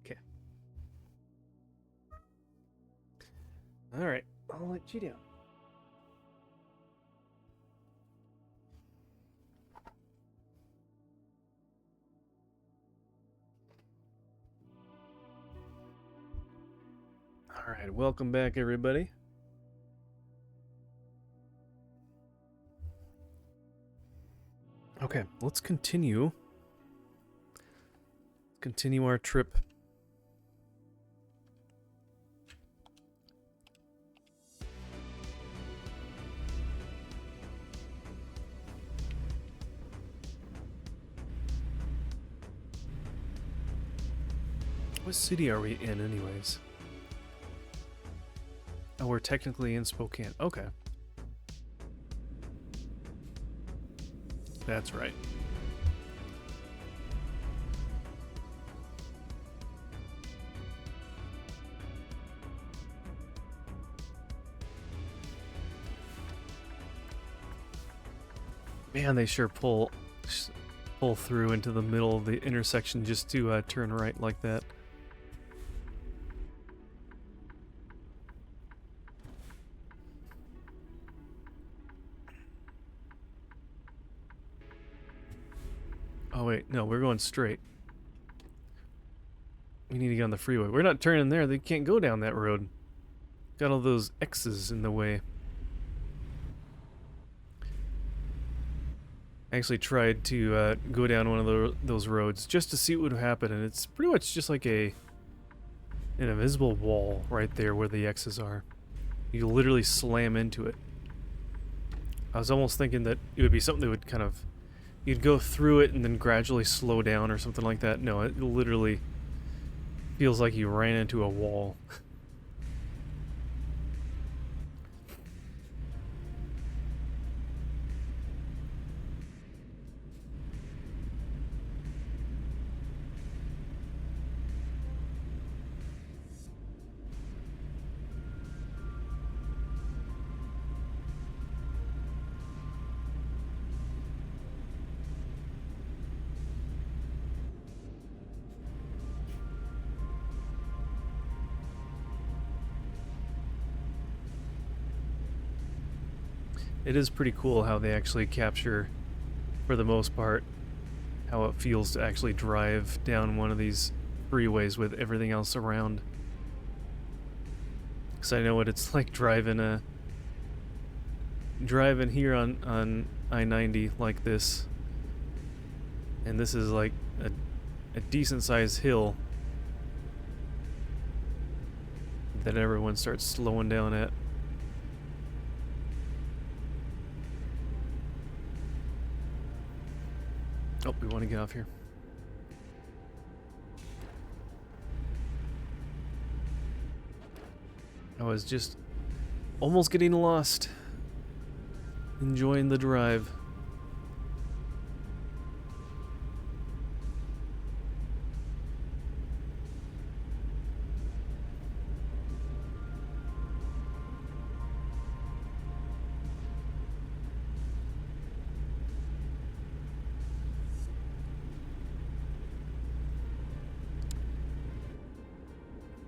Okay. Alright, I'll let you down. Alright, welcome back, everybody. Okay, let's continue. Continue our trip. What city are we in, anyways? Oh, we're technically in Spokane. Okay. That's right. Man, they sure pull through into the middle of the intersection just to turn right like that. Oh wait, no, we're going straight. We need to get on the freeway. We're not turning there. They can't go down that road. Got all those X's in the way. I actually tried to go down one of those roads just to see what would happen, and it's pretty much just like an invisible wall right there where the X's are. You literally slam into it. I was almost thinking that it would be something that would kind of... You'd go through it and then gradually slow down or something like that. No, it literally feels like you ran into a wall. It is pretty cool how they actually capture, for the most part, how it feels to actually drive down one of these freeways with everything else around. Because I know what it's like driving here on I-90 like this. And this is like a decent sized hill that everyone starts slowing down at. Oh, we want to get off here. I was just almost getting lost. Enjoying the drive.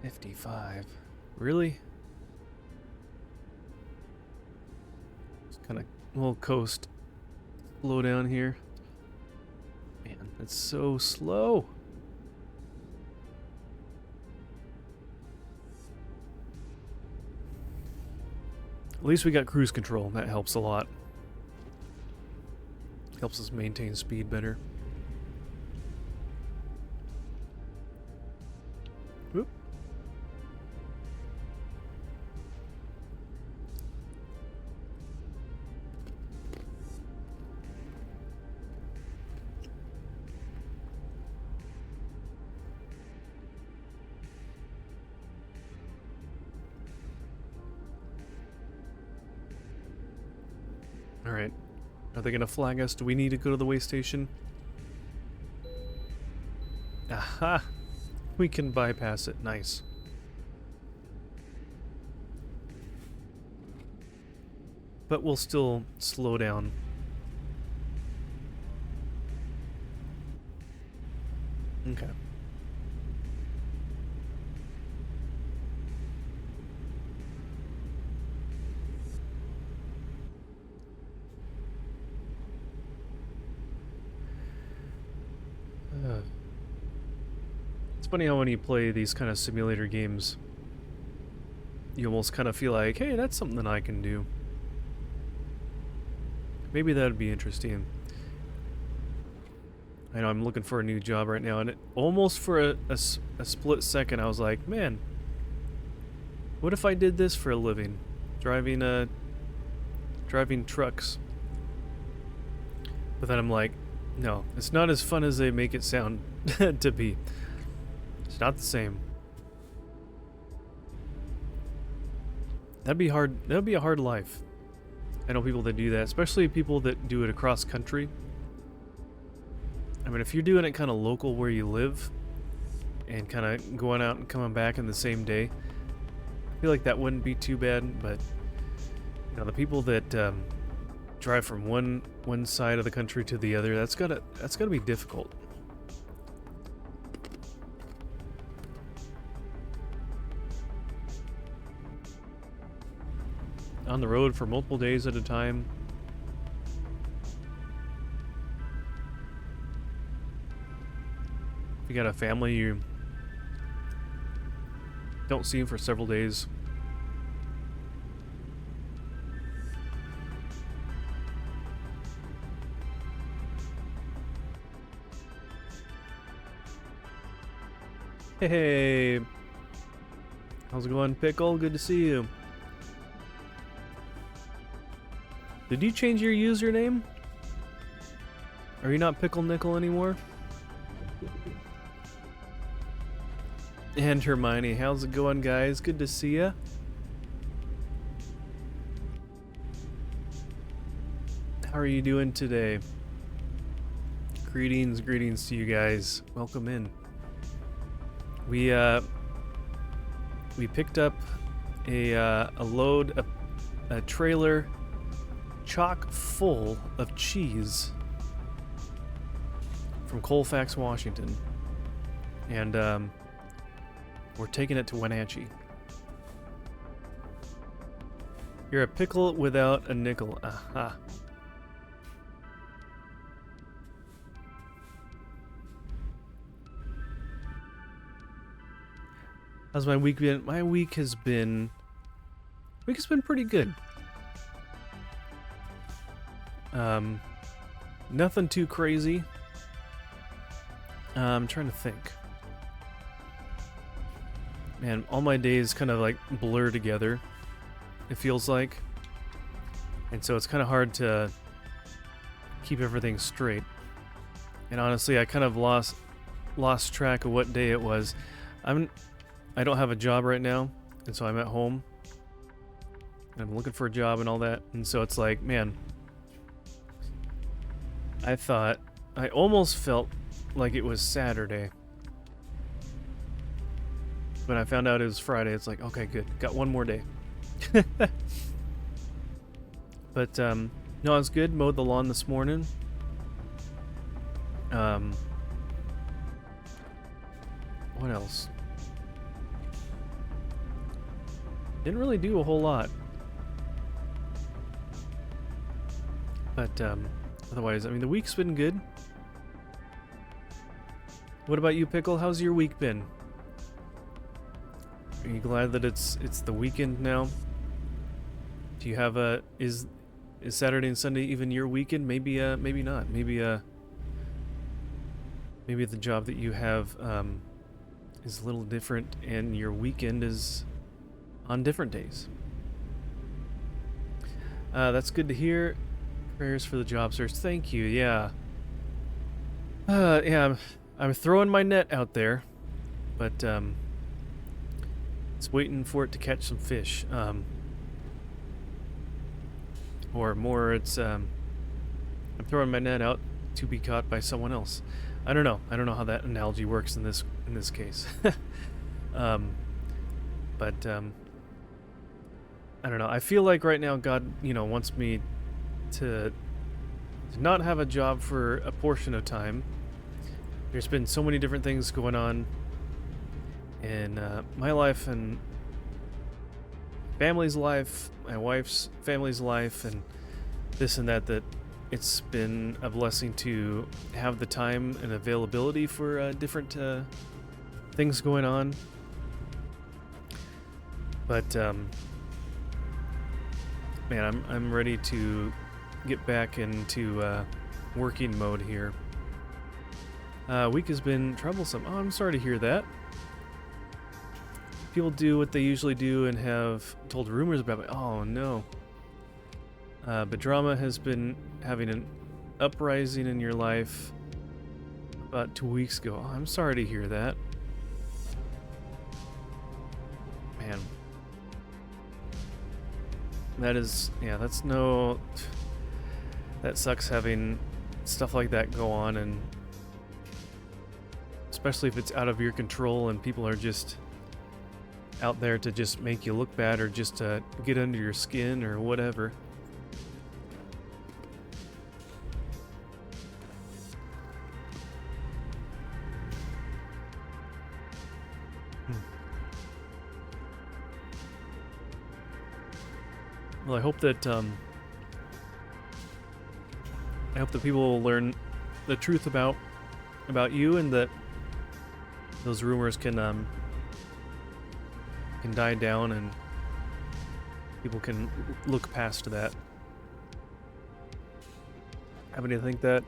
55. Really? Just kind of we'll coast slow down here. Man, it's so slow. At least we got cruise control. That helps a lot. Helps us maintain speed better. Whoop. All right. Are they going to flag us? Do we need to go to the way station? Aha! We can bypass it. Nice. But we'll still slow down. Okay. It's funny how when you play these kind of simulator games, you almost kind of feel like, hey, that's something I can do. Maybe that would be interesting. I know I'm looking for a new job right now, and almost for a split second I was like, man, what if I did this for a living? Driving trucks. But then I'm like, no, it's not as fun as they make it sound to be. It's not the same. That'd be hard. That'd be a hard life. I know people that do that, especially people that do it across country. I mean, if you're doing it kind of local where you live and kind of going out and coming back in the same day, I feel like that wouldn't be too bad. But you know, the people that drive from one side of the country to the other, that's gotta be difficult. On the road for multiple days at a time. If you got a family, you don't see them for several days. Hey, how's it going, Pickle? Good to see you. Did you change your username? Are you not Pickle Nickel anymore? And Hermione, how's it going, guys? Good to see ya. How are you doing today? Greetings to you guys. Welcome in. We picked up a load, a trailer chock full of cheese from Colfax, Washington, and we're taking it to Wenatchee. You're a pickle without a nickel. Aha. How's my week been? My week has been pretty good. Nothing too crazy. I'm trying to think. Man, all my days kind of like blur together, it feels like. And so it's kind of hard to keep everything straight. And honestly, I kind of lost track of what day it was. I don't have a job right now, and so I'm at home. And I'm looking for a job and all that. And so it's like, man, I almost felt like it was Saturday. When I found out it was Friday, it's like, okay, good. Got one more day. But, no, it was good. Mowed the lawn this morning. What else? Didn't really do a whole lot. But otherwise, I mean, the week's been good. What about you, Pickle? How's your week been? Are you glad that it's the weekend now? Do you have a is Saturday and Sunday even your weekend? Maybe maybe not. Maybe the job that you have is a little different, and your weekend is on different days. That's good to hear. Prayers for the job search. Thank you. Yeah. Yeah. I'm throwing my net out there, but it's waiting for it to catch some fish. Or more, it's I'm throwing my net out to be caught by someone else. I don't know. I don't know how that analogy works in this case. But I don't know. I feel like right now God, wants me to not have a job for a portion of time. There's been so many different things going on in my life and family's life, my wife's family's life, and this and that, that it's been a blessing to have the time and availability for different things going on. But man, I'm ready to get back into working mode here. Week has been troublesome. Oh, I'm sorry to hear that. People do what they usually do and have told rumors about it. Oh no. But drama has been having an uprising in your life about 2 weeks ago. Oh, I'm sorry to hear that. Man. That sucks having stuff like that go on, and especially if it's out of your control and people are just out there to just make you look bad or just to get under your skin or whatever. Well, I hope that people will learn the truth about you, and that those rumors can die down and people can look past that. Happen to think that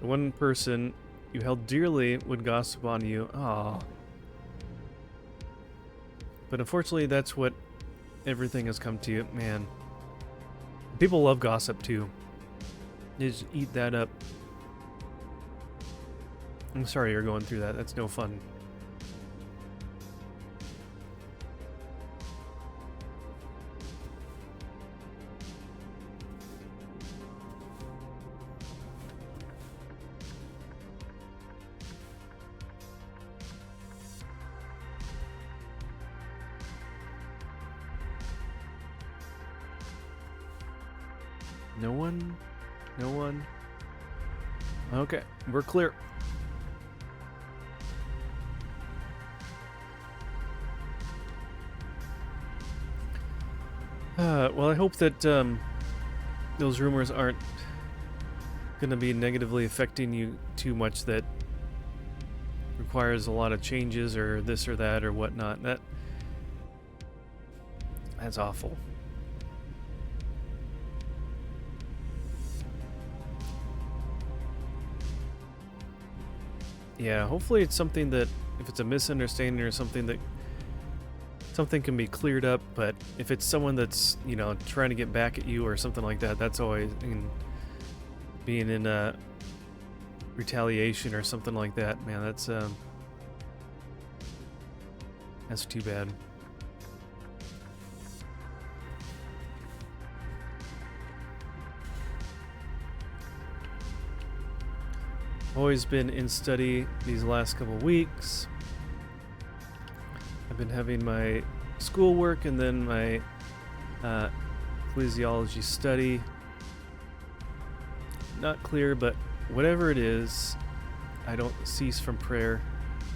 the one person you held dearly would gossip on you. Ah. But unfortunately, that's what everything has come to. Man. People love gossip too. They just eat that up. I'm sorry you're going through that. That's no fun. No one? No one? Okay, we're clear. Well, I hope that those rumors aren't going to be negatively affecting you too much, that requires a lot of changes or this or that or whatnot. That's awful. Yeah, hopefully it's something that, if it's a misunderstanding or something, that something can be cleared up. But if it's someone that's, trying to get back at you or something like that, that's always being in a retaliation or something like that. Man, that's too bad. Always been in study these last couple weeks. I've been having my schoolwork and then my ecclesiology study. Not clear, but whatever it is, I don't cease from prayer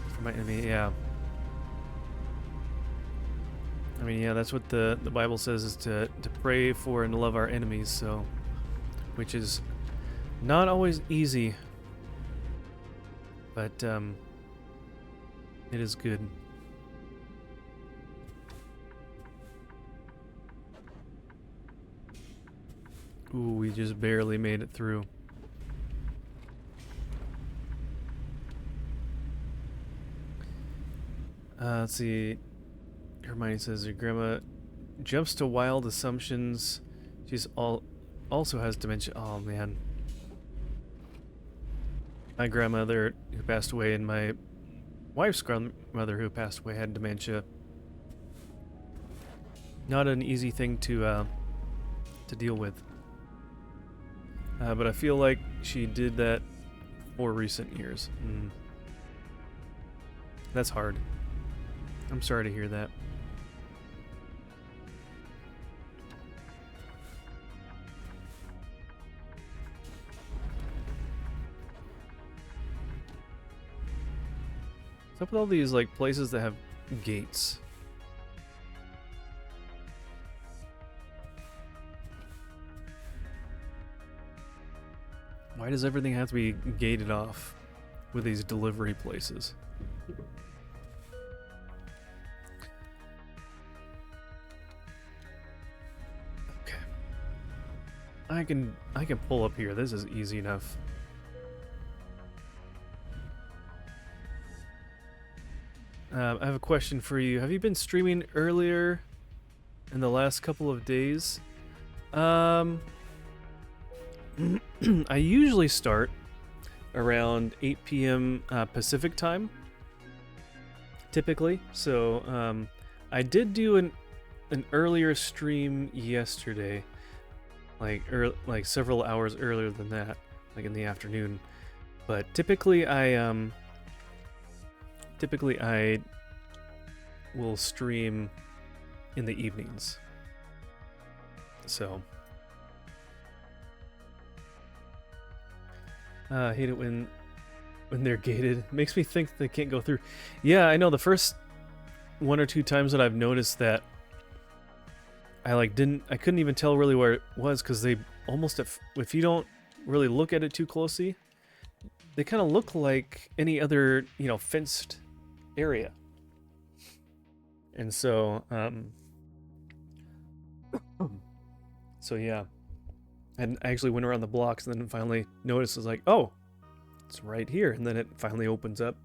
for my enemy. Yeah. I mean, yeah, that's what the Bible says, is to pray for and love our enemies, so, which is not always easy, but it is good. Ooh, we just barely made it through. Let's see. Hermione says your grandma jumps to wild assumptions. She's also has dementia. Oh man. My grandmother who passed away and my wife's grandmother who passed away had dementia. Not an easy thing to deal with. But I feel like she did that for recent years. That's hard. I'm sorry to hear that. What's up with all these like places that have gates? Why does everything have to be gated off with these delivery places? Okay. I can pull up here. This is easy enough. I have a question for you. Have you been streaming earlier in the last couple of days? I usually start around 8 p.m. Pacific time, typically. So I did do an earlier stream yesterday, like several hours earlier than that, like in the afternoon. But typically I will stream in the evenings. So I hate it when they're gated. Makes me think they can't go through. Yeah, I know the first one or two times that I've noticed that I couldn't even tell really where it was, because they almost, if you don't really look at it too closely, they kind of look like any other, fenced area. And so so yeah. And I actually went around the blocks and then finally noticed, I was like, oh, it's right here. And then it finally opens up.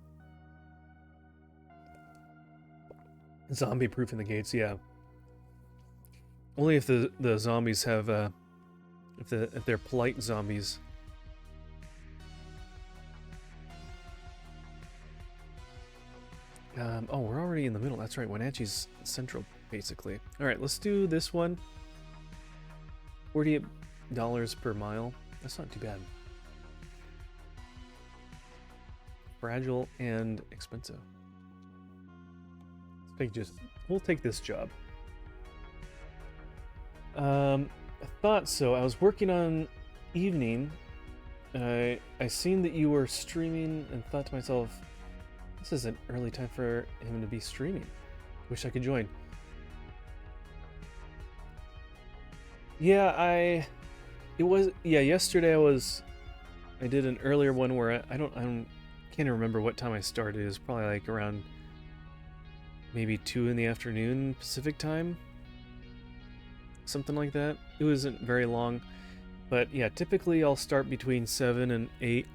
Zombie proofing the gates, yeah. Only if the zombies have, if they're polite zombies. Oh, we're already in the middle. That's right, Wenatchee's central, basically. All right, let's do this one. $48 per mile. That's not too bad. Fragile and expensive. We'll take this job. I thought so. I was working on evening. I seen that you were streaming and thought to myself, this is an early time for him to be streaming. Wish I could join. Yeah, yesterday I did an earlier one where I can't remember what time I started. It was probably like around maybe 2 in the afternoon Pacific time. Something like that. It wasn't very long. But yeah, typically I'll start between 7 and 8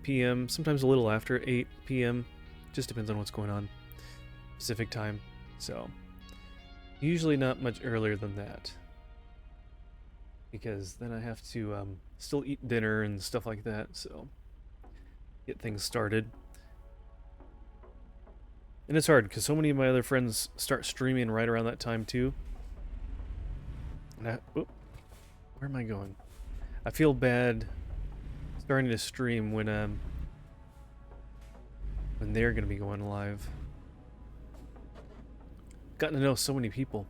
p.m. Sometimes a little after 8 p.m. Just depends on what's going on. Pacific time. So usually not much earlier than that, because then I have to still eat dinner and stuff like that, so get things started. And it's hard because so many of my other friends start streaming right around that time too. And where am I going? I feel bad starting to stream when they're gonna be going live. Gotten to know so many people,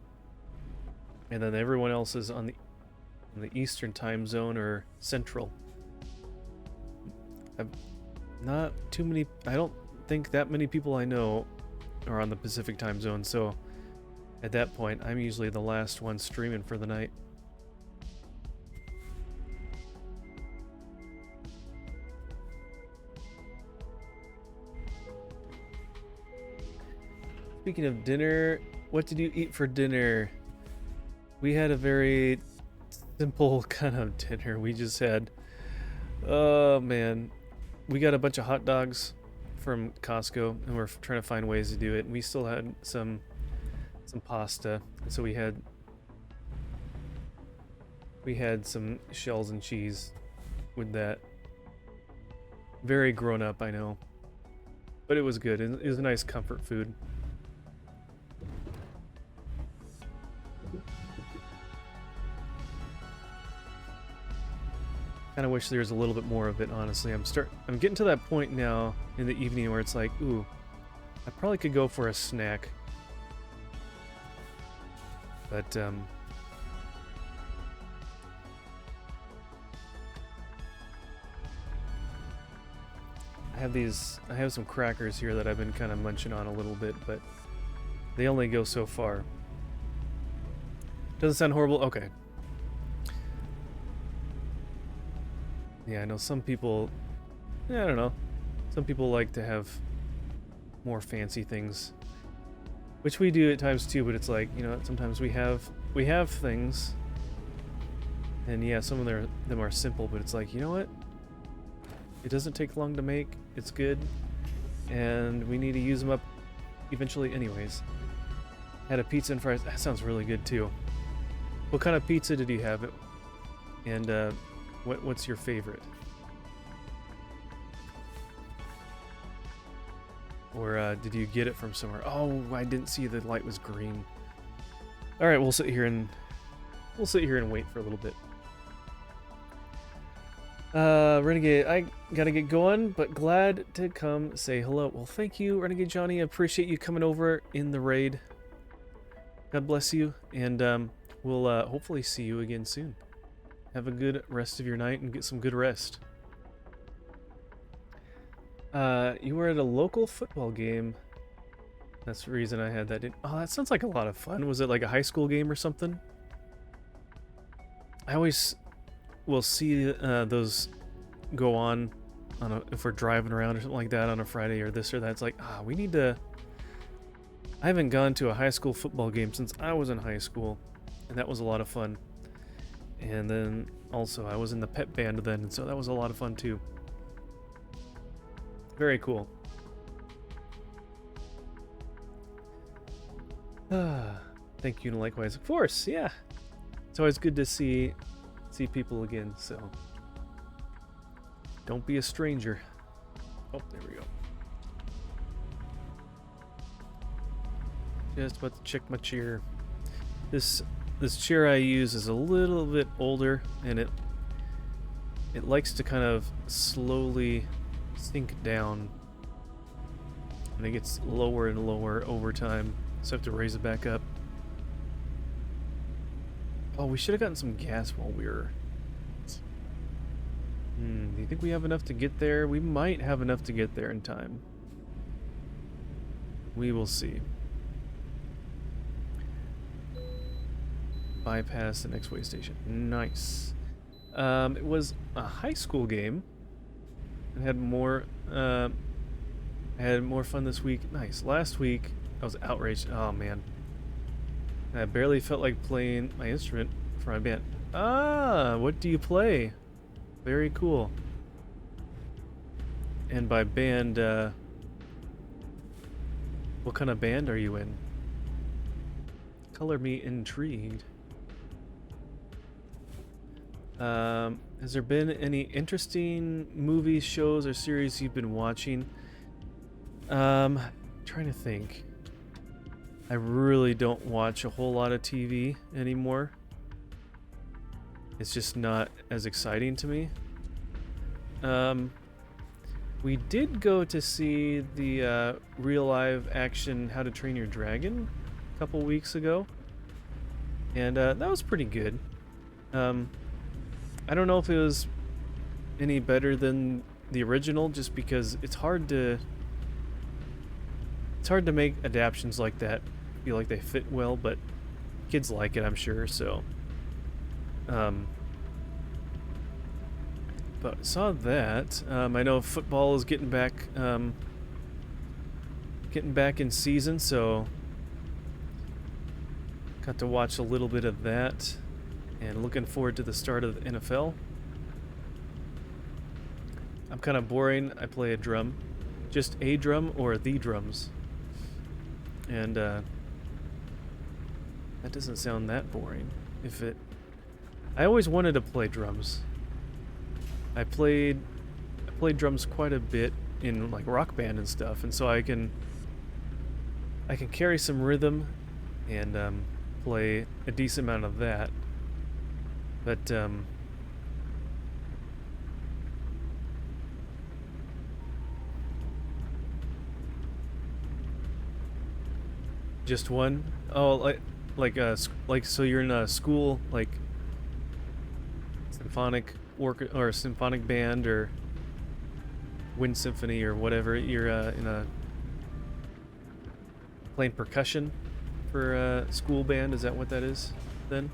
and then everyone else is on the Eastern time zone or Central. Not too many. I don't think that many people I know are on the Pacific time zone, so At that point, I'm usually the last one streaming for the night. Speaking of dinner, what did you eat for dinner? We had a very simple kind of dinner. We just had, oh man, we got a bunch of hot dogs from Costco, and we're trying to find ways to do it. And we still had some pasta, so we had some shells and cheese with that. Very grown up, I know, but it was good. It was a nice comfort food. Kind of wish there was a little bit more of it, honestly. I'm getting to that point now in the evening where it's like, ooh, I probably could go for a snack. But I have some crackers here that I've been kind of munching on a little bit, but they only go so far. Doesn't sound horrible? Okay. Yeah, I know some people, I don't know, some people like to have more fancy things, which we do at times too, but it's like, you know, sometimes we have things, and yeah, some of them are simple, but it's like, you know what, it doesn't take long to make, it's good, and we need to use them up eventually anyways. Had a pizza and fries. That sounds really good too. What kind of pizza did you have? And what's your favorite? Or did you get it from somewhere? Oh, I didn't see the light was green. All right, we'll sit here and wait for a little bit. Renegade, I gotta get going, but glad to come say hello. Well, thank you, Renegade Johnny. I appreciate you coming over in the raid. God bless you, and we'll hopefully see you again soon. Have a good rest of your night and get some good rest. You were at a local football game. That's the reason I had that. Oh, that sounds like a lot of fun. Was it like a high school game or something? I always will see those go on if we're driving around or something like that on a Friday or this or that. It's like, we need to... I haven't gone to a high school football game since I was in high school, and that was a lot of fun. And then also I was in the pep band then, and so that was a lot of fun too. Very cool. Thank you, and likewise. Of course, yeah. It's always good to see people again, so don't be a stranger. Oh, there we go. Just about to check my chair. This chair I use is a little bit older, and it likes to kind of slowly sink down, and it gets lower and lower over time, so I have to raise it back up. Oh, we should have gotten some gas while we were... do you think we have enough to get there? We might have enough to get there in time. We will see. Bypass the next way station. Nice. It was a high school game. I had more fun this week. Nice. Last week I was outraged. Oh man. I barely felt like playing my instrument for my band. What do you play? Very cool. And by band, what kind of band are you in? Color me intrigued. Has there been any interesting movies, shows, or series you've been watching? Trying to think. I really don't watch a whole lot of TV anymore. It's just not as exciting to me. We did go to see the real live action How to Train Your Dragon a couple weeks ago, and that was pretty good. I don't know if it was any better than the original, just because it's hard to make adaptations like that feel like they fit well, but kids like it, I'm sure. So, but I saw that. I know football is getting back in season, so got to watch a little bit of that, and looking forward to the start of the NFL. I'm kind of boring. I play a drum, just a drum or the drums, and that doesn't sound that boring. I always wanted to play drums. I played drums quite a bit in like rock band and stuff, and so I can carry some rhythm and play a decent amount of that. But just one? Oh, like so you're in a school like symphonic or symphonic band or wind symphony or whatever. You're in a playing percussion for a school band. Is that what that is then?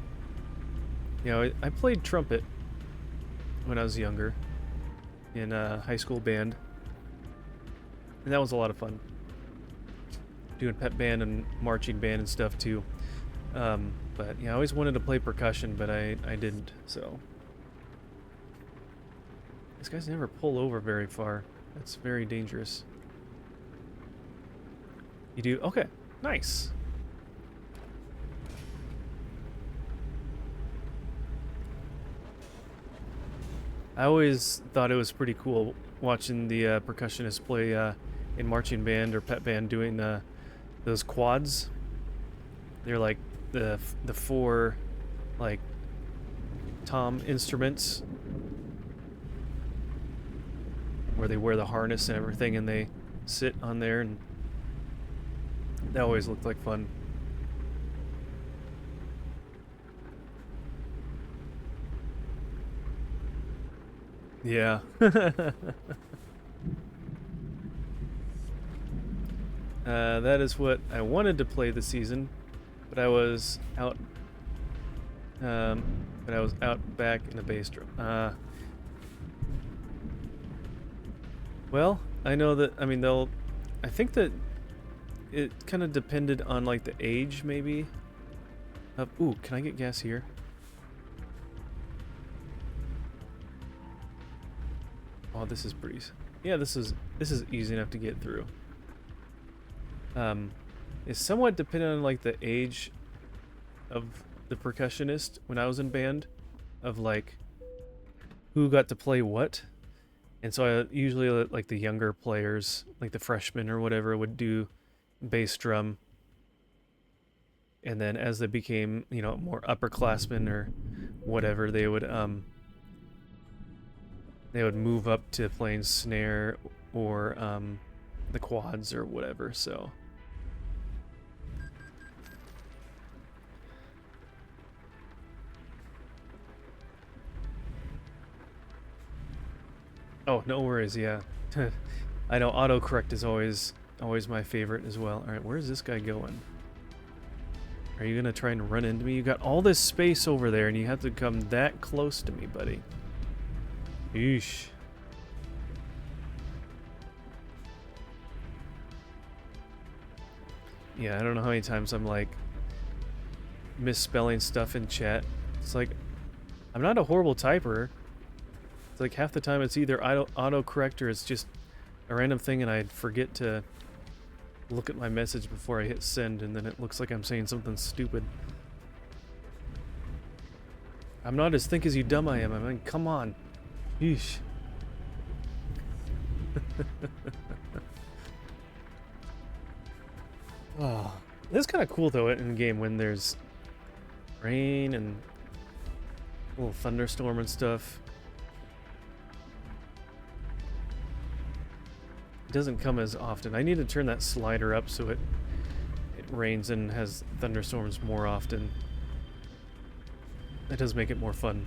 You know, I played trumpet when I was younger in a high school band, and that was a lot of fun. Doing pep band and marching band and stuff too. But yeah, I always wanted to play percussion, but I didn't. So these guys never pull over very far. That's very dangerous. You do? Okay, nice. I always thought it was pretty cool watching the percussionists play in marching band or pep band doing those quads. They're like the four like tom instruments where they wear the harness and everything and they sit on there, and that always looked like fun. Yeah. That is what I wanted to play this season, but I was out. But I was out back in the bass drum. Well, I know that. I mean, I think that it kind of depended on like the age, maybe. Ooh, can I get gas here? Oh, this is pretty. Yeah, this is easy enough to get through. It's somewhat dependent on like the age of the percussionist when I was in band, of like who got to play what. And so I usually like the younger players, like the freshmen or whatever, would do bass drum. And then as they became, you know, more upperclassmen or whatever, they would move up to playing snare or the quads or whatever. So oh, no worries, yeah. I know autocorrect is always my favorite as well. Alright, where's this guy going? Are you gonna try and run into me? You got all this space over there and you have to come that close to me, buddy. Eesh. Yeah, I don't know how many times I'm like misspelling stuff in chat. It's like, I'm not a horrible typer. It's like half the time it's either autocorrect or it's just a random thing and I forget to look at my message before I hit send, and then it looks like I'm saying something stupid. I'm not as thick as you dumb I am. I mean, come on. Yeesh. Oh, it's kind of cool though in game when there's rain and a little thunderstorm and stuff. It doesn't come as often. I need to turn that slider up so it rains and has thunderstorms more often. That does make it more fun.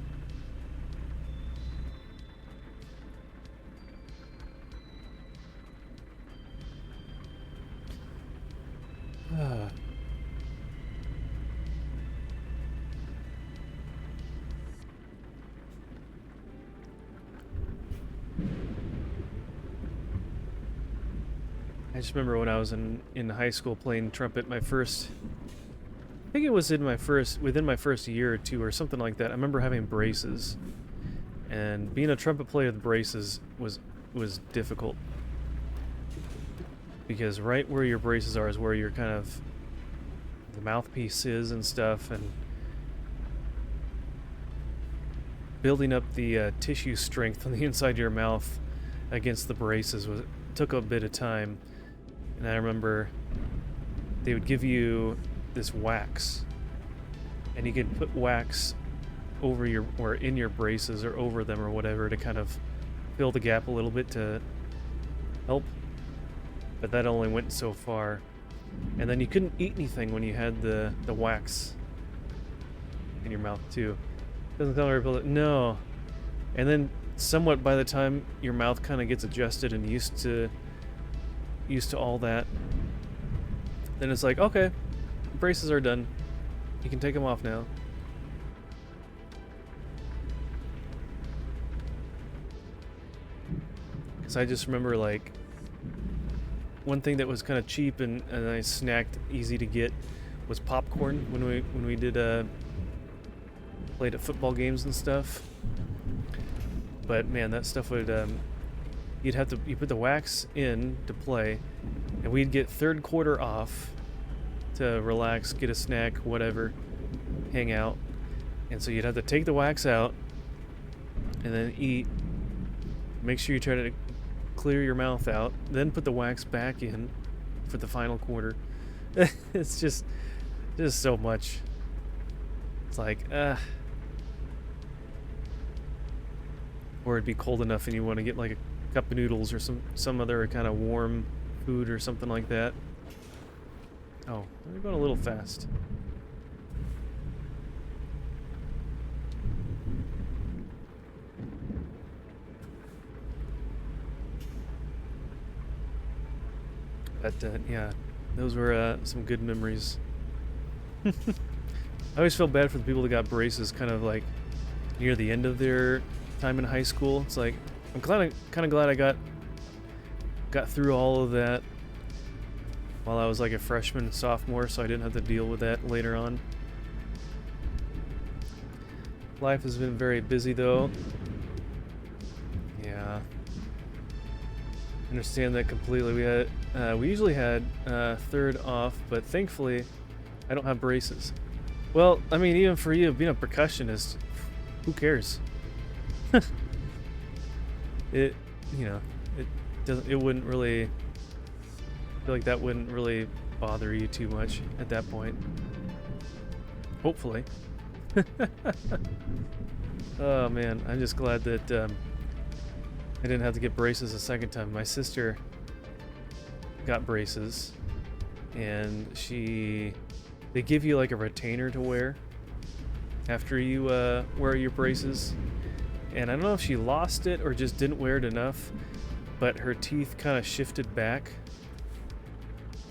just remember when I was in high school playing trumpet, I think it was within my first year or two or something like that. I remember having braces, and being a trumpet player with braces was difficult, because right where your braces are is where your kind of the mouthpiece is and stuff, and building up the tissue strength on the inside of your mouth against the braces took a bit of time. And I remember they would give you this wax, and you could put wax over or in your braces or over them or whatever to kind of fill the gap a little bit to help, but that only went so far. And then you couldn't eat anything when you had the wax in your mouth too. Doesn't sound very pleasant. No. And then somewhat by the time your mouth kind of gets adjusted and used to all that, then it's like, okay, braces are done. You can take them off now. Because I just remember, like, one thing that was kind of cheap and I snacked, easy to get, was popcorn when we did played at football games and stuff. But man, that stuff would you put the wax in to play, and we'd get third quarter off to relax, get a snack, whatever, hang out. And so you'd have to take the wax out and then eat. Make sure you try to clear your mouth out, then put the wax back in for the final quarter. It's just so much. It's like, or it'd be cold enough and you want to get like a cup of noodles or some other kind of warm food or something like that. Oh, we're going a little fast. But yeah, those were some good memories. I always felt bad for the people that got braces kind of like near the end of their time in high school. It's like, I'm kind of glad I got through all of that while I was like a freshman and sophomore, so I didn't have to deal with that later on. Life has been very busy though. Yeah, understand that completely. We usually had third off, but thankfully I don't have braces. Well, I mean, even for you being a percussionist, who cares? It wouldn't really, I feel like that wouldn't really bother you too much at that point. Hopefully. Oh man, I'm just glad that I didn't have to get braces a second time. My sister got braces, and they give you like a retainer to wear after you wear your braces. And I don't know if she lost it or just didn't wear it enough, but her teeth kind of shifted back,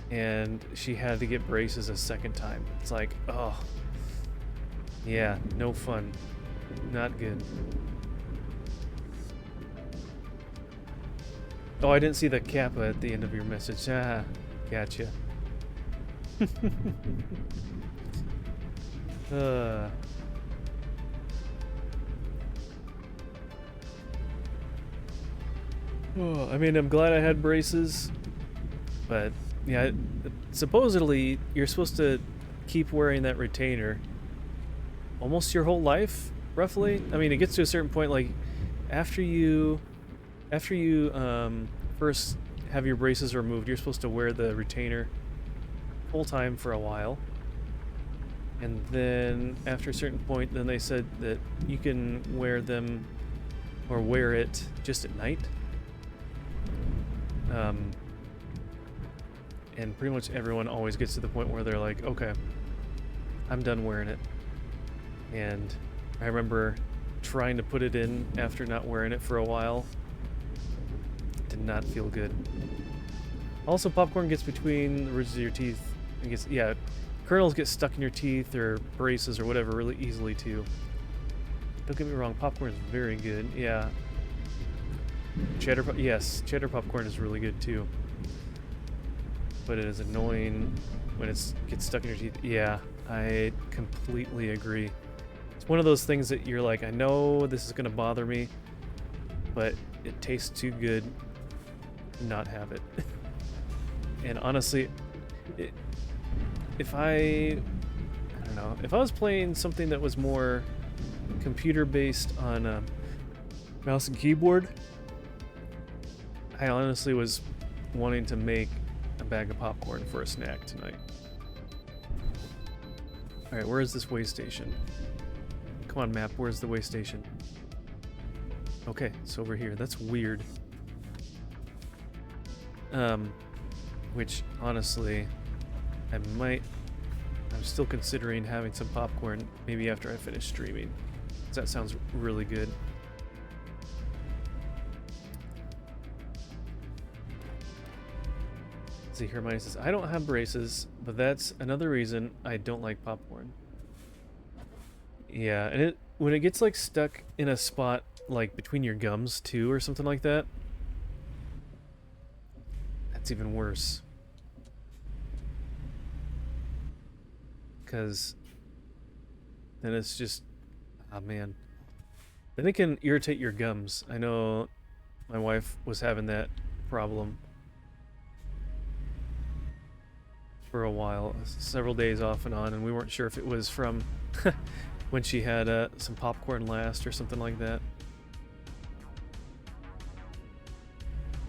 and she had to get braces a second time. It's like, oh, yeah, no fun. Not good. Oh, I didn't see the kappa at the end of your message. Ah, gotcha. Oh, I mean, I'm glad I had braces, but yeah, supposedly you're supposed to keep wearing that retainer almost your whole life, roughly. I mean, it gets to a certain point, like after you first have your braces removed, you're supposed to wear the retainer full time for a while, and then after a certain point, then they said that you can wear them or wear it just at night. And pretty much everyone always gets to the point where they're like, okay, I'm done wearing it. And I remember trying to put it in after not wearing it for a while. Did not feel good. Also, popcorn gets between the ridges of your teeth. Kernels get stuck in your teeth or braces or whatever really easily too. Don't get me wrong, popcorn is very good. Yeah. Cheddar popcorn is really good too. but it is annoying when it gets stuck in your teeth. Yeah, I completely agree. It's one of those things that you're like, I know this is gonna bother me, but it tastes too good to not have it. And honestly, if I don't know, if I was playing something that was more computer based on mouse and keyboard, I honestly was wanting to make a bag of popcorn for a snack tonight. Alright, where is this way station? Come on, map, where's the way station? Okay, it's over here. That's weird. Which, honestly, I'm still considering having some popcorn maybe after I finish streaming. That sounds really good. See, Hermione says, I don't have braces, but that's another reason I don't like popcorn. Yeah, and when it gets like stuck in a spot like between your gums too or something like that, that's even worse. Because then it's just, oh man. Then it can irritate your gums. I know my wife was having that problem for a while, several days off and on, and we weren't sure if it was from when she had some popcorn last or something like that.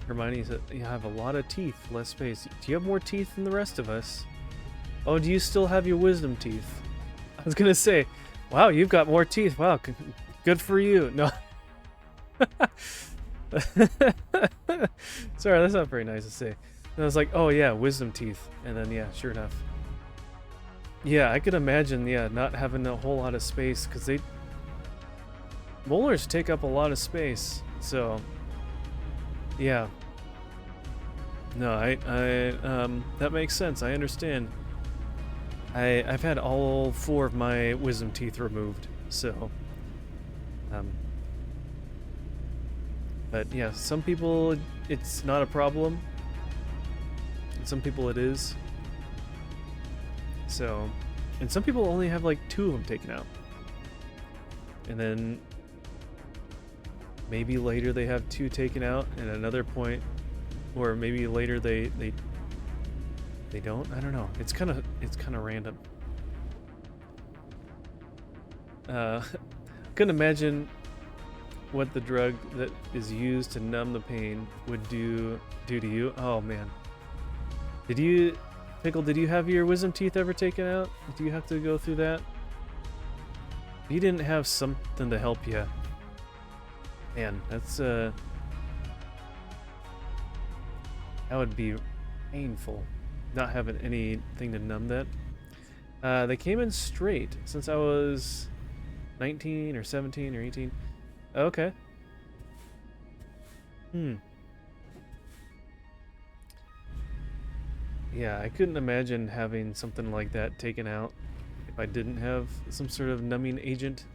Hermione said, you have a lot of teeth, less space. Do you have more teeth than the rest of us? Oh, do you still have your wisdom teeth? I was gonna say, wow, you've got more teeth. Wow, good for you. No. Sorry, that's not very nice to say. And I was like, oh yeah, wisdom teeth. And then, yeah, sure enough. Yeah, I could imagine, yeah, not having a whole lot of space, because molars take up a lot of space. So, yeah. No, that makes sense. I understand. I've had all 4 of my wisdom teeth removed, so, but yeah, some people it's not a problem, and some people it is. So, and some people only have like 2 of them taken out, and then maybe later they have 2 taken out, and at another point, or maybe later they don't. I don't know. It's kind of random. Couldn't imagine what the drug that is used to numb the pain would do to you. Oh man. Pickle, did you have your wisdom teeth ever taken out? Do you have to go through that? If you didn't have something to help you, man, that's that would be painful. Not having anything to numb that. They came in straight since I was 19 or 17 or 18. Okay. Yeah, I couldn't imagine having something like that taken out if I didn't have some sort of numbing agent.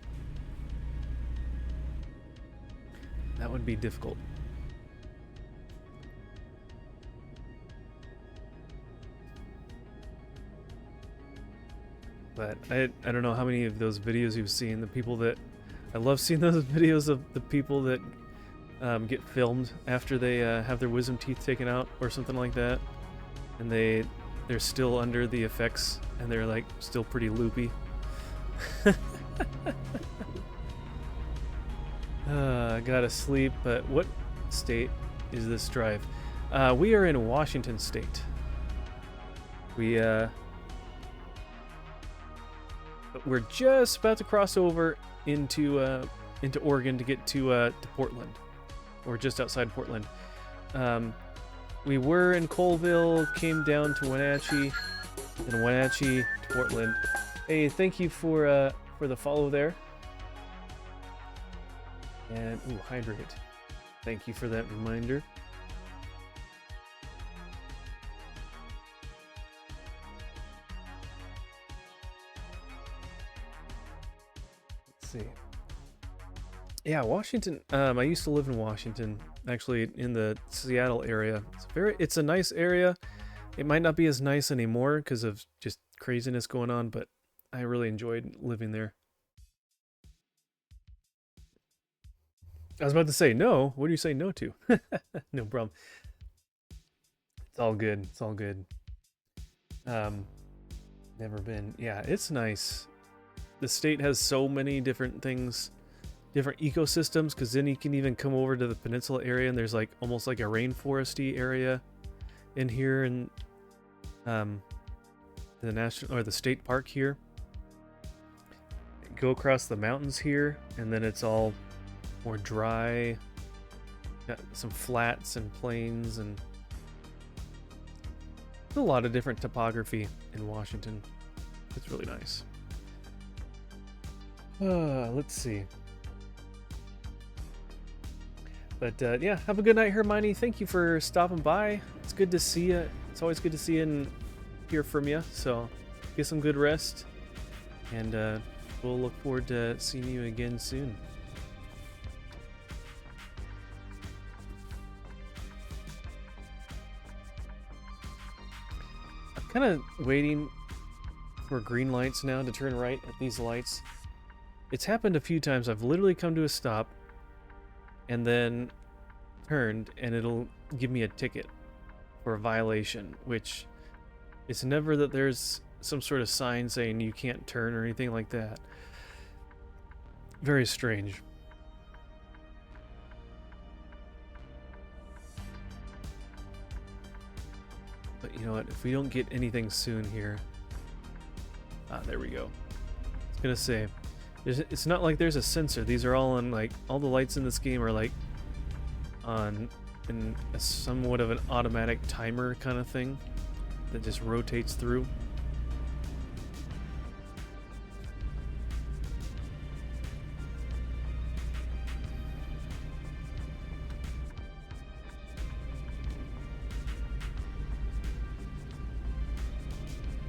That would be difficult. But I don't know how many of those videos you've seen. The people that I love seeing those videos of the people that get filmed after they have their wisdom teeth taken out or something like that, and they're still under the effects and they're like still pretty loopy. Gotta sleep. But what state is this drive? We are in Washington State. We're just about to cross over into Oregon to get to Portland, or just outside Portland. We were in Colville, came down to Wenatchee, then Wenatchee to Portland. Hey, thank you for the follow there. And ooh, hydrate. Thank you for that reminder. See. Yeah, Washington. I used to live in Washington, actually in the Seattle area. It's a nice area. It might not be as nice anymore because of just craziness going on, but I really enjoyed living there. I was about to say no. What do you say no to? No problem. It's all good. It's all good. Um, Never been. Yeah, it's nice. The state has so many different things, different ecosystems, because then you can even come over to the peninsula area and there's like almost like a rainforesty area in here, and the national or the state park here. Go across the mountains here, and then it's all more dry. Got some flats and plains, and a lot of different topography in Washington. It's really nice. Let's see. But yeah, have a good night, Hermione. Thank you for stopping by. It's good to see you. It's always good to see you and hear from you. So get some good rest, and we'll look forward to seeing you again soon. I'm kind of waiting for green lights now to turn right at these lights. It's happened a few times. I've literally come to a stop and then turned, and it'll give me a ticket for a violation, which it's never that there's some sort of sign saying you can't turn or anything like that. Very strange. But you know what? If we don't get anything soon here... Ah, there we go. I was gonna say, it's not like there's a sensor. These are all on, like, all the lights in this game are like on in a somewhat of an automatic timer kind of thing that just rotates through.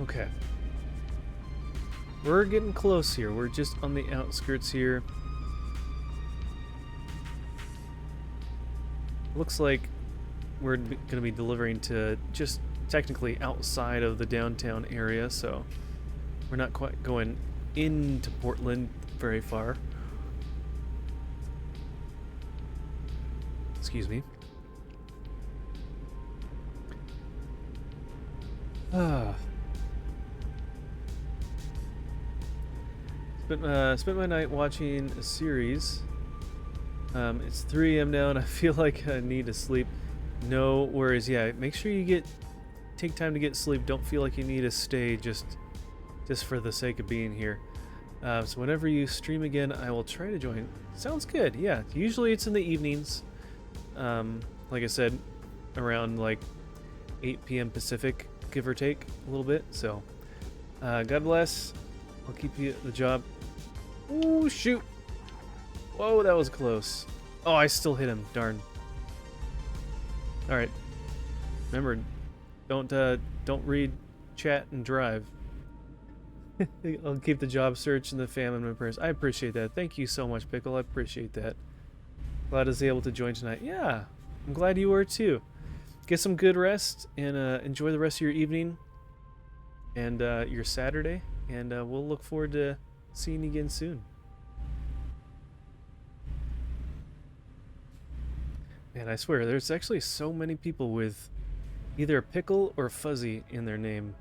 Okay. We're getting close here. We're just on the outskirts here. Looks like we're going to be delivering to just technically outside of the downtown area, so we're not quite going into Portland very far. Excuse me. Spent my night watching a series. It's 3 a.m. now and I feel like I need to sleep. No worries. Yeah, make sure you take time to get sleep. Don't feel like you need to stay just for the sake of being here. So whenever you stream again, I will try to join. Sounds good. Yeah, usually it's in the evenings. Like I said, around like 8 p.m. Pacific, give or take a little bit. So God bless. I'll keep you at the job. Ooh, shoot. Whoa, that was close. Oh, I still hit him. Darn. Alright. Remember, don't read, chat, and drive. I'll keep the job search and the family in my prayers. I appreciate that. Thank you so much, Pickle. I appreciate that. Glad I was able to join tonight. Yeah, I'm glad you were too. Get some good rest and enjoy the rest of your evening and your Saturday. And we'll look forward to seeing you again soon. Man, I swear, there's actually so many people with either Pickle or Fuzzy in their name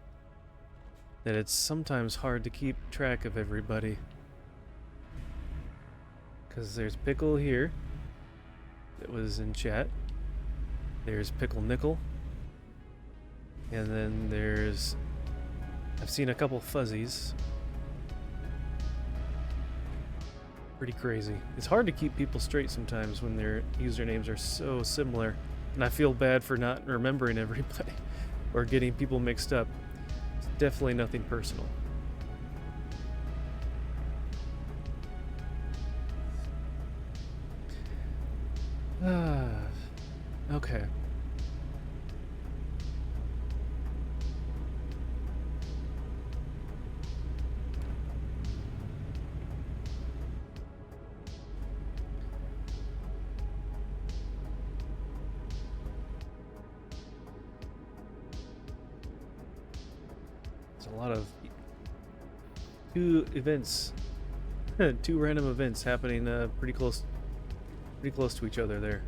that it's sometimes hard to keep track of everybody. Because there's Pickle here that was in chat. There's Pickle Nickel. And then there's... I've seen a couple Fuzzies. Pretty crazy. It's hard to keep people straight sometimes when their usernames are so similar. And I feel bad for not remembering everybody or getting people mixed up. It's definitely nothing personal. Okay. lot of two events, two random events happening pretty close to each other there.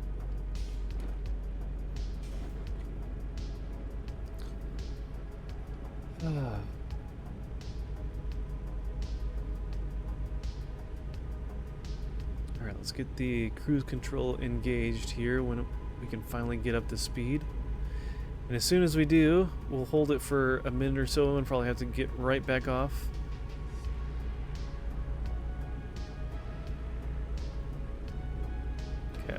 Alright, let's get the cruise control engaged here when we can finally get up to speed. And as soon as we do, we'll hold it for a minute or so and probably have to get right back off. Okay.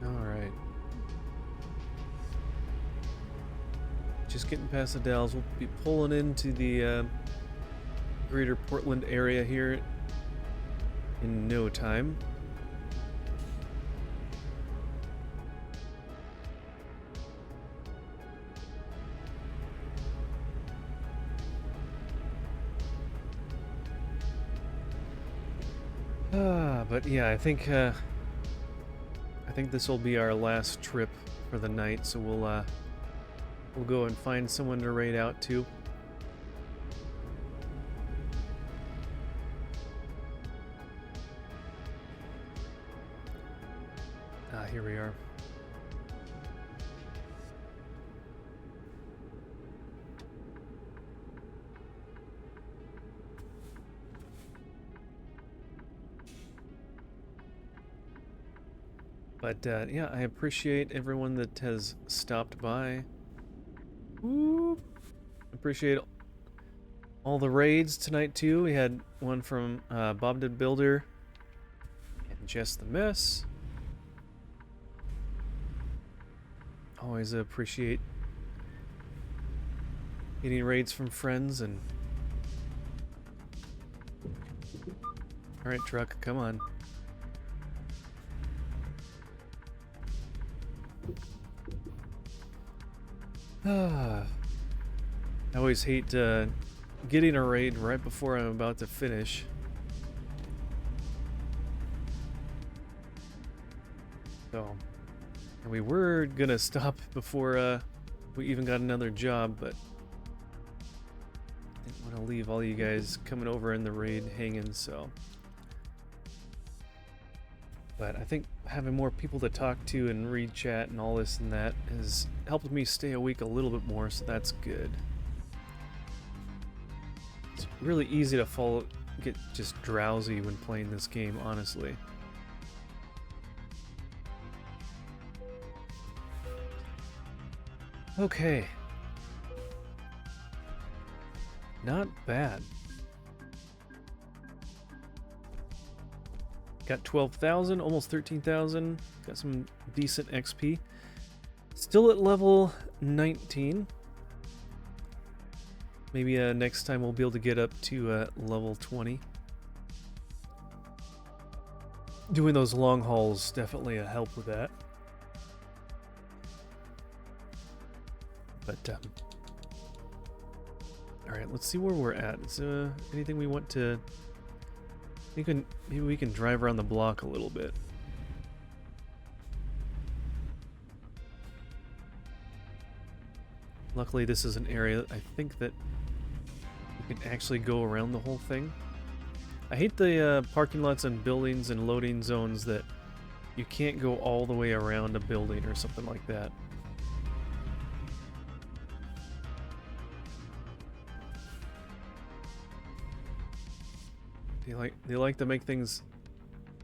Alright. Just getting past the Dalles. We'll be pulling into the greater Portland area here in no time. But yeah, I think this will be our last trip for the night, so we'll go and find someone to raid out to. Here we are. But yeah, I appreciate everyone that has stopped by. Whoop. Appreciate all the raids tonight too. We had one from Bob the Builder and Jess the Mess. Always appreciate getting raids from friends. And all right, truck, come on. I always hate getting a raid right before I'm about to finish. So, and we were gonna stop before we even got another job, but I didn't want to leave all you guys coming over in the raid hanging, so. But I think having more people to talk to and read chat and all this and that has helped me stay awake a little bit more, so that's good. It's really easy to get just drowsy when playing this game, honestly. Okay. Not bad. Got 12,000, almost 13,000. Got some decent XP. Still at level 19. Maybe next time we'll be able to get up to level 20. Doing those long hauls definitely a help with that. But all right, let's see where we're at. Is anything we want to? Maybe we can drive around the block a little bit. Luckily, this is an area I think that you can actually go around the whole thing. I hate the parking lots and buildings and loading zones that you can't go all the way around a building or something like that. They like to make things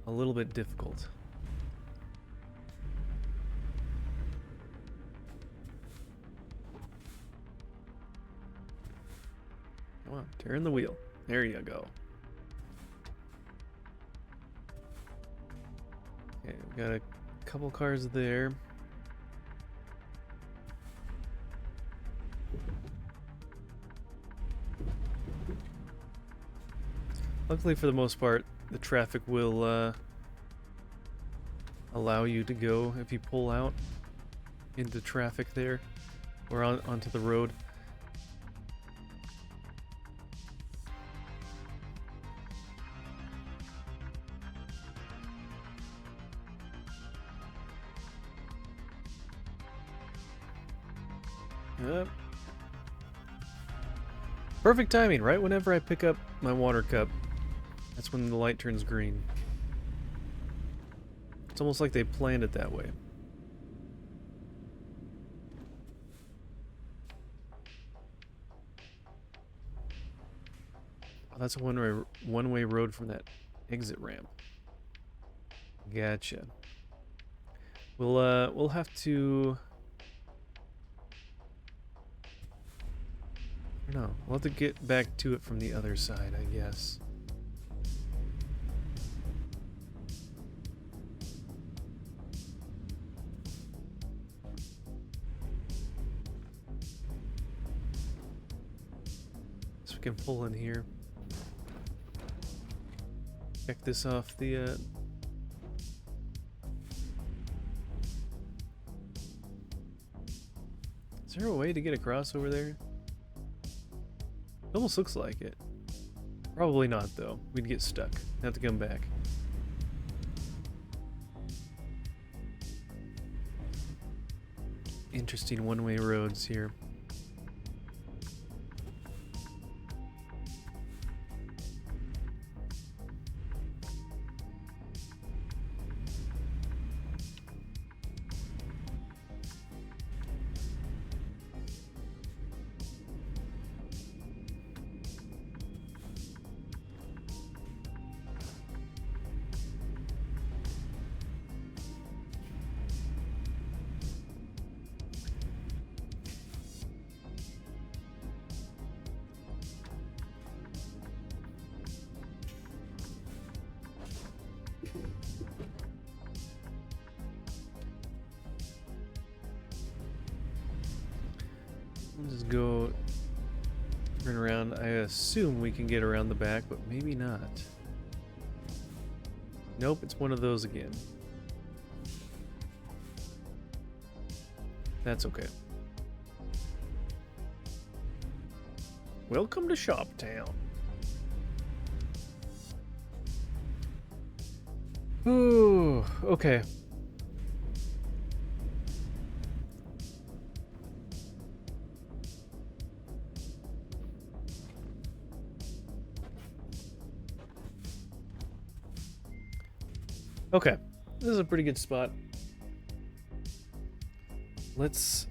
a little bit difficult. Come on, turn the wheel. There you go. Okay, we got a couple cars there. Luckily, for the most part, the traffic will allow you to go if you pull out into traffic there or onto the road. Yep. Perfect timing, right whenever I pick up my water cup. That's when the light turns green. It's almost like they planned it that way. Oh, that's a one-way road from that exit ramp. Gotcha. We'll have to. I don't know. We'll have to get back to it from the other side, I guess. So we can pull in here. Check this off the Is there a way to get across over there? It almost looks like it. Probably not, though. We'd get stuck. Have to come back. Interesting one-way roads here. We'll just go turn around. I assume we can get around the back, but maybe not. Nope, it's one of those again. That's okay. Welcome to Shoptown. Ooh, okay. Okay, this is a pretty good spot. Let's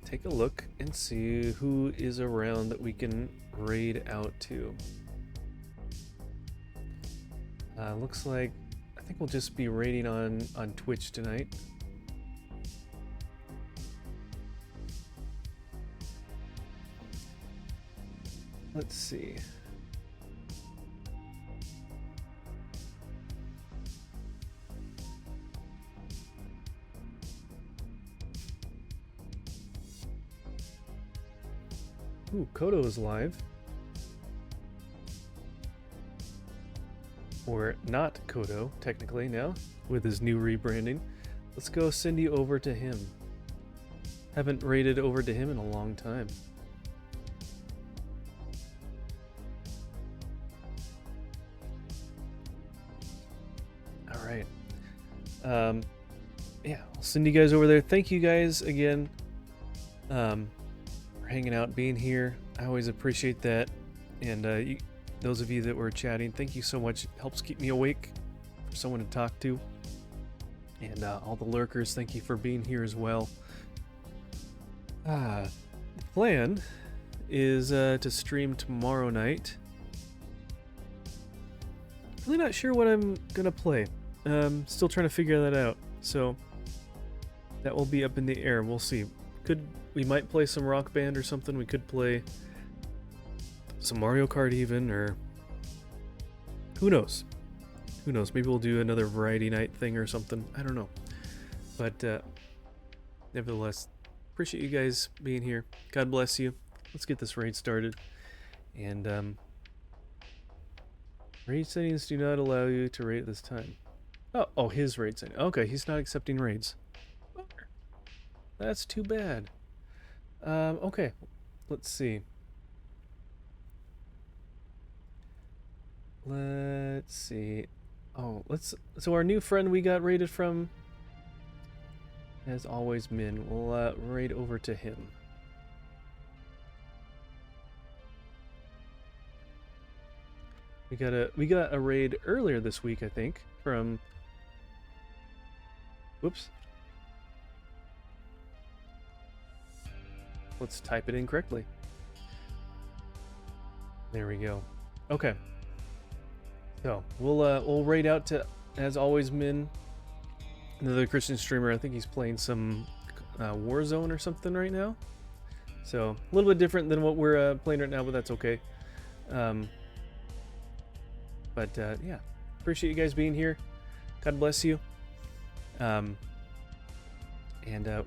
take a look and see who is around that we can raid out to. Looks like I think we'll just be raiding on Twitch tonight. Let's see. Ooh, Kodo is live. Or not Kodo, technically, now, with his new rebranding. Let's go send you over to him. Haven't raided over to him in a long time. Alright. Yeah, I'll send you guys over there. Thank you guys again. Hanging out, being here. I always appreciate that. And those of you that were chatting, thank you so much. It helps keep me awake for someone to talk to. And all the lurkers, thank you for being here as well. The plan is to stream tomorrow night. Really not sure what I'm gonna play. Still trying to figure that out. So that will be up in the air. We'll see. We might play some Rock Band or something. We could play some Mario Kart even, or who knows? Who knows? Maybe we'll do another variety night thing or something. I don't know. But nevertheless, appreciate you guys being here. God bless you. Let's get this raid started. And raid settings do not allow you to raid at this time. Oh, his raid setting. Okay, he's not accepting raids. That's too bad. Okay, let's see. Let's see. Oh, so our new friend we got raided from, as always, Min. We'll raid over to him. We got a raid earlier this week, I think, from. Whoops. Let's type it in correctly. There we go. Okay. So we'll raid out to, as always, Min, another Christian streamer. I think he's playing some Warzone or something right now. So a little bit different than what we're playing right now, but that's okay. But yeah, appreciate you guys being here. God bless you. And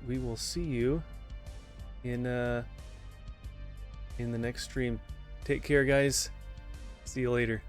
we will see you in the next stream. Take care, guys. See you later.